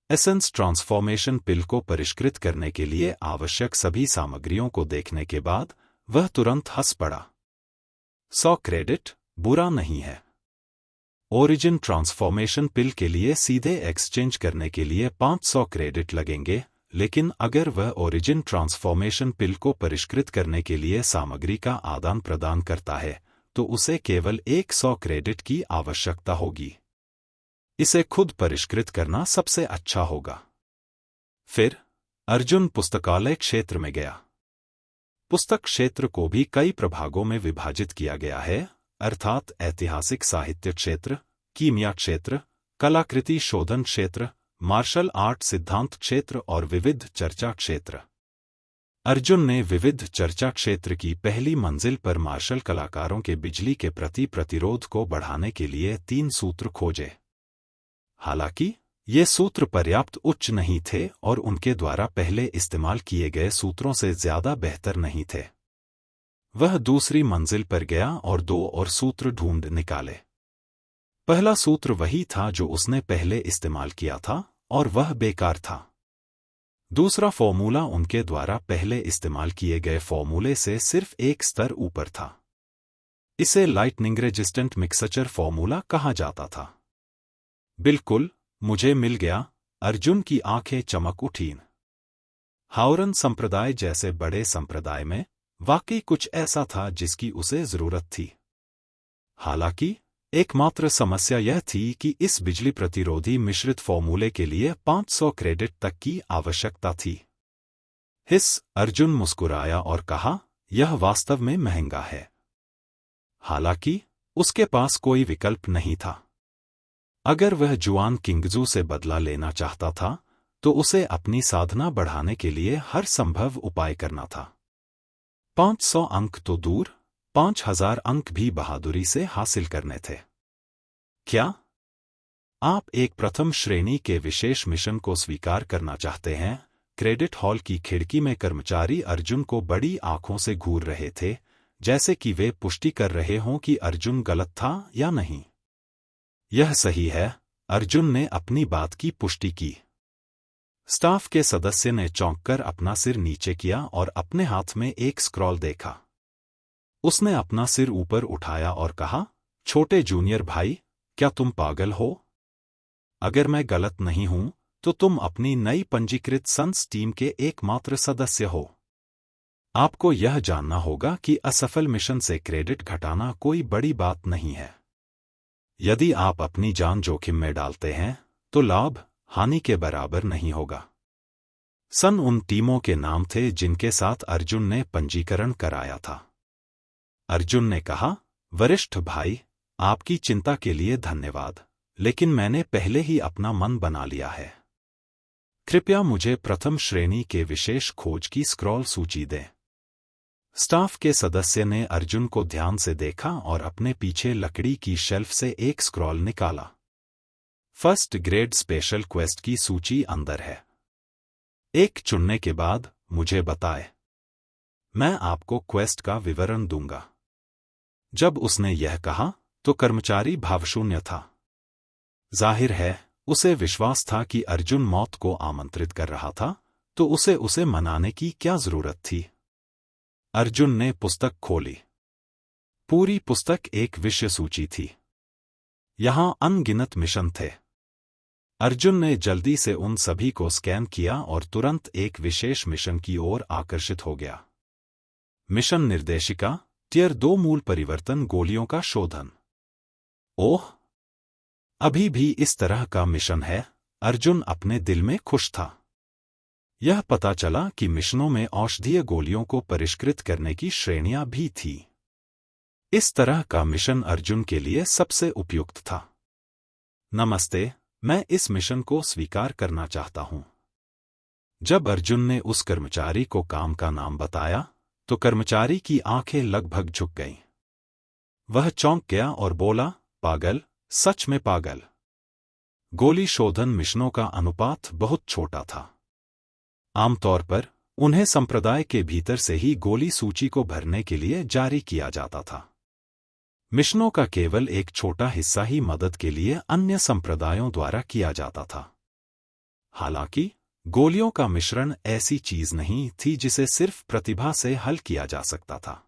एसेंस ट्रांसफॉर्मेशन पिल को परिष्कृत करने के लिए आवश्यक सभी सामग्रियों को देखने के बाद वह तुरंत हंस पड़ा। 100 क्रेडिट बुरा नहीं है। ओरिजिन ट्रांसफॉर्मेशन पिल के लिए सीधे एक्सचेंज करने के लिए 500 क्रेडिट लगेंगे, लेकिन अगर वह ओरिजिन ट्रांसफॉर्मेशन पिल को परिष्कृत करने के लिए सामग्री का आदान प्रदान करता है तो उसे केवल 100 क्रेडिट की आवश्यकता होगी। इसे खुद परिष्कृत करना सबसे अच्छा होगा। फिर अर्जुन पुस्तकालय क्षेत्र में गया। पुस्तक क्षेत्र को भी कई प्रभागों में विभाजित किया गया है, अर्थात ऐतिहासिक साहित्य क्षेत्र, कीमिया क्षेत्र, कलाकृति शोधन क्षेत्र, मार्शल आर्ट सिद्धांत क्षेत्र और विविध चर्चा क्षेत्र। अर्जुन ने विविध चर्चा क्षेत्र की पहली मंजिल पर मार्शल कलाकारों के बिजली के प्रति प्रतिरोध को बढ़ाने के लिए 3 सूत्र खोजे। हालांकि ये सूत्र पर्याप्त उच्च नहीं थे और उनके द्वारा पहले इस्तेमाल किए गए सूत्रों से ज्यादा बेहतर नहीं थे। वह दूसरी मंजिल पर गया और 2 और सूत्र ढूंढ निकाले। पहला सूत्र वही था जो उसने पहले इस्तेमाल किया था और वह बेकार था। दूसरा फॉर्मूला उनके द्वारा पहले इस्तेमाल किए गए फॉर्मूले से सिर्फ एक स्तर ऊपर था। इसे लाइटनिंग रेजिस्टेंट मिक्सचर फॉर्मूला कहा जाता था। बिल्कुल, मुझे मिल गया। अर्जुन की आंखें चमक उठीं। हाओरन संप्रदाय जैसे बड़े संप्रदाय में वाकई कुछ ऐसा था जिसकी उसे जरूरत थी। हालांकि एकमात्र समस्या यह थी कि इस बिजली प्रतिरोधी मिश्रित फॉर्मूले के लिए 500 क्रेडिट तक की आवश्यकता थी। अर्जुन मुस्कुराया और कहा, यह वास्तव में महंगा है। हालांकि उसके पास कोई विकल्प नहीं था। अगर वह जुआन किंगजू से बदला लेना चाहता था तो उसे अपनी साधना बढ़ाने के लिए हर संभव उपाय करना था। 500 अंक तो दूर, 5000 अंक भी बहादुरी से हासिल करने थे। क्या आप एक प्रथम श्रेणी के विशेष मिशन को स्वीकार करना चाहते हैं? क्रेडिट हॉल की खिड़की में कर्मचारी अर्जुन को बड़ी आंखों से घूर रहे थे, जैसे कि वे पुष्टि कर रहे हों कि अर्जुन गलत था या नहीं। यह सही है, अर्जुन ने अपनी बात की पुष्टि की। स्टाफ के सदस्य ने चौंककर अपना सिर नीचे किया और अपने हाथ में एक स्क्रॉल देखा। उसने अपना सिर ऊपर उठाया और कहा, छोटे जूनियर भाई, क्या तुम पागल हो? अगर मैं गलत नहीं हूं तो तुम अपनी नई पंजीकृत सन्स टीम के एकमात्र सदस्य हो। आपको यह जानना होगा कि असफल मिशन से क्रेडिट घटाना कोई बड़ी बात नहीं है। यदि आप अपनी जान जोखिम में डालते हैं तो लाभ हानि के बराबर नहीं होगा। सन उन टीमों के नाम थे जिनके साथ अर्जुन ने पंजीकरण कराया था। अर्जुन ने कहा, वरिष्ठ भाई, आपकी चिंता के लिए धन्यवाद, लेकिन मैंने पहले ही अपना मन बना लिया है। कृपया मुझे प्रथम श्रेणी के विशेष खोज की स्क्रॉल सूची दें। स्टाफ के सदस्य ने अर्जुन को ध्यान से देखा और अपने पीछे लकड़ी की शेल्फ से एक स्क्रॉल निकाला। फर्स्ट ग्रेड स्पेशल क्वेस्ट की सूची अंदर है। एक चुनने के बाद मुझे बताएं। मैं आपको क्वेस्ट का विवरण दूंगा। जब उसने यह कहा तो कर्मचारी भावशून्य था। जाहिर है उसे विश्वास था कि अर्जुन मौत को आमंत्रित कर रहा था, तो उसे मनाने की क्या जरूरत थी। अर्जुन ने पुस्तक खोली। पूरी पुस्तक एक विषय सूची थी। यहां अनगिनत मिशन थे। अर्जुन ने जल्दी से उन सभी को स्कैन किया और तुरंत एक विशेष मिशन की ओर आकर्षित हो गया। मिशन निर्देशिका, टियर 2 मूल परिवर्तन गोलियों का शोधन। ओह, अभी भी इस तरह का मिशन है। अर्जुन अपने दिल में खुश था। यह पता चला कि मिशनों में औषधीय गोलियों को परिष्कृत करने की श्रेणियां भी थी। इस तरह का मिशन अर्जुन के लिए सबसे उपयुक्त था। नमस्ते, मैं इस मिशन को स्वीकार करना चाहता हूं। जब अर्जुन ने उस कर्मचारी को काम का नाम बताया तो कर्मचारी की आंखें लगभग झुक गईं। वह चौंक गया और बोला, पागल, सच में पागल। गोली शोधन मिशनों का अनुपात बहुत छोटा था। आमतौर पर उन्हें संप्रदाय के भीतर से ही गोली सूची को भरने के लिए जारी किया जाता था। मिशनों का केवल एक छोटा हिस्सा ही मदद के लिए अन्य संप्रदायों द्वारा किया जाता था। हालांकि गोलियों का मिश्रण ऐसी चीज नहीं थी जिसे सिर्फ प्रतिभा से हल किया जा सकता था।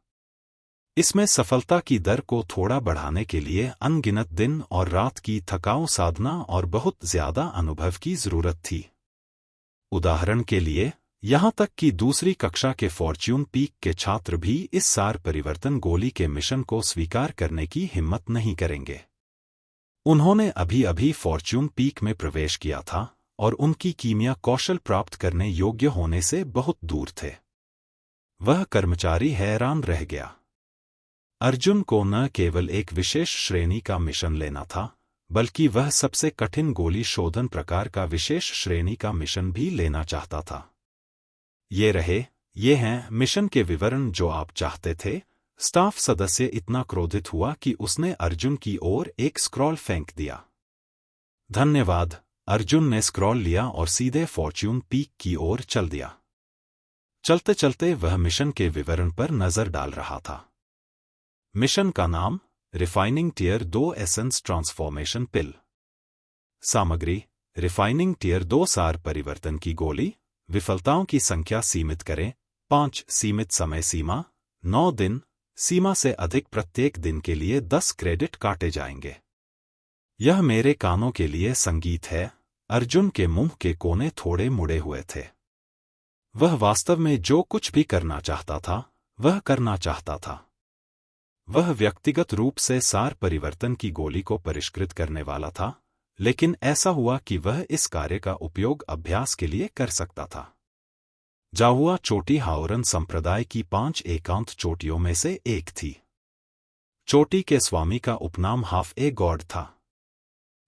इसमें सफलता की दर को थोड़ा बढ़ाने के लिए अनगिनत दिन और रात की थकाऊ साधना और बहुत ज्यादा अनुभव की जरूरत थी। उदाहरण के लिए, यहां तक कि दूसरी कक्षा के फॉर्च्यून पीक के छात्र भी इस सार परिवर्तन गोली के मिशन को स्वीकार करने की हिम्मत नहीं करेंगे। उन्होंने अभी अभी फॉर्च्यून पीक में प्रवेश किया था और उनकी कीमिया कौशल प्राप्त करने योग्य होने से बहुत दूर थे। वह कर्मचारी हैरान रह गया। अर्जुन को न केवल एक विशेष श्रेणी का मिशन लेना था, बल्कि वह सबसे कठिन गोली शोधन प्रकार का विशेष श्रेणी का मिशन भी लेना चाहता था। ये हैं मिशन के विवरण जो आप चाहते थे। स्टाफ सदस्य इतना क्रोधित हुआ कि उसने अर्जुन की ओर एक स्क्रॉल फेंक दिया। धन्यवाद। अर्जुन ने स्क्रॉल लिया और सीधे फॉर्च्यून पीक की ओर चल दिया। चलते चलते वह मिशन के विवरण पर नजर डाल रहा था। मिशन का नाम रिफाइनिंग टियर 2 एसेंस ट्रांसफॉर्मेशन पिल। सामग्री रिफाइनिंग टियर 2 सार परिवर्तन की गोली। विफलताओं की संख्या सीमित करें 5। सीमित समय सीमा 9 दिन। सीमा से अधिक प्रत्येक दिन के लिए 10 क्रेडिट काटे जाएंगे। यह मेरे कानों के लिए संगीत है। अर्जुन के मुंह के कोने थोड़े मुड़े हुए थे। वह वास्तव में जो कुछ भी करना चाहता था, वह करना चाहता था। वह व्यक्तिगत रूप से सार परिवर्तन की गोली को परिष्कृत करने वाला था, लेकिन ऐसा हुआ कि वह इस कार्य का उपयोग अभ्यास के लिए कर सकता था। जाहुआ चोटी हाओरन संप्रदाय की 5 एकांत चोटियों में से एक थी। चोटी के स्वामी का उपनाम हाफ ए गॉड था।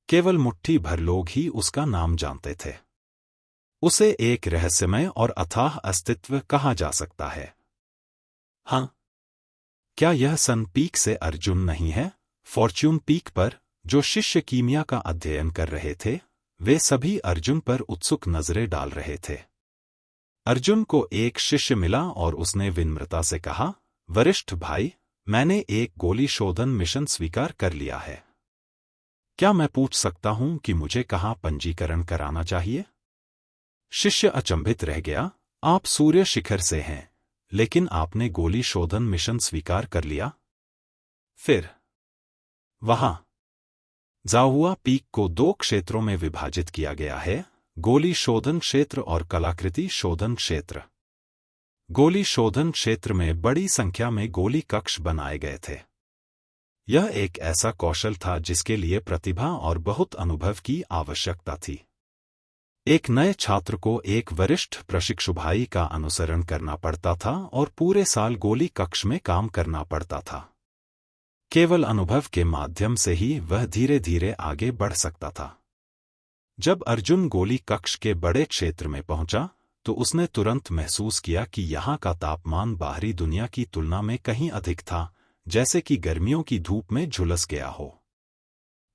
केवल मुट्ठी भर लोग ही उसका नाम जानते थे। उसे एक रहस्यमय और अथाह अस्तित्व कहा जा सकता है। हाँ, क्या यह सन पीक से अर्जुन नहीं है? फॉर्च्यून पीक पर जो शिष्य कीमिया का अध्ययन कर रहे थे, वे सभी अर्जुन पर उत्सुक नजरें डाल रहे थे। अर्जुन को एक शिष्य मिला और उसने विनम्रता से कहा, वरिष्ठ भाई, मैंने एक गोली शोधन मिशन स्वीकार कर लिया है। क्या मैं पूछ सकता हूं कि मुझे कहां पंजीकरण कराना चाहिए? शिष्य अचंभित रह गया। आप सूर्य शिखर से हैं, लेकिन आपने गोली शोधन मिशन स्वीकार कर लिया? फिर वहां जाहुआ पीक को 2 क्षेत्रों में विभाजित किया गया है, गोली शोधन क्षेत्र और कलाकृति शोधन क्षेत्र। गोली शोधन क्षेत्र में बड़ी संख्या में गोली कक्ष बनाए गए थे। यह एक ऐसा कौशल था जिसके लिए प्रतिभा और बहुत अनुभव की आवश्यकता थी। एक नए छात्र को एक वरिष्ठ प्रशिक्षुभाई का अनुसरण करना पड़ता था और पूरे साल गोली कक्ष में काम करना पड़ता था। केवल अनुभव के माध्यम से ही वह धीरे धीरे आगे बढ़ सकता था। जब अर्जुन गोली कक्ष के बड़े क्षेत्र में पहुंचा, तो उसने तुरंत महसूस किया कि यहाँ का तापमान बाहरी दुनिया की तुलना में कहीं अधिक था, जैसे कि गर्मियों की धूप में झुलस गया हो।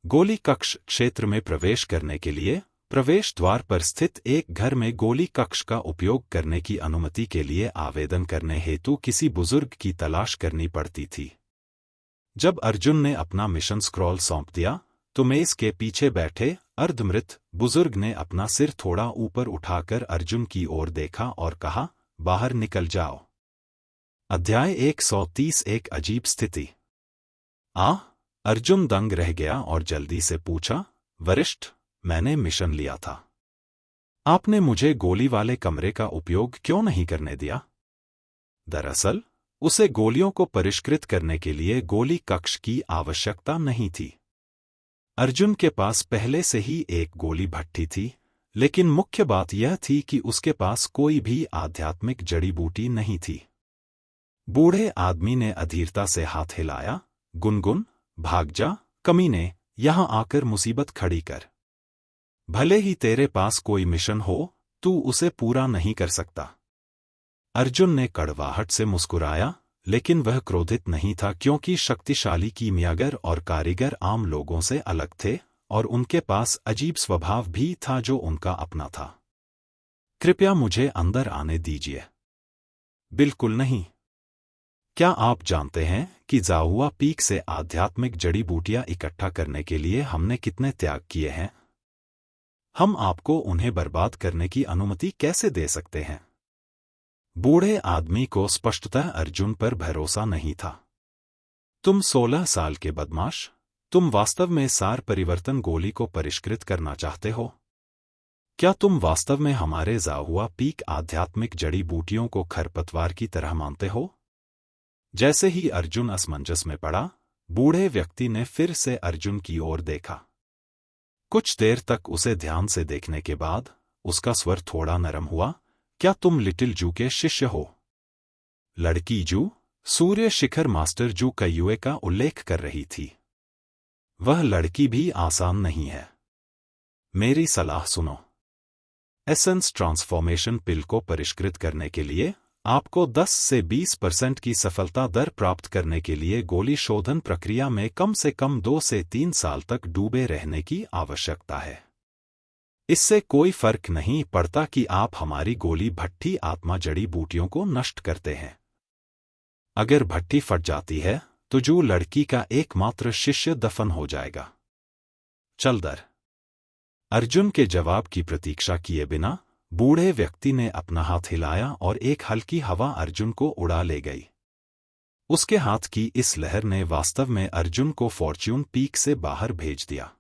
गोली कक्ष क्षेत्र में प्रवेश करने के लिए प्रवेश द्वार पर स्थित एक घर में गोली कक्ष का उपयोग करने की अनुमति के लिए आवेदन करने हेतु किसी बुजुर्ग की तलाश करनी पड़ती थी। जब अर्जुन ने अपना मिशन स्क्रॉल सौंप दिया, तो मेज के पीछे बैठे अर्धमृत बुजुर्ग ने अपना सिर थोड़ा ऊपर उठाकर अर्जुन की ओर देखा और कहा, बाहर निकल जाओ। अध्याय 130 एक अजीब स्थिति। अर्जुन दंग रह गया और जल्दी से पूछा, वरिष्ठ, मैंने मिशन लिया था। आपने मुझे गोली वाले कमरे का उपयोग क्यों नहीं करने दिया? दरअसल, उसे गोलियों को परिष्कृत करने के लिए गोली कक्ष की आवश्यकता नहीं थी। अर्जुन के पास पहले से ही एक गोली भट्ठी थी, लेकिन मुख्य बात यह थी कि उसके पास कोई भी आध्यात्मिक जड़ी बूटी नहीं थी। बूढ़े आदमी ने अधीरता से हाथ हिलाया। गुनगुन, भाग जा, कमीने, यहां आकर मुसीबत खड़ी कर। भले ही तेरे पास कोई मिशन हो, तू उसे पूरा नहीं कर सकता। अर्जुन ने कड़वाहट से मुस्कुराया, लेकिन वह क्रोधित नहीं था क्योंकि शक्तिशाली कीमियागर और कारीगर आम लोगों से अलग थे और उनके पास अजीब स्वभाव भी था जो उनका अपना था। कृपया मुझे अंदर आने दीजिए। बिल्कुल नहीं। क्या आप जानते हैं कि जाहुआ पीक से आध्यात्मिक जड़ी बूटियां इकट्ठा करने के लिए हमने कितने त्याग किए हैं? हम आपको उन्हें बर्बाद करने की अनुमति कैसे दे सकते हैं? बूढ़े आदमी को स्पष्टतः अर्जुन पर भरोसा नहीं था। तुम 16 साल के बदमाश, तुम वास्तव में सार परिवर्तन गोली को परिष्कृत करना चाहते हो? क्या तुम वास्तव में हमारे जाहुआ पीक आध्यात्मिक जड़ी बूटियों को खरपतवार की तरह मानते हो? जैसे ही अर्जुन असमंजस में पड़ा, बूढ़े व्यक्ति ने फिर से अर्जुन की ओर देखा। कुछ देर तक उसे ध्यान से देखने के बाद उसका स्वर थोड़ा नरम हुआ। क्या तुम लिटिल जू के शिष्य हो? लड़की जू, सूर्य शिखर मास्टर जू कयुए का उल्लेख कर रही थी। वह लड़की भी आसान नहीं है। मेरी सलाह सुनो। एसेंस ट्रांसफॉर्मेशन पिल को परिष्कृत करने के लिए आपको 10 से 20% की सफलता दर प्राप्त करने के लिए गोली शोधन प्रक्रिया में कम से कम 2 से 3 साल तक डूबे रहने की आवश्यकता है। इससे कोई फर्क नहीं पड़ता कि आप हमारी गोली भट्ठी आत्मा जड़ी बूटियों को नष्ट करते हैं। अगर भट्ठी फट जाती है तो जू लड़की का एकमात्र शिष्य दफन हो जाएगा। चल दर। अर्जुन के जवाब की प्रतीक्षा किए बिना बूढ़े व्यक्ति ने अपना हाथ हिलाया और एक हल्की हवा अर्जुन को उड़ा ले गई। उसके हाथ की इस लहर ने वास्तव में अर्जुन को फॉर्च्यून पीक से बाहर भेज दिया।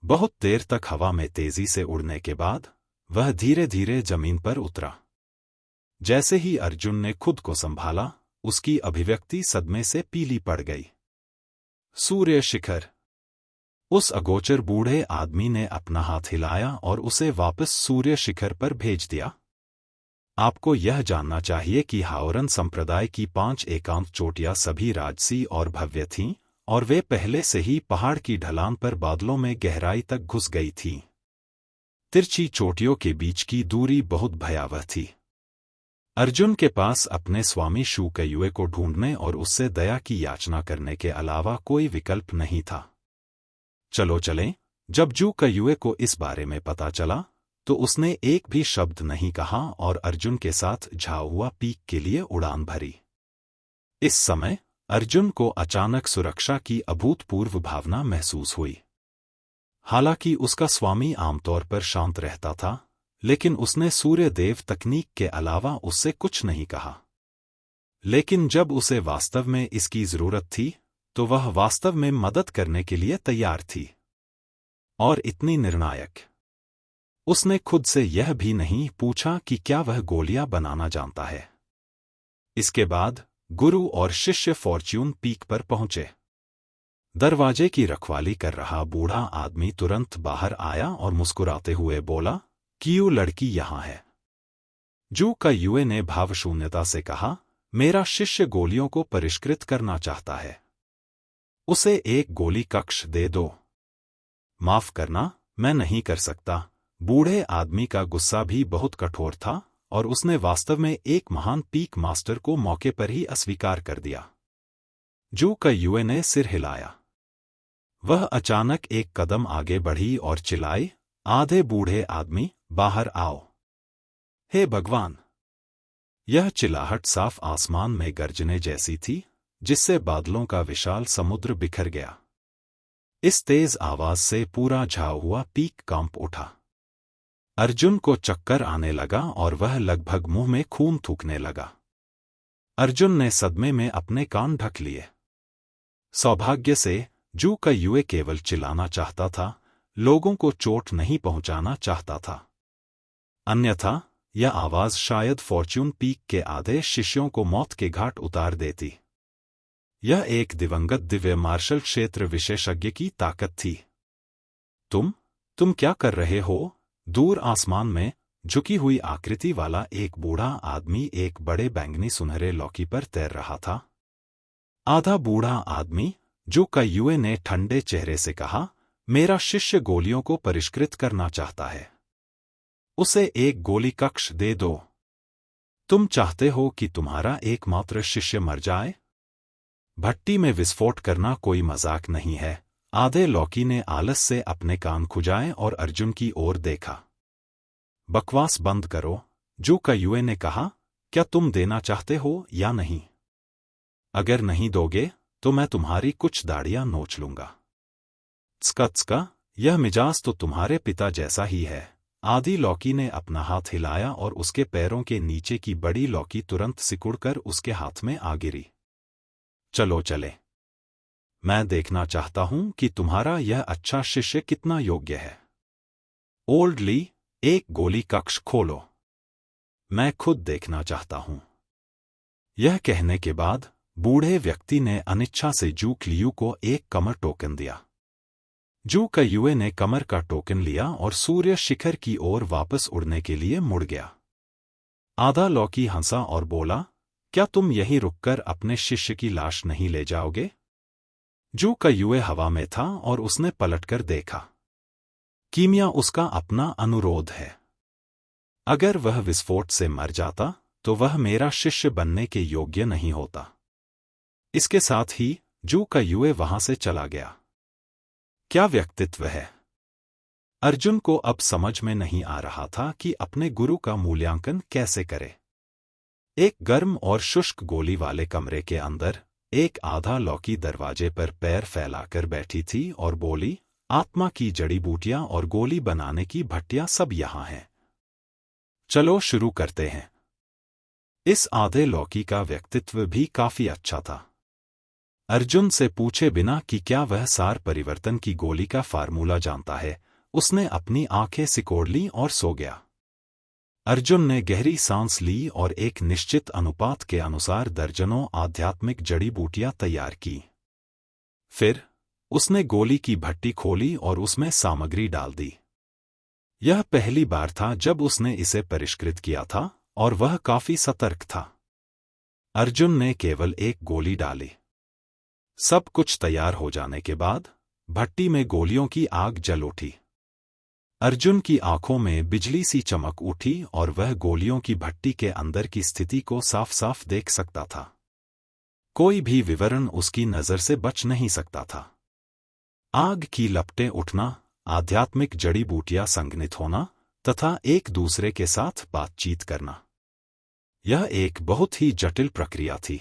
बहुत देर तक हवा में तेजी से उड़ने के बाद वह धीरे धीरे जमीन पर उतरा। जैसे ही अर्जुन ने खुद को संभाला, उसकी अभिव्यक्ति सदमे से पीली पड़ गई। सूर्य शिखर। उस अगोचर बूढ़े आदमी ने अपना हाथ हिलाया और उसे वापस सूर्य शिखर पर भेज दिया। आपको यह जानना चाहिए कि हाओरन संप्रदाय की 5 एकांत चोटियां सभी राजसी और भव्य थीं, और वे पहले से ही पहाड़ की ढलान पर बादलों में गहराई तक घुस गई थीं। तिरछी चोटियों के बीच की दूरी बहुत भयावह थी। अर्जुन के पास अपने स्वामी शू कयुए को ढूंढने और उससे दया की याचना करने के अलावा कोई विकल्प नहीं था। चलो चलें। जब जू कयुए को इस बारे में पता चला तो उसने एक भी शब्द नहीं कहा और अर्जुन के साथ झाहुआ पीक के लिए उड़ान भरी। इस समय अर्जुन को अचानक सुरक्षा की अभूतपूर्व भावना महसूस हुई। हालांकि उसका स्वामी आमतौर पर शांत रहता था, लेकिन उसने सूर्य देव तकनीक के अलावा उससे कुछ नहीं कहा। लेकिन जब उसे वास्तव में इसकी जरूरत थी तो वह वास्तव में मदद करने के लिए तैयार थी। और इतनी निर्णायक। उसने खुद से यह भी नहीं पूछा कि क्या वह गोलियां बनाना जानता है। इसके बाद गुरु और शिष्य फॉर्च्यून पीक पर पहुंचे। दरवाजे की रखवाली कर रहा बूढ़ा आदमी तुरंत बाहर आया और मुस्कुराते हुए बोला, कियो लड़की यहां है। जू कयुए ने भावशून्यता से कहा, मेरा शिष्य गोलियों को परिष्कृत करना चाहता है। उसे एक गोली कक्ष दे दो। माफ करना, मैं नहीं कर सकता। बूढ़े आदमी का गुस्सा भी बहुत कठोर था और उसने वास्तव में एक महान पीक मास्टर को मौके पर ही अस्वीकार कर दिया। जू कयुए ने सिर हिलाया। वह अचानक एक कदम आगे बढ़ी और चिल्लाई, आधे बूढ़े आदमी, बाहर आओ। हे भगवान! यह चिल्लाहट साफ आसमान में गर्जने जैसी थी, जिससे बादलों का विशाल समुद्र बिखर गया। इस तेज आवाज से पूरा झाहुआ पीक कांप उठा। अर्जुन को चक्कर आने लगा और वह लगभग मुंह में खून थूकने लगा। अर्जुन ने सदमे में अपने कान ढक लिए। सौभाग्य से जू कयुए केवल चिल्लाना चाहता था, लोगों को चोट नहीं पहुंचाना चाहता था। अन्यथा यह आवाज शायद फॉर्च्यून पीक के आधे शिष्यों को मौत के घाट उतार देती। यह एक दिवंगत दिव्य मार्शल क्षेत्र विशेषज्ञ की ताकत थी। तुम क्या कर रहे हो? दूर आसमान में झुकी हुई आकृति वाला एक बूढ़ा आदमी एक बड़े बैंगनी सुनहरे लौकी पर तैर रहा था। आधा बूढ़ा आदमी, जू कयुए ने ठंडे चेहरे से कहा, मेरा शिष्य गोलियों को परिष्कृत करना चाहता है। उसे एक गोली कक्ष दे दो। तुम चाहते हो कि तुम्हारा एकमात्र शिष्य मर जाए? भट्टी में विस्फोट करना कोई मजाक नहीं है। आधे लौकी ने आलस से अपने कान खुजाए और अर्जुन की ओर देखा। बकवास बंद करो, जू कयुए ने कहा, क्या तुम देना चाहते हो या नहीं? अगर नहीं दोगे तो मैं तुम्हारी कुछ दाढ़ियां नोच लूंगा। त्सका त्सका, यह मिजाज तो तुम्हारे पिता जैसा ही है। आधी लौकी ने अपना हाथ हिलाया और उसके पैरों के नीचे की बड़ी लौकी तुरंत सिकुड़कर उसके हाथ में आ गिरी। चलो चले। मैं देखना चाहता हूं कि तुम्हारा यह अच्छा शिष्य कितना योग्य है। ओल्ड ली, एक गोली कक्ष खोलो। मैं खुद देखना चाहता हूं। यह कहने के बाद बूढ़े व्यक्ति ने अनिच्छा से जू क्लियू को एक कमर टोकन दिया। जू क्लियू ने कमर का टोकन लिया और सूर्य शिखर की ओर वापस उड़ने के लिए मुड़ गया। आधा लौकी हंसा और बोला, क्या तुम यहीं रुककर अपने शिष्य की लाश नहीं ले जाओगे? जू क्लियू हवा में था और उसने पलटकर देखा। कीमिया उसका अपना अनुरोध है। अगर वह विस्फोट से मर जाता तो वह मेरा शिष्य बनने के योग्य नहीं होता। इसके साथ ही जू क्लियू वहां से चला गया। क्या व्यक्तित्व है! अर्जुन को अब समझ में नहीं आ रहा था कि अपने गुरु का मूल्यांकन कैसे करे। एक गर्म और शुष्क गोली वाले कमरे के अंदर एक आधा लौकी दरवाजे पर पैर फैलाकर बैठी थी और बोली, आत्मा की जड़ी बूटियां और गोली बनाने की भट्टियां सब यहां हैं। चलो शुरू करते हैं। इस आधे लौकी का व्यक्तित्व भी काफी अच्छा था। अर्जुन से पूछे बिना कि क्या वह सार परिवर्तन की गोली का फार्मूला जानता है, उसने अपनी आंखें सिकोड़ ली और सो गया। अर्जुन ने गहरी सांस ली और एक निश्चित अनुपात के अनुसार दर्जनों आध्यात्मिक जड़ी बूटियां तैयार की। फिर उसने गोली की भट्टी खोली और उसमें सामग्री डाल दी। यह पहली बार था जब उसने इसे परिष्कृत किया था और वह काफी सतर्क था। अर्जुन ने केवल एक गोली डाली। सब कुछ तैयार हो जाने के बाद भट्टी में गोलियों की आग जल उठी। अर्जुन की आंखों में बिजली सी चमक उठी और वह गोलियों की भट्टी के अंदर की स्थिति को साफ साफ देख सकता था। कोई भी विवरण उसकी नजर से बच नहीं सकता था। आग की लपटें उठना, आध्यात्मिक जड़ी बूटियां संघनित होना तथा एक दूसरे के साथ बातचीत करना, यह एक बहुत ही जटिल प्रक्रिया थी।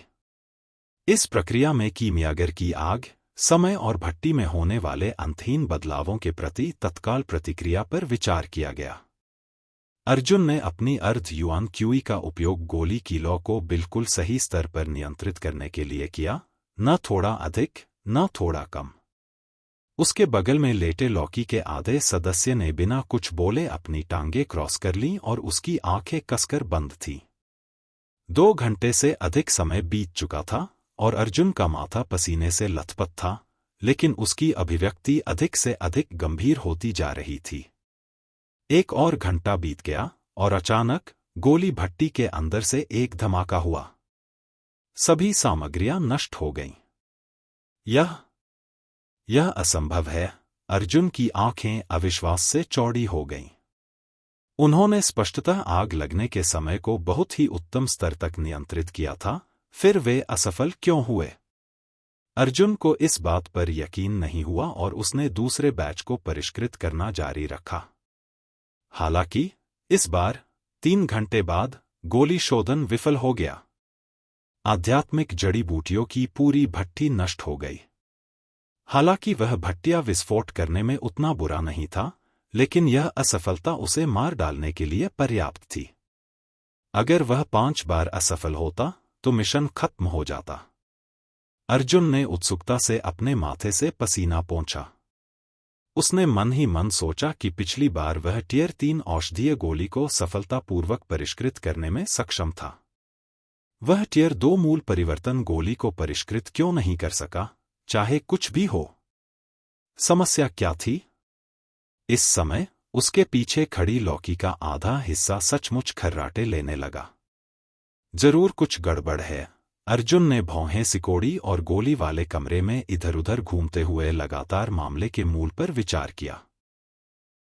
इस प्रक्रिया में कीमियागर की आग, समय और भट्टी में होने वाले अंतहीन बदलावों के प्रति तत्काल प्रतिक्रिया पर विचार किया गया। अर्जुन ने अपनी अर्ध युआन क्यूई का उपयोग गोली की लौ को बिल्कुल सही स्तर पर नियंत्रित करने के लिए किया, न थोड़ा अधिक न थोड़ा कम। उसके बगल में लेटे लौकी के आधे सदस्य ने बिना कुछ बोले अपनी टांगें क्रॉस कर लीं और उसकी आंखें कसकर बंद थीं। 2 घंटे से अधिक समय बीत चुका था और अर्जुन का माथा पसीने से लथपथ था, लेकिन उसकी अभिव्यक्ति अधिक से अधिक गंभीर होती जा रही थी। 1 और घंटा बीत गया और अचानक गोली भट्टी के अंदर से एक धमाका हुआ। सभी सामग्रियां नष्ट हो गईं। यह असंभव है। अर्जुन की आंखें अविश्वास से चौड़ी हो गईं। उन्होंने स्पष्टतः आग लगने के समय को बहुत ही उत्तम स्तर तक नियंत्रित किया था, फिर वे असफल क्यों हुए? अर्जुन को इस बात पर यकीन नहीं हुआ और उसने दूसरे बैच को परिष्कृत करना जारी रखा। हालांकि इस बार 3 घंटे बाद गोली शोधन विफल हो गया। आध्यात्मिक जड़ी बूटियों की पूरी भट्टी नष्ट हो गई। हालांकि वह भट्टियां विस्फोट करने में उतना बुरा नहीं था, लेकिन यह असफलता उसे मार डालने के लिए पर्याप्त थी। अगर वह 5 बार असफल होता तो मिशन खत्म हो जाता। अर्जुन ने उत्सुकता से अपने माथे से पसीना पोंछा। उसने मन ही मन सोचा कि पिछली बार वह टियर 3 औषधीय गोली को सफलतापूर्वक परिष्कृत करने में सक्षम था। वह टियर 2 मूल परिवर्तन गोली को परिष्कृत क्यों नहीं कर सका, चाहे कुछ भी हो? समस्या क्या थी? इस समय उसके पीछे खड़ी लौकी का आधा हिस्सा सचमुच खर्राटे लेने लगा। जरूर कुछ गड़बड़ है। अर्जुन ने भौहें सिकोड़ी और गोली वाले कमरे में इधर-उधर घूमते हुए लगातार मामले के मूल पर विचार किया।